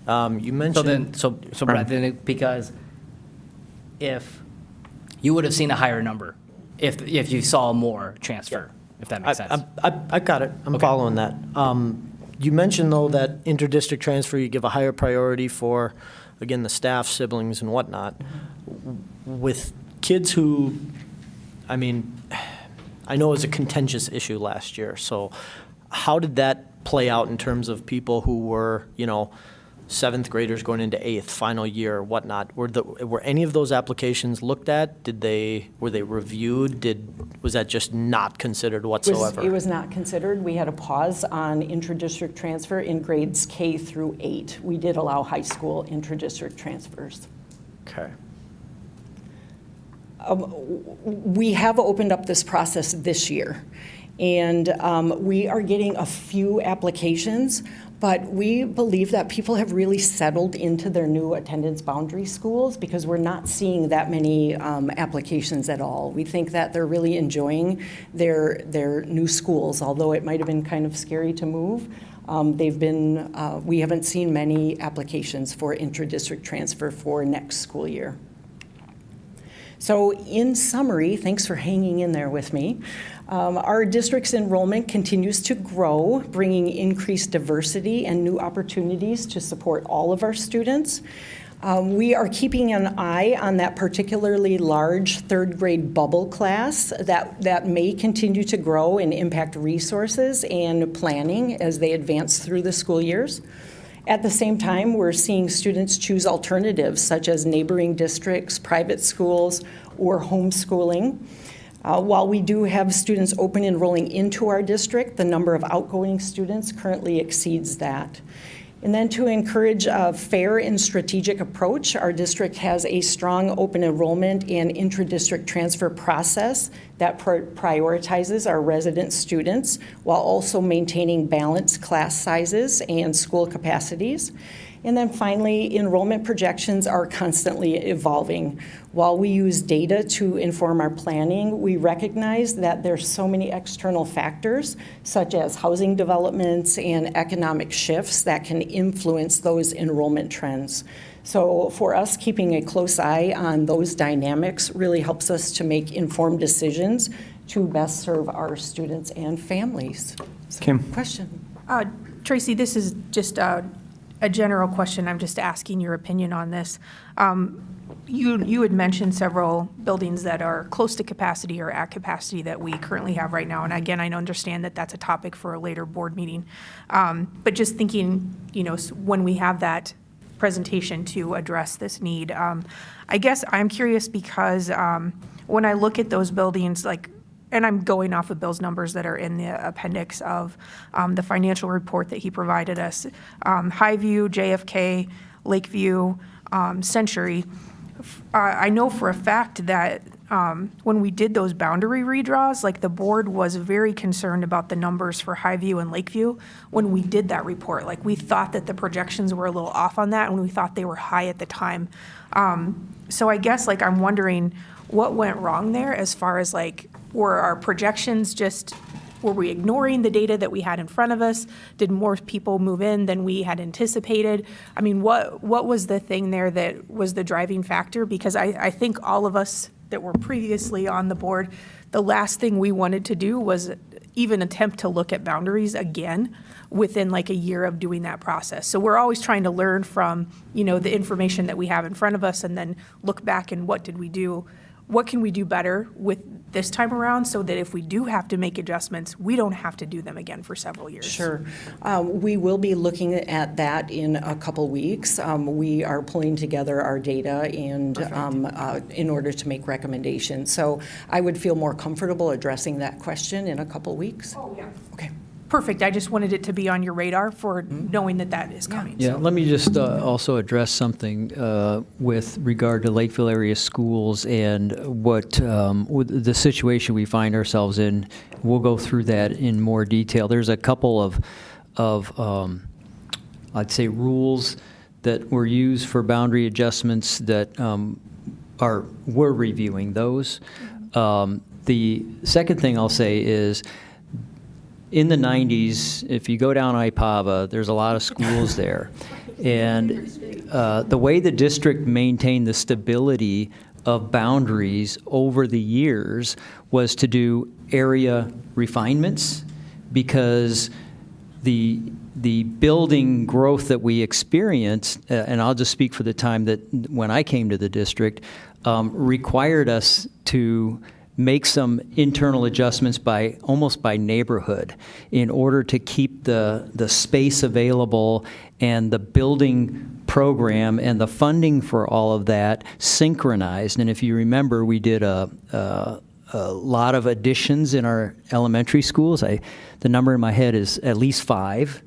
You mentioned. So Brad, then because if you would have seen a higher number if you saw more transfer, if that makes sense. I got it. I'm following that. You mentioned, though, that inter-district transfer, you give a higher priority for, again, the staff, siblings, and whatnot. With kids who, I know it was a contentious issue last year, so how did that play out in terms of people who were, seventh graders going into eighth, final year, or whatnot? Were any of those applications looked at? Were they reviewed? Was that just not considered whatsoever? It was not considered. We had a pause on intra-district transfer in grades K through 8. We did allow high school intra-district transfers. Okay. We have opened up this process this year, and we are getting a few applications, but we believe that people have really settled into their new attendance boundary schools because we're not seeing that many applications at all. We think that they're really enjoying their new schools, although it might have been kind of scary to move. We haven't seen many applications for intra-district transfer for next school year. So in summary, thanks for hanging in there with me. Our district's enrollment continues to grow, bringing increased diversity and new opportunities to support all of our students. We are keeping an eye on that particularly large third grade bubble class that may continue to grow and impact resources and planning as they advance through the school years. At the same time, we're seeing students choose alternatives such as neighboring districts, private schools, or homeschooling. While we do have students open enrolling into our district, the number of outgoing students currently exceeds that. And then to encourage a fair and strategic approach, our district has a strong open enrollment and intra-district transfer process that prioritizes our resident students while also maintaining balanced class sizes and school capacities. And then finally, enrollment projections are constantly evolving. While we use data to inform our planning, we recognize that there's so many external factors, such as housing developments and economic shifts, that can influence those enrollment trends. So for us, keeping a close eye on those dynamics really helps us to make informed decisions to best serve our students and families. So, Kim. Question? Tracy, this is just a general question. I'm just asking your opinion on this. You had mentioned several buildings that are close to capacity or at capacity that we currently have right now. And again, I understand that that's a topic for a later board meeting. But just thinking, when we have that presentation to address this need, I guess I'm curious because when I look at those buildings, and I'm going off of Bill's numbers that are in the appendix of the financial report that he provided us, Highview, JFK, Lakeview, Century. I know for a fact that when we did those boundary redraws, the board was very concerned about the numbers for Highview and Lakeview when we did that report. We thought that the projections were a little off on that, and we thought they were high at the time. So I guess I'm wondering what went wrong there as far as were our projections were we ignoring the data that we had in front of us? Did more people move in than we had anticipated? I mean, what was the thing there that was the driving factor? Because I think all of us that were previously on the board, the last thing we wanted to do was even attempt to look at boundaries again within a year of doing that process. So we're always trying to learn from, the information that we have in front of us and then look back and what did we do? What can we do better with this time around so that if we do have to make adjustments, we don't have to do them again for several years? Sure. We will be looking at that in a couple weeks. We are pulling together our data and in order to make recommendations. So I would feel more comfortable addressing that question in a couple weeks. Oh, yeah. Okay. Perfect. I just wanted it to be on your radar for knowing that is coming. Yeah, So. let me just also address something with regard to Lakeville area schools and what with the situation we find ourselves in. We'll go through that in more detail. There's a couple of I'd say rules that were used for boundary adjustments that we're reviewing those. The second thing I'll say is, in the 90s, if you go down Ipava, there's a lot of schools there. And the way the district maintained the stability of boundaries over the years was to do area refinements, because the building growth that we experienced, and I'll just speak for the time that when I came to the district, required us to make some internal adjustments almost by neighborhood in order to keep the space available and the building program and the funding for all of that synchronized. And if you remember, we did a lot of additions in our elementary schools. The number in my head is at least 5.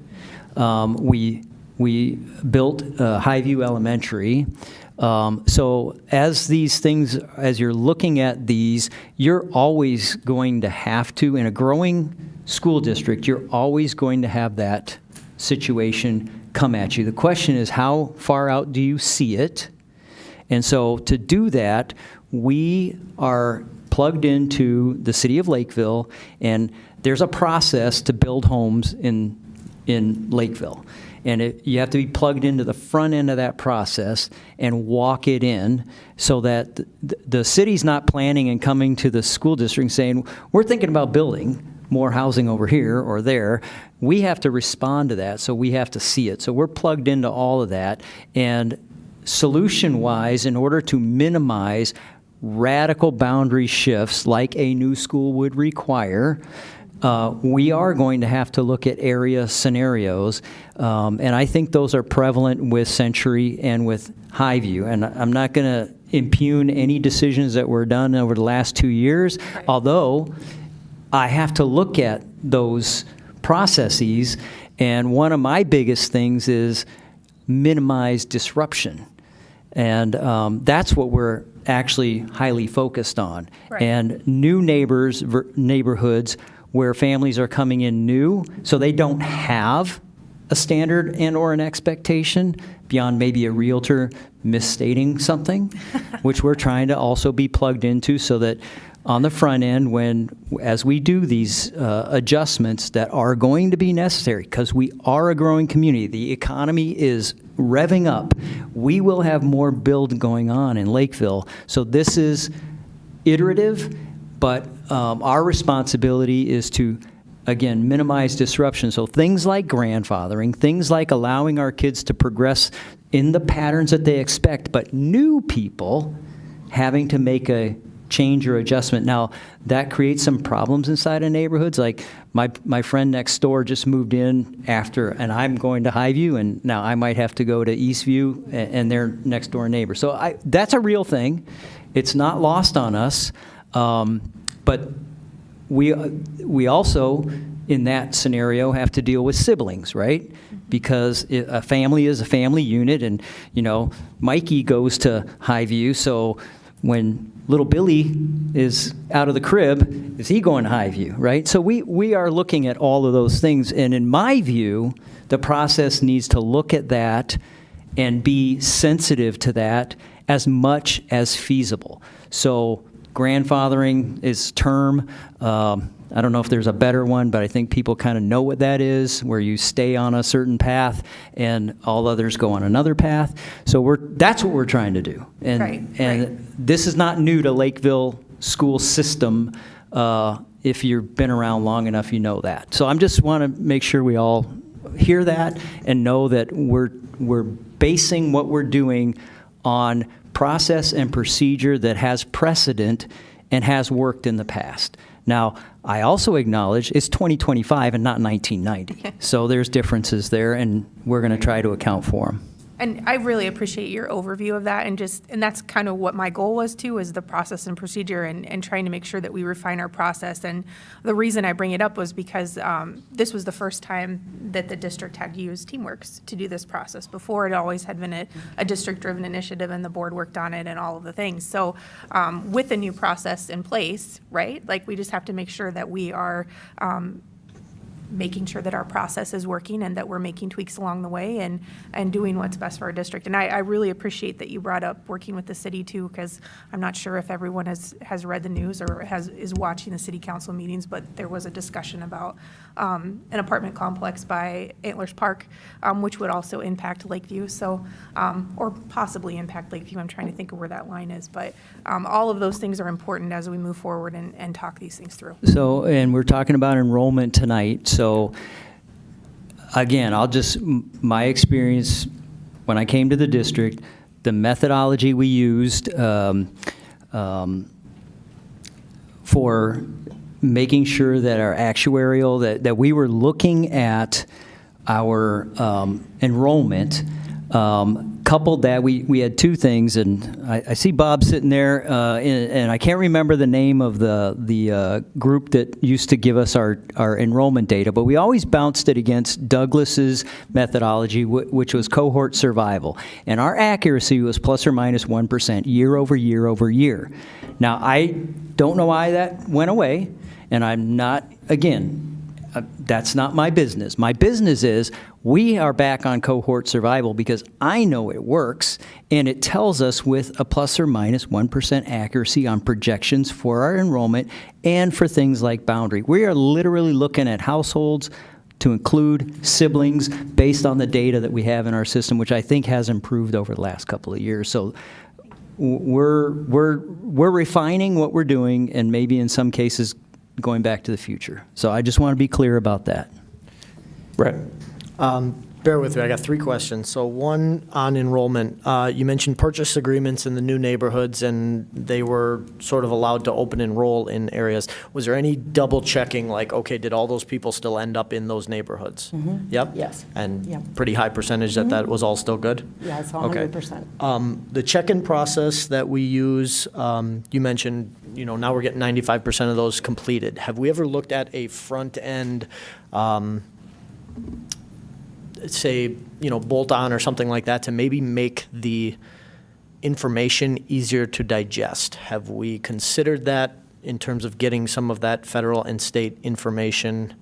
We built Highview Elementary. So as these things, as you're looking at these, you're always going to have to, in a growing school district, you're always going to have that situation come at you. The question is, how far out do you see it? And so to do that, we are plugged into the city of Lakeville, and there's a process to build homes in Lakeville. And you have to be plugged into the front end of that process and walk it in so that the city's not planning and coming to the school district saying, we're thinking about building more housing over here or there. We have to respond to that, so we have to see it. So we're plugged into all of that. And solution-wise, in order to minimize radical boundary shifts like a new school would require, we are going to have to look at area scenarios, and I think those are prevalent with Century and with Highview. And I'm not going to impugn any decisions that were done over the last 2 years, although I have to look at those processes, and one of my biggest things is minimize disruption. And that's what we're actually highly focused on. Right. And new neighborhoods where families are coming in new, so they don't have a standard and or an expectation beyond maybe a realtor misstating something, which we're trying to also be plugged into so that on the front end, as we do these adjustments that are going to be necessary, because we are a growing community, the economy is revving up, we will have more build going on in Lakeville. So this is iterative, but our responsibility is to, again, minimize disruption. So things like grandfathering, things like allowing our kids to progress in the patterns that they expect, but new people having to make a change or adjustment. Now, that creates some problems inside of neighborhoods. Like my friend next door just moved in after, and I'm going to Highview, and now I might have to go to Eastview and their next door neighbor. So that's a real thing. It's not lost on us. But we also, in that scenario, have to deal with siblings, right? Because a family is a family unit, and, Mikey goes to Highview, so when little Billy is out of the crib, is he going to Highview, right? So we are looking at all of those things, and in my view, the process needs to look at that and be sensitive to that as much as feasible. So grandfathering is term. I don't know if there's a better one, but I think people kind of know what that is, where you stay on a certain path and all others go on another path. So that's what we're trying to do. And this is not new to Lakeville school system. If you've been around long enough, you know that. So I just want to make sure we all hear that and know that we're basing what we're doing on process and procedure that has precedent and has worked in the past. Now, I also acknowledge it's 2025 and not 1990. So there's differences there, and we're going to try to account for them. And I really appreciate your overview of that, and that's kind of what my goal was too, is the process and procedure and trying to make sure that we refine our process. And the reason I bring it up was because this was the first time that the district had used TeamWorks to do this process. Before, it always had been a district-driven initiative, and the board worked on it and all of the things. So with the new process in place, right, like we just have to make sure that we are making sure that our process is working and that we're making tweaks along the way and doing what's best for our district. And I really appreciate that you brought up working with the city too, because I'm not sure if everyone has read the news or is watching the city council meetings, but there was a discussion about an apartment complex by Antlers Park, which would also impact Lakeview, so or possibly impact Lakeview. I'm trying to think of where that line is, but all of those things are important as we move forward and talk these things through. So, and we're talking about enrollment tonight. So, again, my experience when I came to the district, the methodology we used for making sure that our actuarial, that we were looking at our enrollment, coupled that, we had two things, and I see Bob sitting there, and I can't remember the name of the group that used to give us our enrollment data, but we always bounced it against Douglas's methodology, which was cohort survival, and our accuracy was plus or minus 1% year over year over year. Now, I don't know why that went away, and I'm not, again, that's not my business. My business is we are back on cohort survival because I know it works, and it tells us with a plus or minus 1% accuracy on projections for our enrollment and for things like boundary. We are literally looking at households to include siblings based on the data that we have in our system, which I think has improved over the last couple of years. So we're refining what we're doing, and maybe in some cases going back to the future. So I just want to be clear about that. Brett. Bear with me, I got three questions. So one on enrollment. You mentioned purchase agreements in the new neighborhoods, and they were sort of allowed to open enroll in areas. Was there any double checking, like, okay, did all those people still end up in those neighborhoods? Mm-hmm. Yep? Yes. And Yep. pretty high percentage that was all still good? Yeah, it's Okay. 100%. The check-in process that we use, you mentioned, now we're getting 95% of those completed. Have we ever looked at a front-end, say, bolt-on or something like that to maybe make the information easier to digest? Have we considered that in terms of getting some of that federal and state information?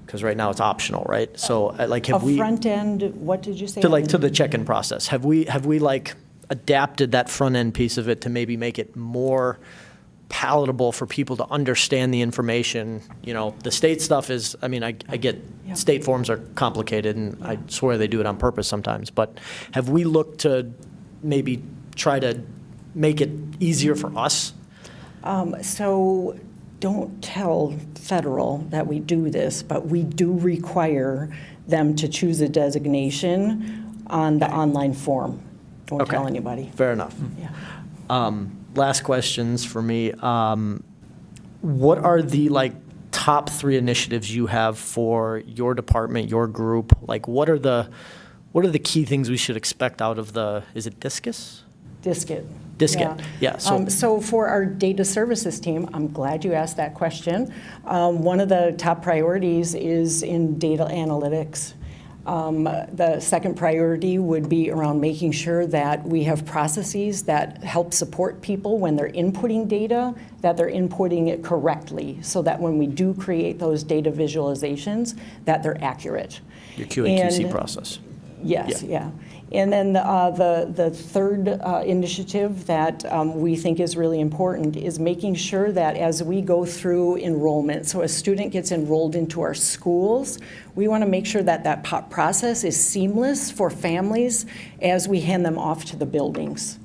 Because right now it's optional, right? So like, have we? A front end, what did you say? To the check-in process. Have we like adapted that front end piece of it to maybe make it more palatable for people to understand the information? You know, the state stuff is, I mean, I get state forms are complicated, and I swear they do it on purpose sometimes, but have we looked to maybe try to make it easier for us? So don't tell federal that we do this, but we do require them to choose a designation on the online form. Don't tell anybody. Fair enough. Yeah. Last questions for me. What are the top 3 initiatives you have for your department, your group? Like, what are the key things we should expect out of is it Discus? Discus. Yeah. So for our data services team, I'm glad you asked that question. One of the top priorities is in data analytics. The second priority would be around making sure that we have processes that help support people when they're inputting data, that they're inputting it correctly, so that when we do create those data visualizations, that they're accurate. Your QA/QC process. Yes, yeah. And then the third initiative that we think is really important is making sure that as we go through enrollment, so a student gets enrolled into our schools, we want to make sure that that process is seamless for families as we hand them off to the buildings.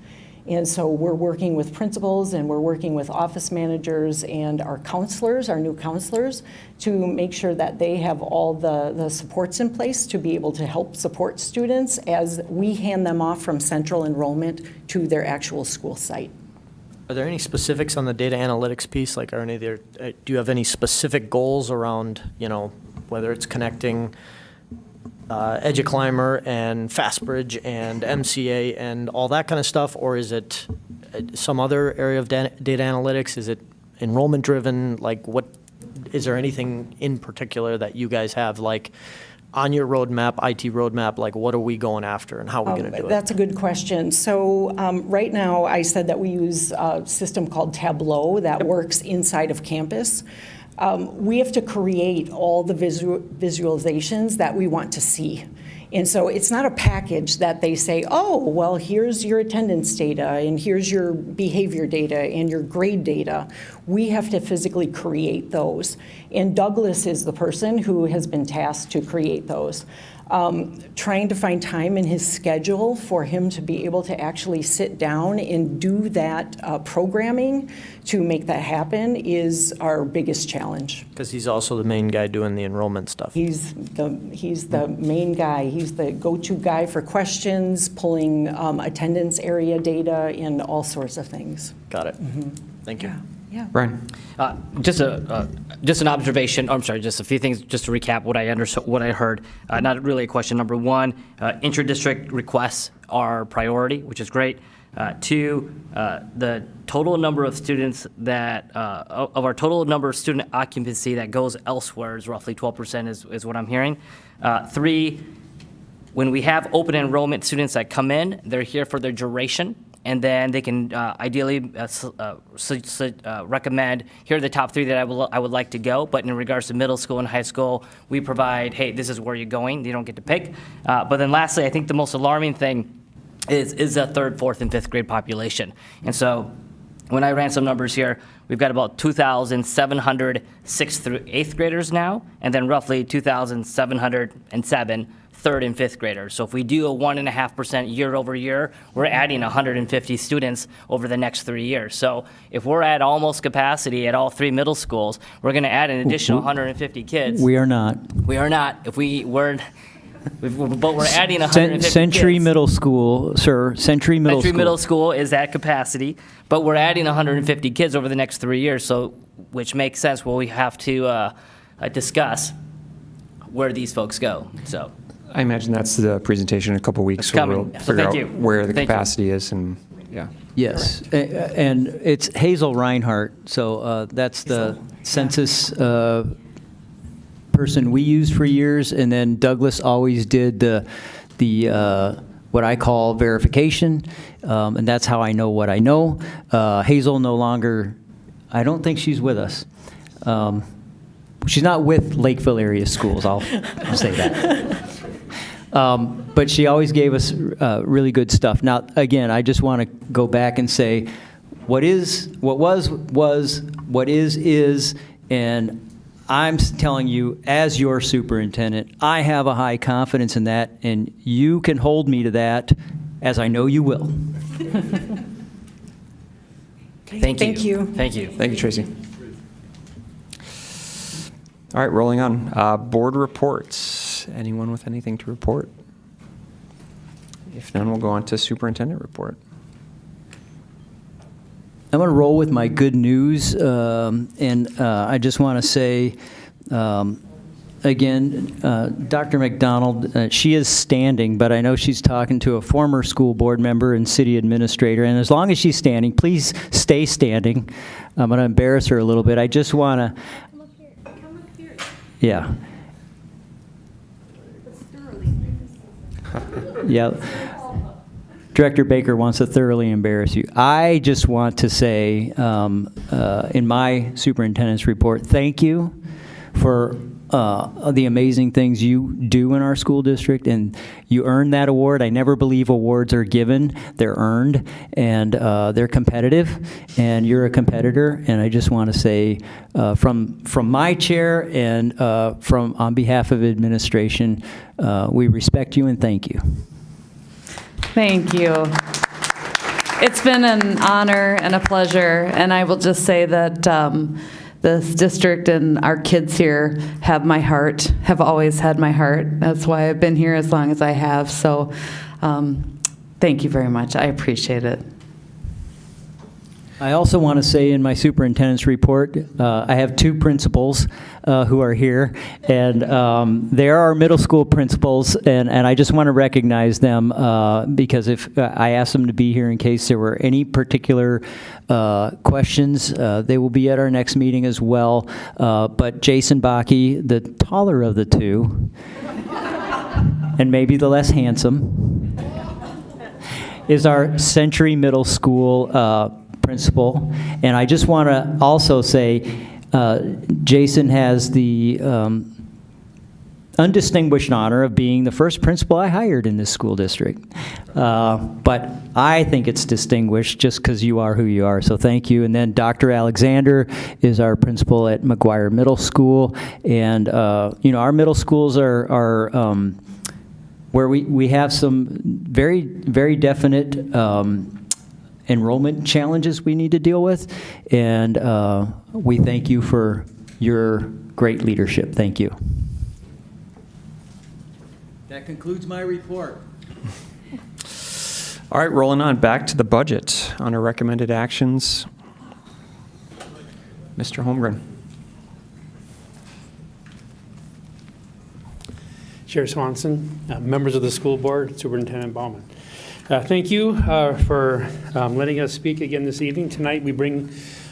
And so we're working with principals and we're working with office managers and our counselors, our new counselors, to make sure that they have all the supports in place to be able to help support students as we hand them off from central enrollment to their actual school site. Are there any specifics on the data analytics piece? Like, do you have any specific goals around, whether it's connecting EduClimber and FastBridge and MCA and all that kind of stuff, or is it some other area of data analytics? Is it enrollment driven? Like, what is there anything in particular that you guys have, like, on your roadmap, IT roadmap? Like, what are we going after and how are we going to do it? That's a good question. So right now, I said that we use a system called Tableau that works inside of campus. We have to create all the visualizations that we want to see. And so it's not a package that they say, oh, well, here's your attendance data, and here's your behavior data, and your grade data. We have to physically create those. And Douglas is the person who has been tasked to create those. Trying to find time in his schedule for him to be able to actually sit down and do that programming to make that happen is our biggest challenge. Because he's also the main guy doing the enrollment stuff. He's the main guy. He's the go-to guy for questions, pulling attendance area data, and all sorts of things. Got it. Thank you. Yeah. Brian? Just an observation. I'm sorry, just a few things just to recap what I heard. Not really a question. Number one, inter-district requests are priority, which is great. 2, the total number of students that of our total number of student occupancy that goes elsewhere is roughly 12% is what I'm hearing. 3, when we have open enrollment students that come in, they're here for their duration. And then they can ideally recommend, here are the top 3 that I would like to go. But in regards to middle school and high school, we provide, hey, this is where you're going. You don't get to pick. But then lastly, I think the most alarming thing is the 3rd, 4th, and 5th grade population. And so when I ran some numbers here, we've got about 2,700 6th through 8th graders now, and then roughly 2,707 3rd and 5th graders. So if we do a 1.5% year over year, we're adding 150 students over the next 3 years. So if we're at almost capacity at all 3 middle schools, we're going to add an additional 150 kids. We are not. We are not. If we were, but we're adding 150 Century kids. Middle School, sir. Century Middle Century School. Middle School is at capacity, but we're adding 150 kids over the next 3 years. So, which makes sense. Well, we have to discuss where these folks go. So. I imagine that's the presentation in a couple weeks where we'll figure out where the capacity is and yeah. Yes, and it's Hazel Reinhardt, so that's the census person we used for years, and then Douglas always did the what I call verification, and that's how I know what I know. Hazel no longer, I don't think she's with us. She's not with Lakeville area schools, I'll say that. But she always gave us really good stuff. Now, again, I just want to go back and say, what was, what is, and I'm telling you, as your superintendent, I have a high confidence in that, and you can hold me to that, as I know you will. Thank you. Thank you. Thank you. Thank you, Tracy. All right, rolling on. Board reports. Anyone with anything to report? If none, we'll go on to superintendent report. I'm going to roll with my good news, and I just want to say, again, Dr. McDonald, she is standing, but I know she's talking to a former school board member and city administrator, and as long as she's standing, please stay standing. I'm going to embarrass her a little bit. I just want to... Come up here. Yeah. Yeah. Director Baker wants to thoroughly embarrass you. I just want to say, in my superintendent's report, thank you for the amazing things you do in our school district, and you earned that award. I never believe awards are given. They're earned, and they're competitive, and you're a competitor, and I just want to say, from my chair and on behalf of administration, we respect you and thank you. Thank you. It's been an honor and a pleasure, and I will just say that this district and our kids here have my heart, have always had my heart. That's why I've been here as long as I have, so thank you very much. I appreciate it. I also want to say in my superintendent's report, I have two principals who are here, and they are our middle school principals, and I just want to recognize them because if I asked them to be here in case there were any particular questions. They will be at our next meeting as well. But Jason Bakke, the taller of the two, and maybe the less handsome, is our Century Middle School principal. And I just want to also say, Jason has the undistinguished honor of being the first principal I hired in this school district. But I think it's distinguished just because you are who you are, so thank you. And then Dr. Alexander is our principal at McGuire Middle School. And, you know, our middle schools are where we have some very, very definite enrollment challenges we need to deal with, and we thank you for your great leadership. Thank you. That concludes my report. All right, rolling on back to the budget. On our recommended actions, Mr. Holmgren. Chair Swanson, members of the school board, Superintendent Baumann. Thank you for letting us speak again this evening. Tonight we bring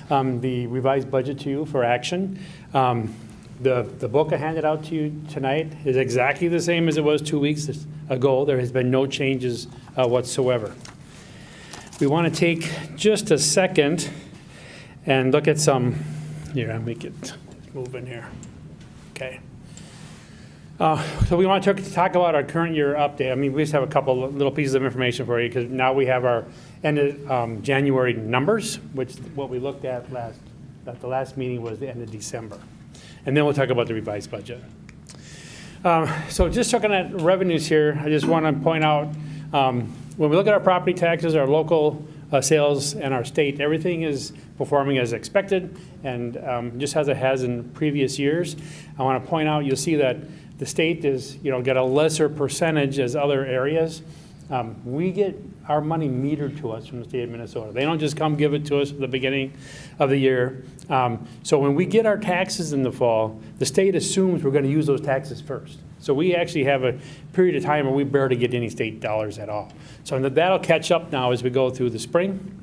the revised budget to you for action. The book I handed out to you tonight is exactly the same as it was 2 weeks ago. There has been no changes whatsoever. We want to take just a second and look at some, here, I'll make it move in here. Okay. So we want to talk about our current year update. I mean, we just have a couple little pieces of information for you because now we have our end of January numbers, which what we looked at at the last meeting was the end of December. And then we'll talk about the revised budget. So just looking at revenues here, I just want to point out, when we look at our property taxes, our local sales, and our state, everything is performing as expected and just as it has in previous years. I want to point out, you'll see that the state is, get a lesser percentage as other areas. We get our money metered to us from the state of Minnesota. They don't just come give it to us at the beginning of the year. So when we get our taxes in the fall, the state assumes we're going to use those taxes first. So we actually have a period of time where we barely get any state dollars at all. So that'll catch up now as we go through the spring.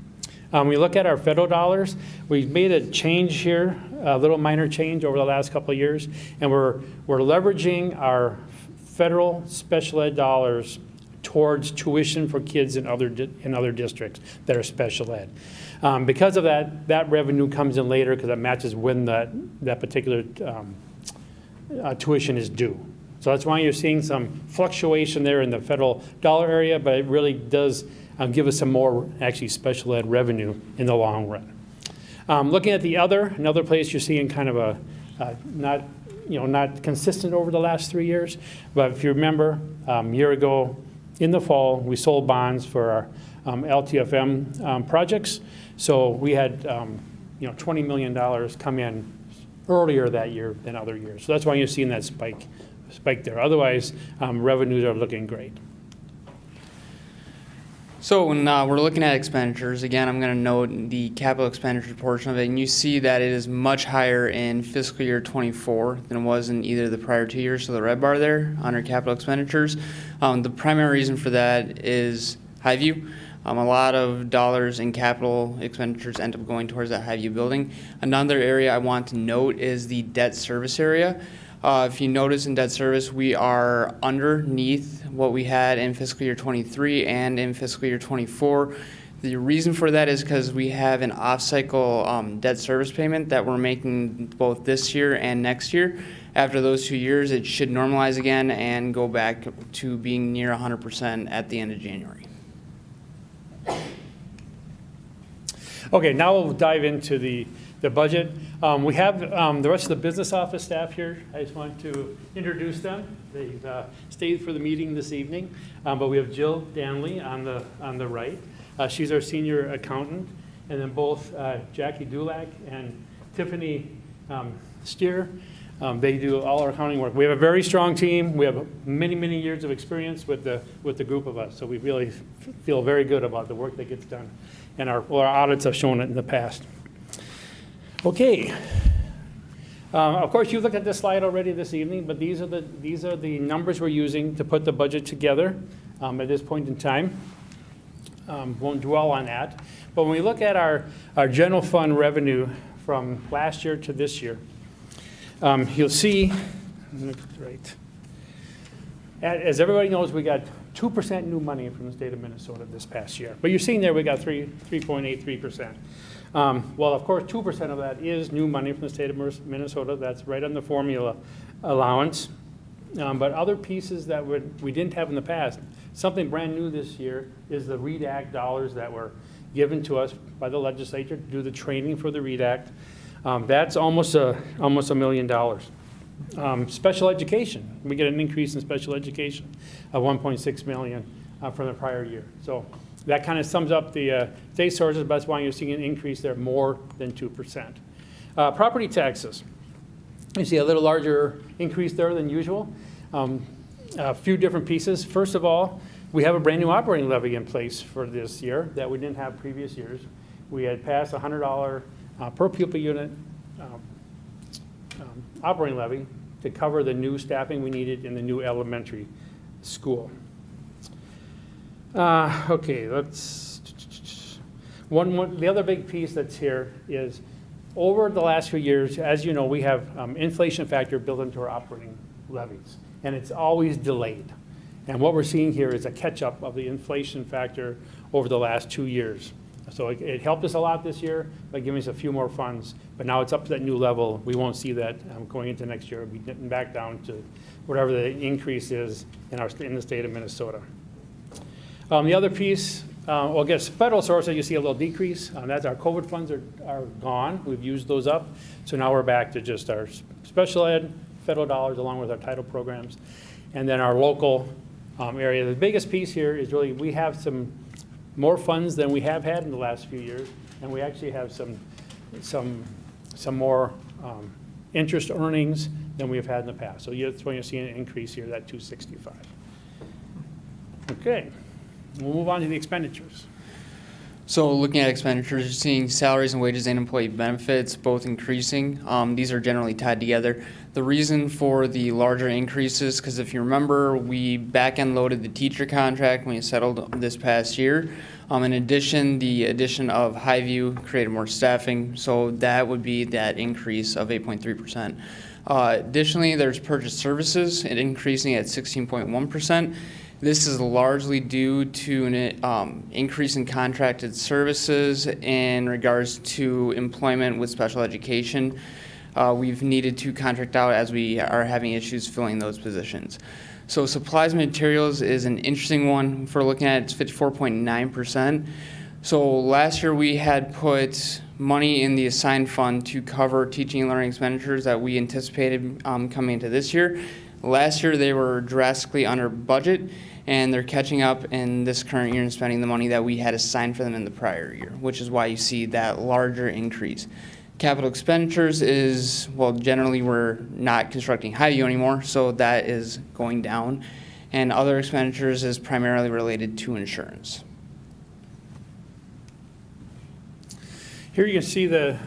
We look at our federal dollars. We've made a change here, a little minor change over the last couple of years, and we're leveraging our federal special ed dollars towards tuition for kids in other districts that are special ed. Because of that, that revenue comes in later because that matches when that particular tuition is due. So that's why you're seeing some fluctuation there in the federal dollar area, but it really does give us some more actually special ed revenue in the long run. Looking at another place you're seeing kind of a not consistent over the last 3 years, but if you remember, a year ago in the fall, we sold bonds for our LTFM projects. So we had $20 million come in earlier that year than other years. So that's why you're seeing that spike there. Otherwise, revenues are looking great. So when we're looking at expenditures, again, I'm going to note the capital expenditure portion of it, and you see that it is much higher in fiscal year 24 than it was in either of the prior 2 years, so the red bar there under capital expenditures. The primary reason for that is Highview. A lot of dollars in capital expenditures end up going towards that Highview building. Another area I want to note is the debt service area. If you notice in debt service, we are underneath what we had in fiscal year 23 and in fiscal year 24. The reason for that is because we have an off-cycle debt service payment that we're making both this year and next year. After those 2 years, it should normalize again and go back to being near 100% at the end of January. Okay, now we'll dive into the budget. We have the rest of the business office staff here. I just want to introduce them. They've stayed for the meeting this evening, but we have Jill Danley on the right. She's our senior accountant, and then both Jackie Dulac and Tiffany Steer. They do all our accounting work. We have a very strong team. We have many years of experience with the group of us, so we really feel very good about the work that gets done, and our audits have shown it in the past. Okay. Of course, you looked at this slide already this evening, but these are the numbers we're using to put the budget together at this point in time. Won't dwell on that, but when we look at our general fund revenue from last year to this year, you'll see, right, as everybody knows, we got 2% new money from the state of Minnesota this past year. But you're seeing there we got 3.83%. Well, of course, 2% of that is new money from the state of Minnesota. That's right on the formula allowance. But other pieces that we didn't have in the past, something brand new this year is the READ Act dollars that were given to us by the legislature to do the training for the READ Act. That's almost $1 million. Special education, we get an increase in special education of $1.6 million from the prior year. So that kind of sums up the state sources, but that's why you're seeing an increase there more than 2%. Property taxes, you see a little larger increase there than usual. A few different pieces. First of all, we have a brand new operating levy in place for this year that we didn't have previous years. We had passed $100 per pupil unit operating levy to cover the new staffing we needed in the new elementary school. Okay, let's, the other big piece that's here is over the last few years, as you know, we have inflation factor built into our operating levies, and it's always delayed. And what we're seeing here is a catch-up of the inflation factor over the last 2 years. So it helped us a lot this year by giving us a few more funds, but now it's up to that new level. We won't see that going into next year. We'll be getting back down to whatever the increase is in the state of Minnesota. The other piece, well, I guess federal sources, you see a little decrease. That's our COVID funds are gone. We've used those up. So now we're back to just our special ed, federal dollars, along with our title programs. And then our local area. The biggest piece here is really we have some more funds than we have had in the last few years, and we actually have some more interest earnings than we have had in the past. So that's when you're seeing an increase here, that 265. Okay, we'll move on to the expenditures. So looking at expenditures, you're seeing salaries and wages and employee benefits both increasing. These are generally tied together. The reason for the larger increases, because if you remember, we back-end loaded the teacher contract when we settled this past year. In addition, the addition of Highview created more staffing, so that would be that increase of 8.3%. Additionally, there's purchase services, it increasing at 16.1%. This is largely due to an increase in contracted services in regards to employment with special education. We've needed to contract out as we are having issues filling those positions. So supplies and materials is an interesting one. If we're looking at it, it's 54.9%. So last year we had put money in the assigned fund to cover teaching and learning expenditures that we anticipated coming into this year. Last year they were drastically under budget, and they're catching up in this current year and spending the money that we had assigned for them in the prior year, which is why you see that larger increase. Capital expenditures is, well, generally we're not constructing Highview anymore, so that is going down. And other expenditures is primarily related to insurance. Here you can see the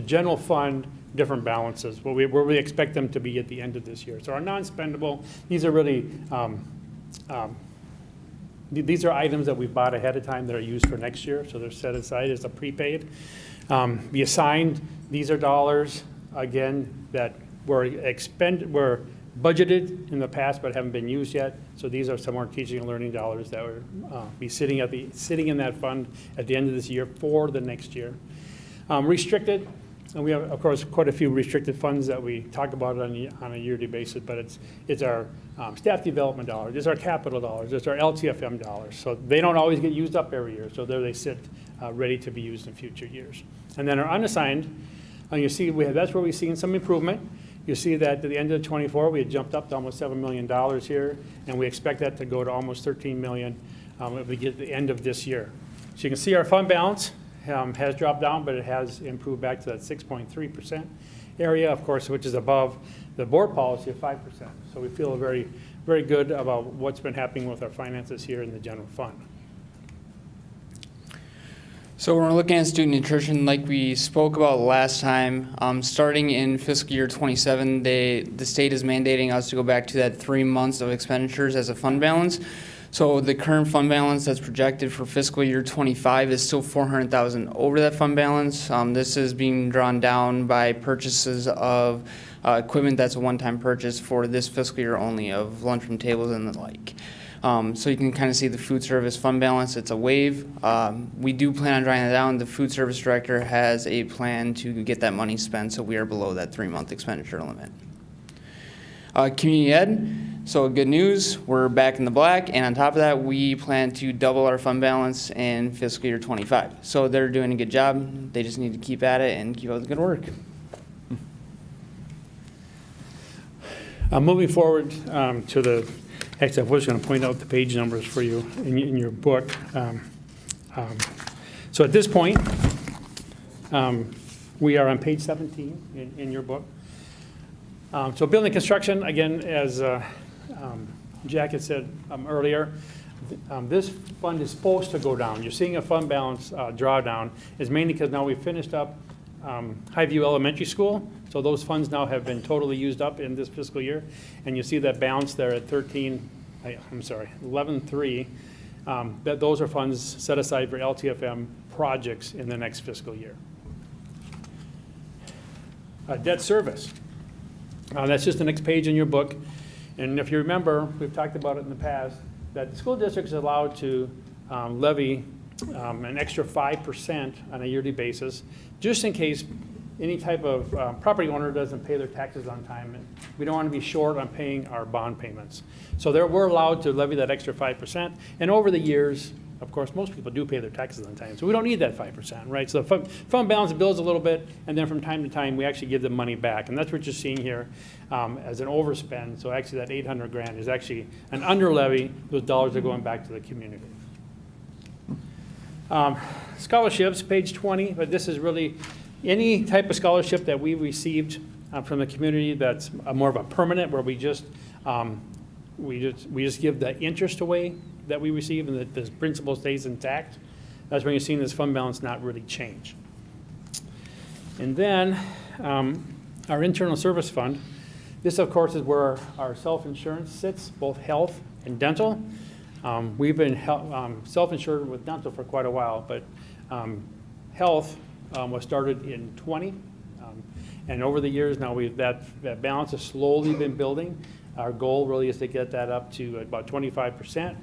general fund different balances, where we expect them to be at the end of this year. So our non-spendable, these are really, these are items that we bought ahead of time that are used for next year, so they're set aside as a prepaid. The assigned, these are dollars, again, that were budgeted in the past but haven't been used yet. So these are some more teaching and learning dollars that will be sitting in that fund at the end of this year for the next year. Restricted, and we have, of course, quite a few restricted funds that we talk about on a yearly basis, but it's our staff development dollars, it's our capital dollars, it's our LTFM dollars. So they don't always get used up every year, so there they sit ready to be used in future years. And then our unassigned, you see that's where we've seen some improvement. You see that at the end of 24, we had jumped up to almost $7 million here, and we expect that to go to almost $13 million if we get to the end of this year. So you can see our fund balance has dropped down, but it has improved back to that 6.3% area, of course, which is above the board policy of 5%. So we feel very, very good about what's been happening with our finances here in the general fund. So when we're looking at student nutrition, like we spoke about last time, starting in fiscal year 27, the state is mandating us to go back to that 3 months of expenditures as a fund balance. So the current fund balance that's projected for fiscal year 25 is still $400,000 over that fund balance. This is being drawn down by purchases of equipment that's a one-time purchase for this fiscal year only, of lunchroom tables and the like. So you can kind of see the food service fund balance. It's a wave. We do plan on drawing it down. The food service director has a plan to get that money spent, so we are below that 3-month expenditure limit. Community ed. So good news, we're back in the black, and on top of that, we plan to double our fund balance in fiscal year 25. So they're doing a good job. They just need to keep at it and keep up the good work. Moving forward to the, actually I was going to point out the page numbers for you in your book. So at this point, we are on page 17 in your book. So building construction, again, as Jack had said earlier, this fund is supposed to go down. You're seeing a fund balance drawdown is mainly because now we've finished up Highview Elementary School. So those funds now have been totally used up in this fiscal year. And you see that balance there at 11.3. That those are funds set aside for LTFM projects in the next fiscal year. Debt service. That's just the next page in your book. And if you remember, we've talked about it in the past, that the school district is allowed to levy an extra 5% on a yearly basis, just in case any type of property owner doesn't pay their taxes on time. And we don't want to be short on paying our bond payments. So we're allowed to levy that extra 5%. And over the years, of course, most people do pay their taxes on time, so we don't need that 5%, right? So the fund balance builds a little bit, and then from time to time, we actually give them money back. And that's what you're seeing here as an overspend. So actually that 800 grand is actually an under levy. Those dollars are going back to the community. Scholarships, page 20, but this is really any type of scholarship that we received from the community that's more of a permanent, where we just give the interest away that we receive, and that the principal stays intact. That's when you're seeing this fund balance not really change. And then our internal service fund. This, of course, is where our self-insurance sits, both health and dental. We've been self-insured with dental for quite a while, but health was started in 20. And over the years now, that balance has slowly been building. Our goal really is to get that up to about 25%,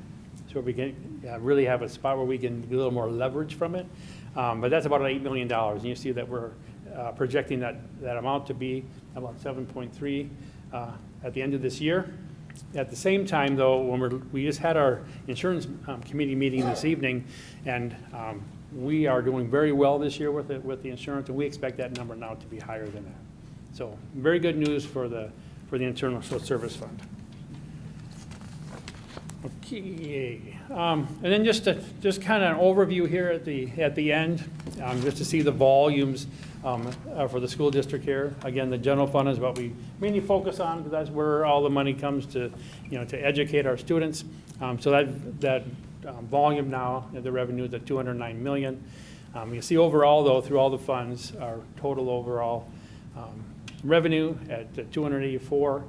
so we can really have a spot where we can get a little more leverage from it. But that's about $8 million, and you see that we're projecting that amount to be about 7.3 at the end of this year. At the same time, though, when we just had our insurance committee meeting this evening, and we are doing very well this year with the insurance, and we expect that number now to be higher than that. So very good news for the Internal Service Fund. Okay, and then just kind of an overview here at the end, just to see the volumes for the school district here. Again, the general fund is what we mainly focus on, because that's where all the money comes to, to educate our students. So that volume now, the revenue is at $209 million. You see overall, though, through all the funds, our total overall revenue at 284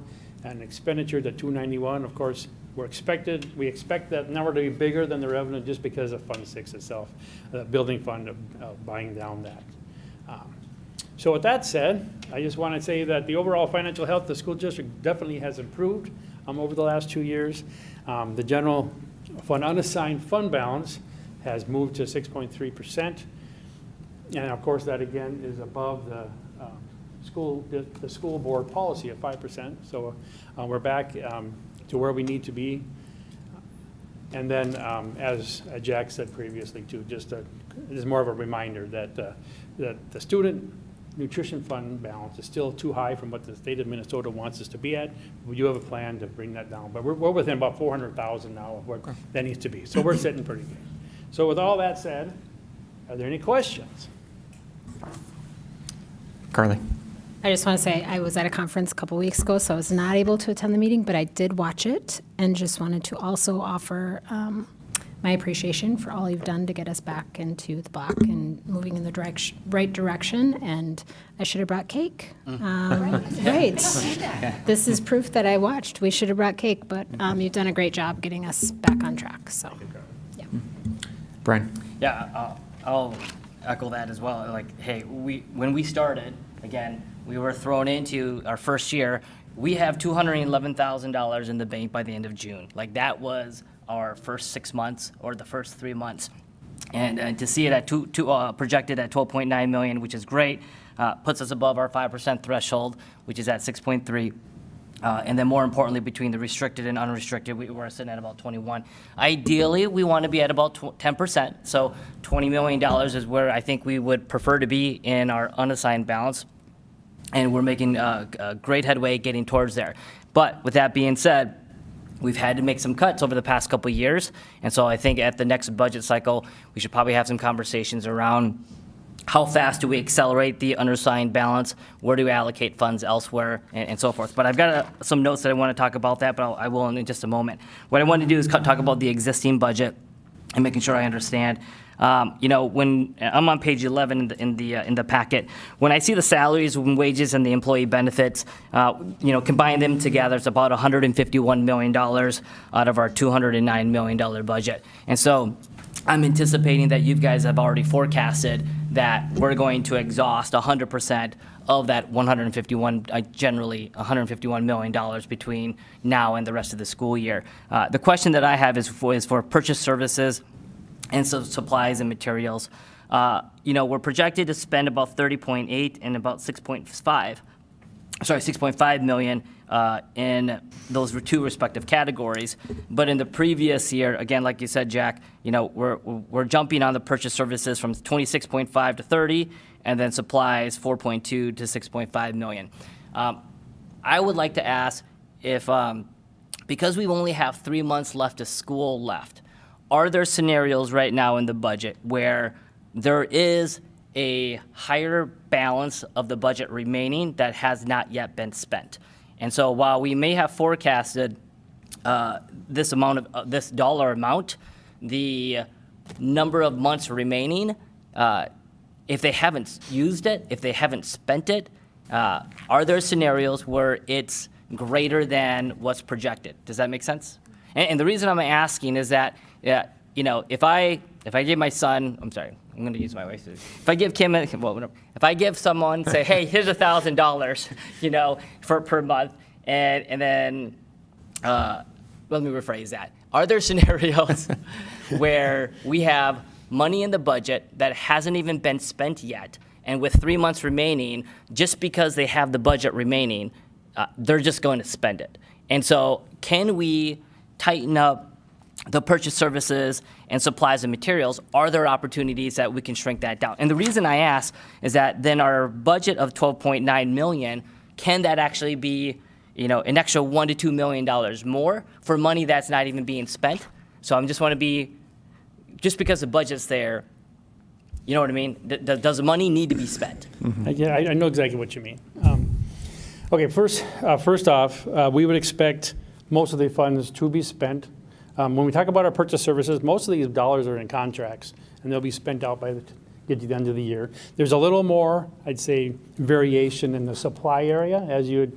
and expenditures at 291. Of course, we expect that number to be bigger than the revenue just because of Fund 6 itself, the building fund of buying down that. So with that said, I just want to say that the overall financial health of the school district definitely has improved over the last 2 years. The general fund unassigned fund balance has moved to 6.3%. And of course, that again is above the school board policy of 5%. So we're back to where we need to be. And then, as Jack said previously too, just is more of a reminder that the student nutrition fund balance is still too high from what the state of Minnesota wants us to be at. We do have a plan to bring that down, but we're within about 400,000 now of what that needs to be. So we're sitting pretty good. So with all that said, are there any questions? Carly. I just want to say I was at a conference a couple weeks ago, so I was not able to attend the meeting, but I did watch it, and just wanted to also offer my appreciation for all you've done to get us back into the black and moving in the right direction. And I should have brought cake. Right. This is proof that I watched. We should have brought cake, but you've done a great job getting us back on track. So, yeah. Brian. Yeah, I'll echo that as well. Like, hey, when we started, again, we were thrown into our first year. We have $211,000 in the bank by the end of June. Like, that was our first 6 months or the first 3 months. And to see it at projected at 12.9 million, which is great, puts us above our 5% threshold, which is at 6.3. And then more importantly, between the restricted and unrestricted, we're sitting at about 21. Ideally, we want to be at about 10%. So $20 million is where I think we would prefer to be in our unassigned balance. And we're making great headway getting towards there. But with that being said, we've had to make some cuts over the past couple of years. And so I think at the next budget cycle, we should probably have some conversations around how fast do we accelerate the unassigned balance? Where do we allocate funds elsewhere, and so forth? But I've got some notes that I want to talk about that, but I will in just a moment. What I want to do is talk about the existing budget and making sure I understand. When I'm on page 11 in the packet, when I see the salaries and wages and the employee benefits, combine them together, it's about $151 million out of our $209 million budget. And so I'm anticipating that you guys have already forecasted that we're going to exhaust 100% of that generally $151 million between now and the rest of the school year. The question that I have is for purchase services and so supplies and materials. We're projected to spend about 30.8 and about 6.5 million in those two respective categories. But in the previous year, again, like you said, Jack, we're jumping on the purchase services from 26.5 to 30, and then supplies 4.2 to 6.5 million. I would like to ask if, because we only have 3 months left of school left, are there scenarios right now in the budget where there is a higher balance of the budget remaining that has not yet been spent? And so while we may have forecasted this dollar amount, the number of months remaining, if they haven't used it, if they haven't spent it, are there scenarios where it's greater than what's projected? Does that make sense? And the reason I'm asking is that, if I gave my son, I'm going to use my wife. If I give Kim, if I give someone, say, hey, here's $1,000, per month, and then, let me rephrase that. Are there scenarios where we have money in the budget that hasn't even been spent yet, and with 3 months remaining, just because they have the budget remaining, they're just going to spend it? And so can we tighten up the purchase services and supplies and materials? Are there opportunities that we can shrink that down? And the reason I ask is that then our budget of $12.9 million, can that actually be, an extra $1 to $2 million more for money that's not even being spent? So I just want to be, just because the budget's there, you know what I mean? Does the money need to be spent? Yeah, I know exactly what you mean. Okay, first off, we would expect most of the funds to be spent. When we talk about our purchase services, most of these dollars are in contracts, and they'll be spent out by get to the end of the year. There's a little more, I'd say, variation in the supply area, as you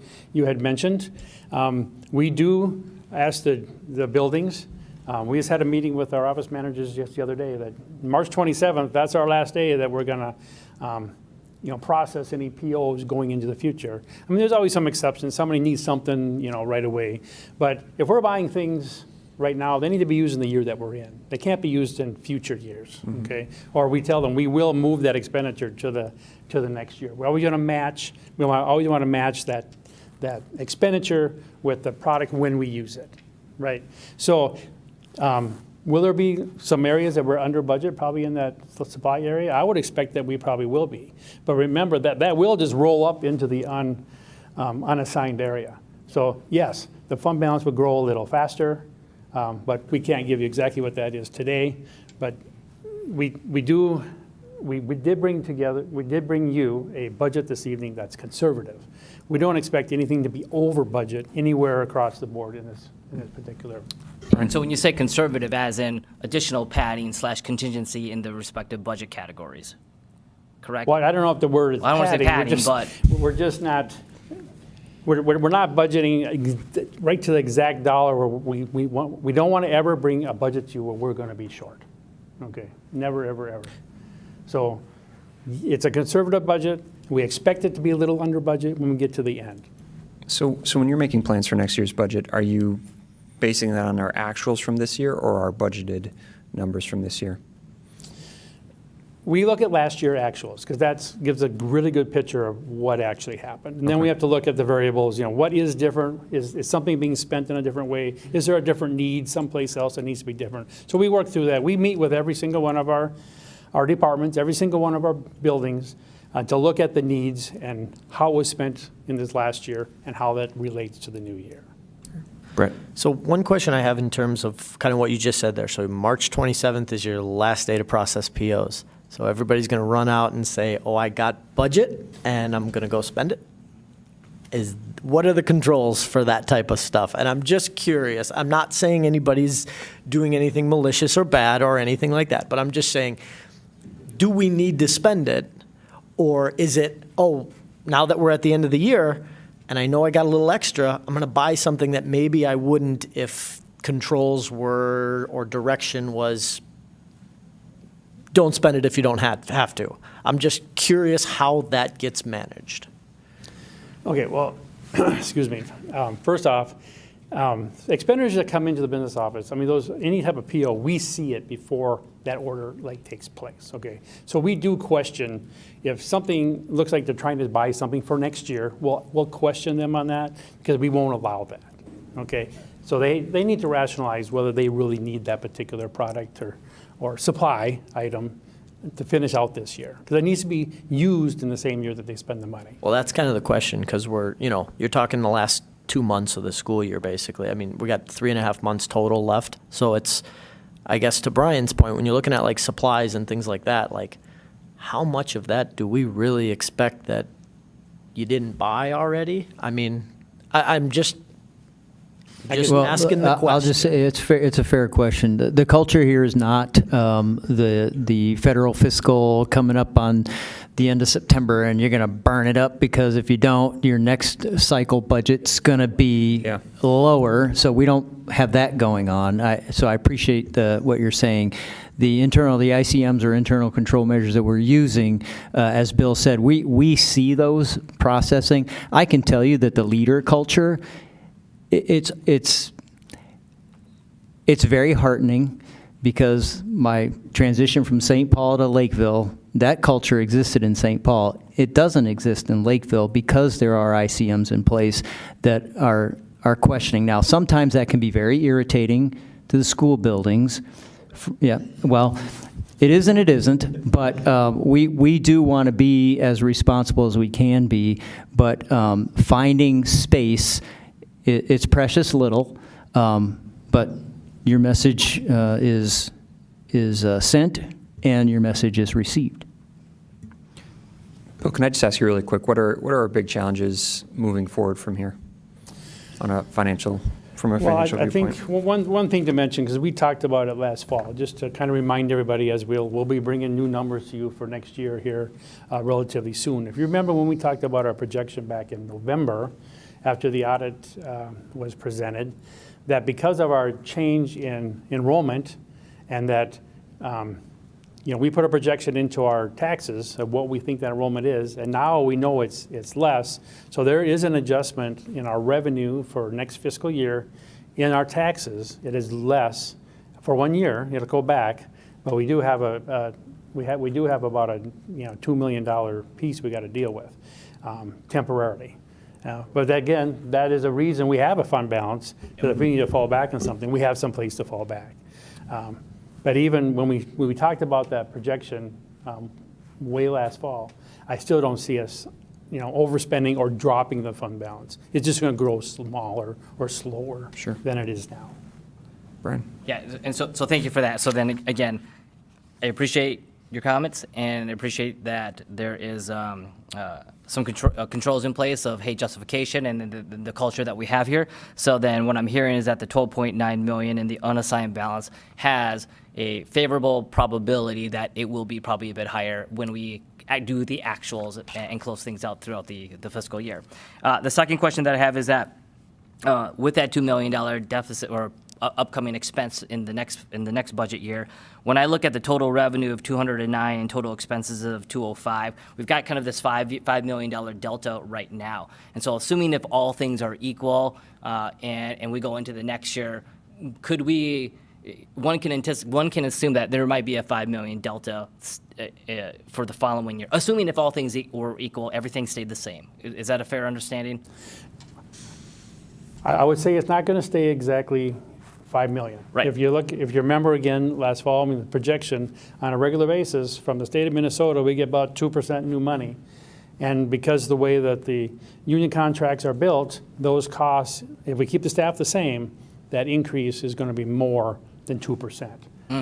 had mentioned. We do ask the buildings. We just had a meeting with our office managers just the other day that March 27th, that's our last day that we're going to process any POs going into the future. I mean, there's always some exceptions. Somebody needs something, right away. But if we're buying things right now, they need to be used in the year that we're in. They can't be used in future years, okay? Or we tell them we will move that expenditure to the next year. We're always going to match. We always want to match that expenditure with the product when we use it, right? So, will there be some areas that we're under budget, probably in that supply area? I would expect that we probably will be. But remember that will just roll up into the unassigned area. So yes, the fund balance would grow a little faster, but we can't give you exactly what that is today. But we did bring you a budget this evening that's conservative. We don't expect anything to be over budget anywhere across the board in this particular. And so when you say conservative, as in additional padding / contingency in the respective budget categories, correct? Well, I don't know if the word is I don't want to say padding, but we're just not. We're not budgeting right to the exact dollar. We don't want to ever bring a budget to you where we're going to be short. Okay, never, ever, ever. So it's a conservative budget. We expect it to be a little under budget when we get to the end. So when you're making plans for next year's budget, are you basing that on our actuals from this year or our budgeted numbers from this year? We look at last year actuals because that gives a really good picture of what actually happened. And then we have to look at the variables, what is different? Is something being spent in a different way? Is there a different need someplace else that needs to be different? So we work through that. We meet with every single one of our departments, every single one of our buildings to look at the needs and how it was spent in this last year and how that relates to the new year. Brett? So one question I have in terms of kind of what you just said there. So March 27th is your last day to process POs. So everybody's going to run out and say, oh, I got budget and I'm going to go spend it. What are the controls for that type of stuff? And I'm just curious. I'm not saying anybody's doing anything malicious or bad or anything like that, but I'm just saying, do we need to spend it? Or is it, oh, now that we're at the end of the year and I know I got a little extra, I'm going to buy something that maybe I wouldn't if controls were or direction was don't spend it if you don't have to. I'm just curious how that gets managed. Okay, well, excuse me. First off, expenditures that come into the business office, I mean, any type of PO, we see it before that order takes place, okay? So we do question if something looks like they're trying to buy something for next year, we'll question them on that because we won't allow that, okay? So they need to rationalize whether they really need that particular product or supply item to finish out this year, because it needs to be used in the same year that they spend the money. Well, that's kind of the question, because you're talking the last 2 months of the school year, basically. I mean, we got 3.5 months total left. So it's, I guess to Brian's point, when you're looking at supplies and things like that, how much of that do we really expect that you didn't buy already? I mean, I'm just asking the question. I'll just say it's a fair question. The culture here is not the federal fiscal coming up on the end of September and you're going to burn it up, because if you don't, your next cycle budget's going to be lower. So we don't have that going on. So I appreciate what you're saying. the ICMs or internal control measures that we're using, as Bill said, we see those processing. I can tell you that the leader culture, it's very heartening, because my transition from St. Paul to Lakeville, that culture existed in St. Paul. It doesn't exist in Lakeville because there are ICMs in place that are questioning. Now, sometimes that can be very irritating to the school buildings. Yeah, well, it is and it isn't, but we do want to be as responsible as we can be, but finding space, it's precious little, but your message is sent and your message is received. Bill, can I just ask you really quick, what are our big challenges moving forward from here from a financial I viewpoint? think one thing to mention, because we talked about it last fall, just to kind of remind everybody, as we'll be bringing new numbers to you for next year here relatively soon. If you remember when we talked about our projection back in November, after the audit was presented, that because of our change in enrollment, and that we put a projection into our taxes of what we think that enrollment is, and now we know it's less. So there is an adjustment in our revenue for next fiscal year. In our taxes, it is less for 1 year. It'll go back, but we do have about a $2 million piece we got to deal with temporarily. But again, that is a reason we have a fund balance, because if we need to fall back on something, we have some place to fall back. But even when we talked about that projection way last fall, I still don't see us overspending or dropping the fund balance. It's just going to grow smaller or slower than it is now. Brian? Yeah, and so thank you for that. So then again, I appreciate your comments, and I appreciate that there is some controls in place of justification and the culture that we have here. So then what I'm hearing is that the 12.9 million in the unassigned balance has a favorable probability that it will be probably a bit higher when we do the actuals and close things out throughout the fiscal year. The second question that I have is that with that $2 million deficit or upcoming expense in the next budget year, when I look at the total revenue of 209 and total expenses of 205, we've got kind of this $5 million delta right now. And so assuming if all things are equal and we go into the next year, could we, one can assume that there might be a $5 million delta for the following year, assuming if all things were equal, everything stayed the same. Is that a fair understanding? I would say it's not going to stay exactly $5 million. Right. If you remember again last fall, the projection on a regular basis from the state of Minnesota, we get about 2% new money. And because the way that the union contracts are built, those costs, if we keep the staff the same, that increase is going to be more than 2%.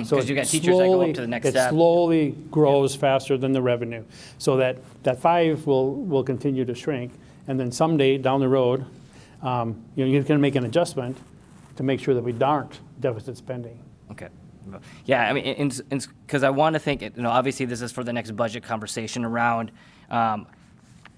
So you got teachers that go up to the next step. It slowly grows faster than the revenue. So that 5 will continue to shrink. And then someday down the road, you're going to make an adjustment to make sure that we aren't deficit spending. Okay. Yeah, I mean, because I want to think, obviously this is for the next budget conversation around,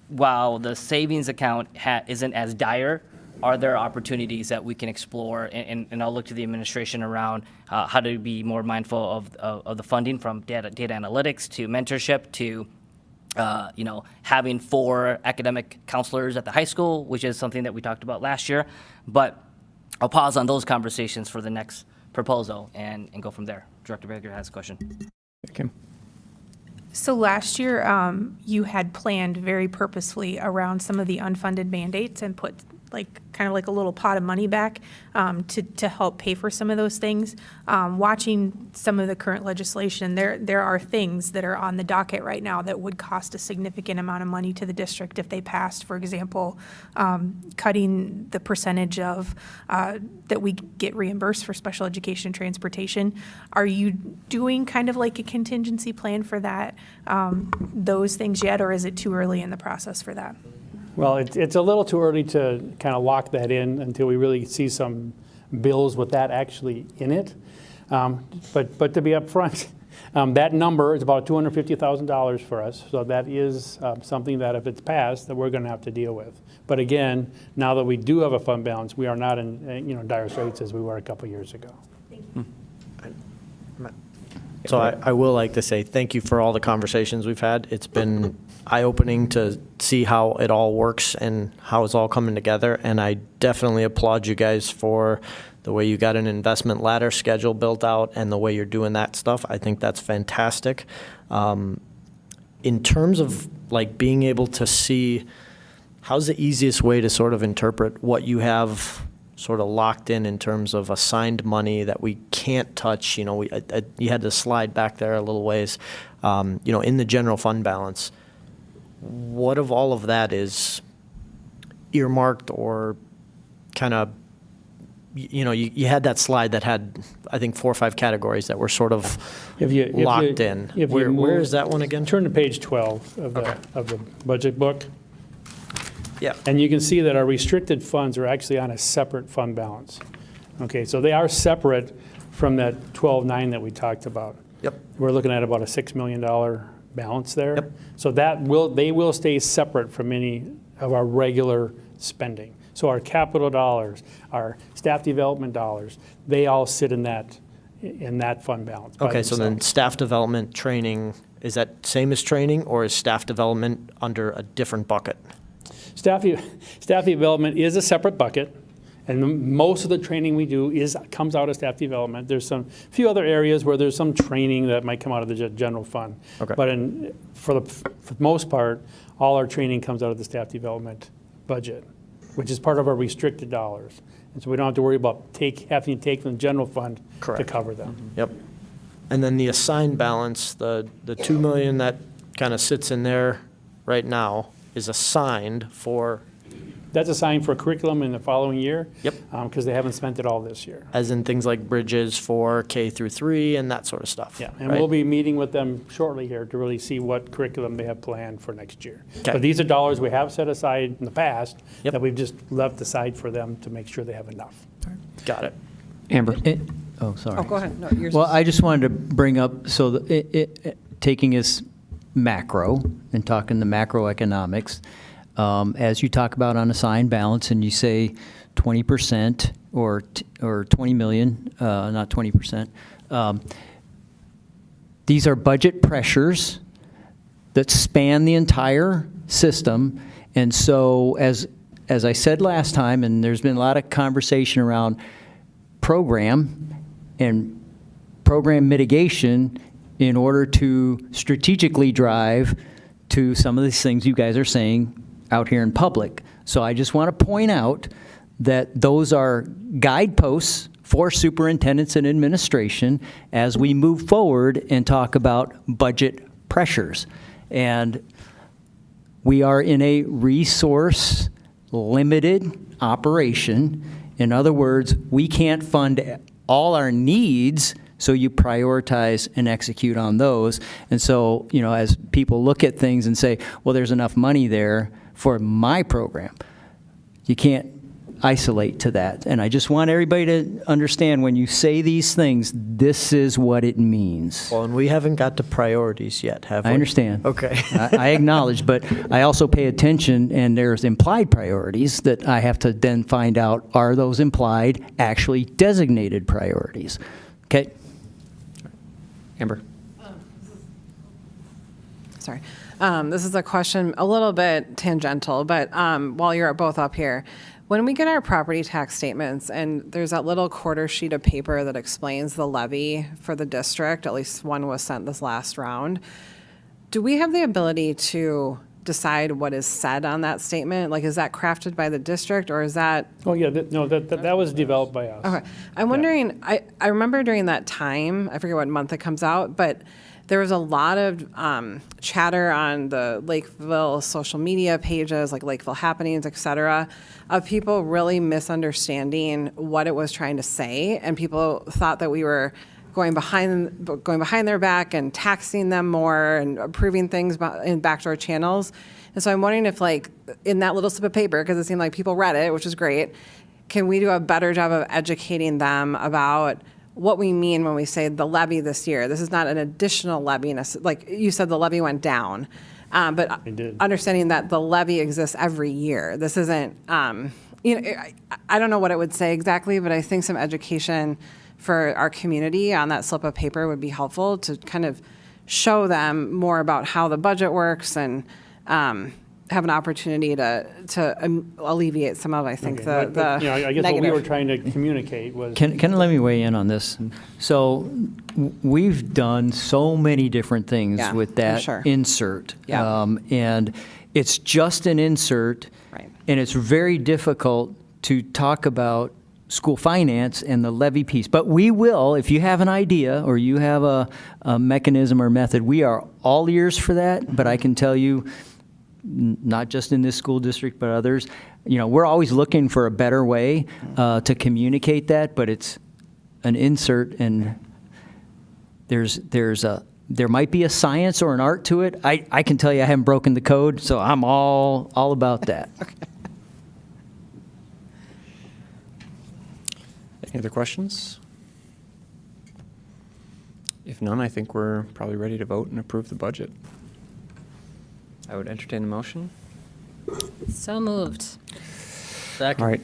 while the savings account isn't as dire, are there opportunities that we can explore? And I'll look to the administration around how to be more mindful of the funding, from data analytics to mentorship to having 4 academic counselors at the high school, which is something that we talked about last year. But I'll pause on those conversations for the next proposal and go from there. Director Baker has a question. Kim. So last year, you had planned very purposefully around some of the unfunded mandates and put kind of like a little pot of money back to help pay for some of those things. Watching some of the current legislation, there are things that are on the docket right now that would cost a significant amount of money to the district if they passed. For example, cutting the percentage of that we get reimbursed for special education transportation. Are you doing kind of like a contingency plan for that, those things yet, or is it too early in the process for that? Well, it's a little too early to kind of lock that in until we really see some bills with that actually in it. But to be upfront, that number is about $250,000 for us. So that is something that if it's passed, that we're going to have to deal with. But again, now that we do have a fund balance, we are not in dire straits as we were a couple years ago. Thank you. So I will like to say thank you for all the conversations we've had. It's been eye-opening to see how it all works and how it's all coming together. And I definitely applaud you guys for the way you got an investment ladder schedule built out and the way you're doing that stuff. I think that's fantastic. In terms of like being able to see, how's the easiest way to sort of interpret what you have sort of locked in terms of assigned money that we can't touch? You know, you had to slide back there a little ways, you know, in the general fund balance. What of all of that is earmarked or kind of, you know, you had that slide that had, I think, 4 or 5 categories that were sort of locked in. Where is that one again? Turn to page 12 of the budget book. Yeah. And you can see that our restricted funds are actually on a separate fund balance. Okay, so they are separate from that 12.9 that we talked about. Yep. We're looking at about a $6 million balance there. Yep. So they will stay separate from any of our regular spending. So our capital dollars, our staff development dollars, they all sit in that fund balance. by Okay, so then themselves. staff development, training, is that same as training, or is staff development under a different bucket? Staff development is a separate bucket, and most of the training we do comes out of staff development. There's some few other areas where there's some training that might come out of the general fund. Okay. But for the most part, all our training comes out of the staff development budget, which is part of our restricted dollars. And so we don't have to worry about having to take from the general fund to cover them. Yep. And then the assigned balance, the 2 million that kind of sits in there right now is assigned for, That's assigned for curriculum in the following year. Yep. Because they haven't spent it all this year. as in things like bridges for K through 3 and that sort of stuff. Yeah, and right? we'll be meeting with them shortly here to really see what curriculum they have planned for next year. Okay. But these are dollars we have set aside in the past Yep. that we've just left aside for them to make sure they have enough. Got it. Amber. Oh, sorry. Oh, go ahead. No, yours Well, is- I just wanted to bring up, so taking us macro and talking the macroeconomics, as you talk about unassigned balance and you say 20% or 20 million, not 20%, these are budget pressures that span the entire system. And so as I said last time, and there's been a lot of conversation around program and program mitigation in order to strategically drive to some of these things you guys are saying out here in public. So I just want to point out that those are guideposts for superintendents and administration as we move forward and talk about budget pressures. And we are in a resource-limited operation. In other words, we can't fund all our needs, so you prioritize and execute on those. And so, you know, as people look at things and say, well, there's enough money there for my program, you can't isolate to that. And I just want everybody to understand when you say these things, this is what it means. Well, and we haven't got to priorities yet, have we? I understand. Okay. I acknowledge, but I also pay attention, and there's implied priorities that I have to then find out, are those implied actually designated priorities? Okay? Amber. Sorry. This is a question a little bit tangential, but while you're both up here, when we get our property tax statements and there's that little quarter sheet of paper that explains the levy for the district, at least one was sent this last round, do we have the ability to decide what is said on that statement? Like, is that crafted by the district, or is that? Oh, yeah, that was developed by us. Okay. I'm wondering, I remember during that time, I forget what month it comes out, but there was a lot of chatter on the Lakeville social media pages, like Lakeville Happenings, et cetera, of people really misunderstanding what it was trying to say. And people thought that we were going behind their back and taxing them more and approving things in backdoor channels. And so I'm wondering if, like, in that little slip of paper, because it seemed like people read it, which is great, can we do a better job of educating them about what we mean when we say the levy this year? This is not an additional levy. Like you said, the levy went down. But understanding that the levy exists every year. This isn't, I don't know what it would say exactly, but I think some education for our community on that slip of paper would be helpful to kind of show them more about how the budget works and have an opportunity to alleviate some of, I think, Okay, but, you know, I guess what we negative. were trying to communicate was. Can let me weigh in on this? So we've done so many different things Yeah, with I'm that sure. insert. Yeah. And it's just an insert. Right. And it's very difficult to talk about school finance and the levy piece. But we will, if you have an idea or you have a mechanism or method, we are all ears for that. But I can tell you, not just in this school district, but others, you know, we're always looking for a better way to communicate that, but it's an insert, and there might be a science or an art to it. I can tell you I haven't broken the code, so I'm all about that. Any other questions? If none, I think we're probably ready to vote and approve the budget. I would entertain a motion. So moved. Second. All right.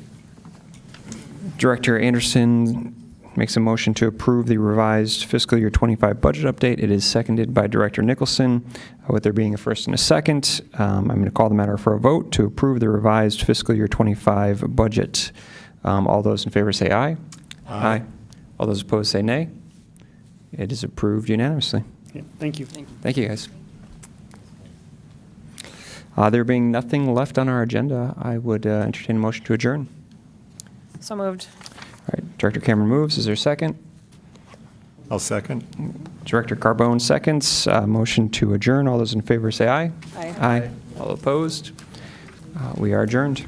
Director Anderson makes a motion to approve the revised fiscal year 25 budget update. It is seconded by Director Nicholson. With there being a first and a second, I'm going to call the matter for a vote to approve the revised fiscal year 25 budget. All those in favor say aye. Aye. All those opposed say nay. It is approved unanimously. Yeah, thank you. Thank you, guys. There being nothing left on our agenda, I would entertain a motion to adjourn. So moved. All right, Director Cameron moves. Is there a second? I'll second. Director Carbone seconds. Motion to adjourn. All those in favor say aye. Aye. Aye. All opposed? We are adjourned.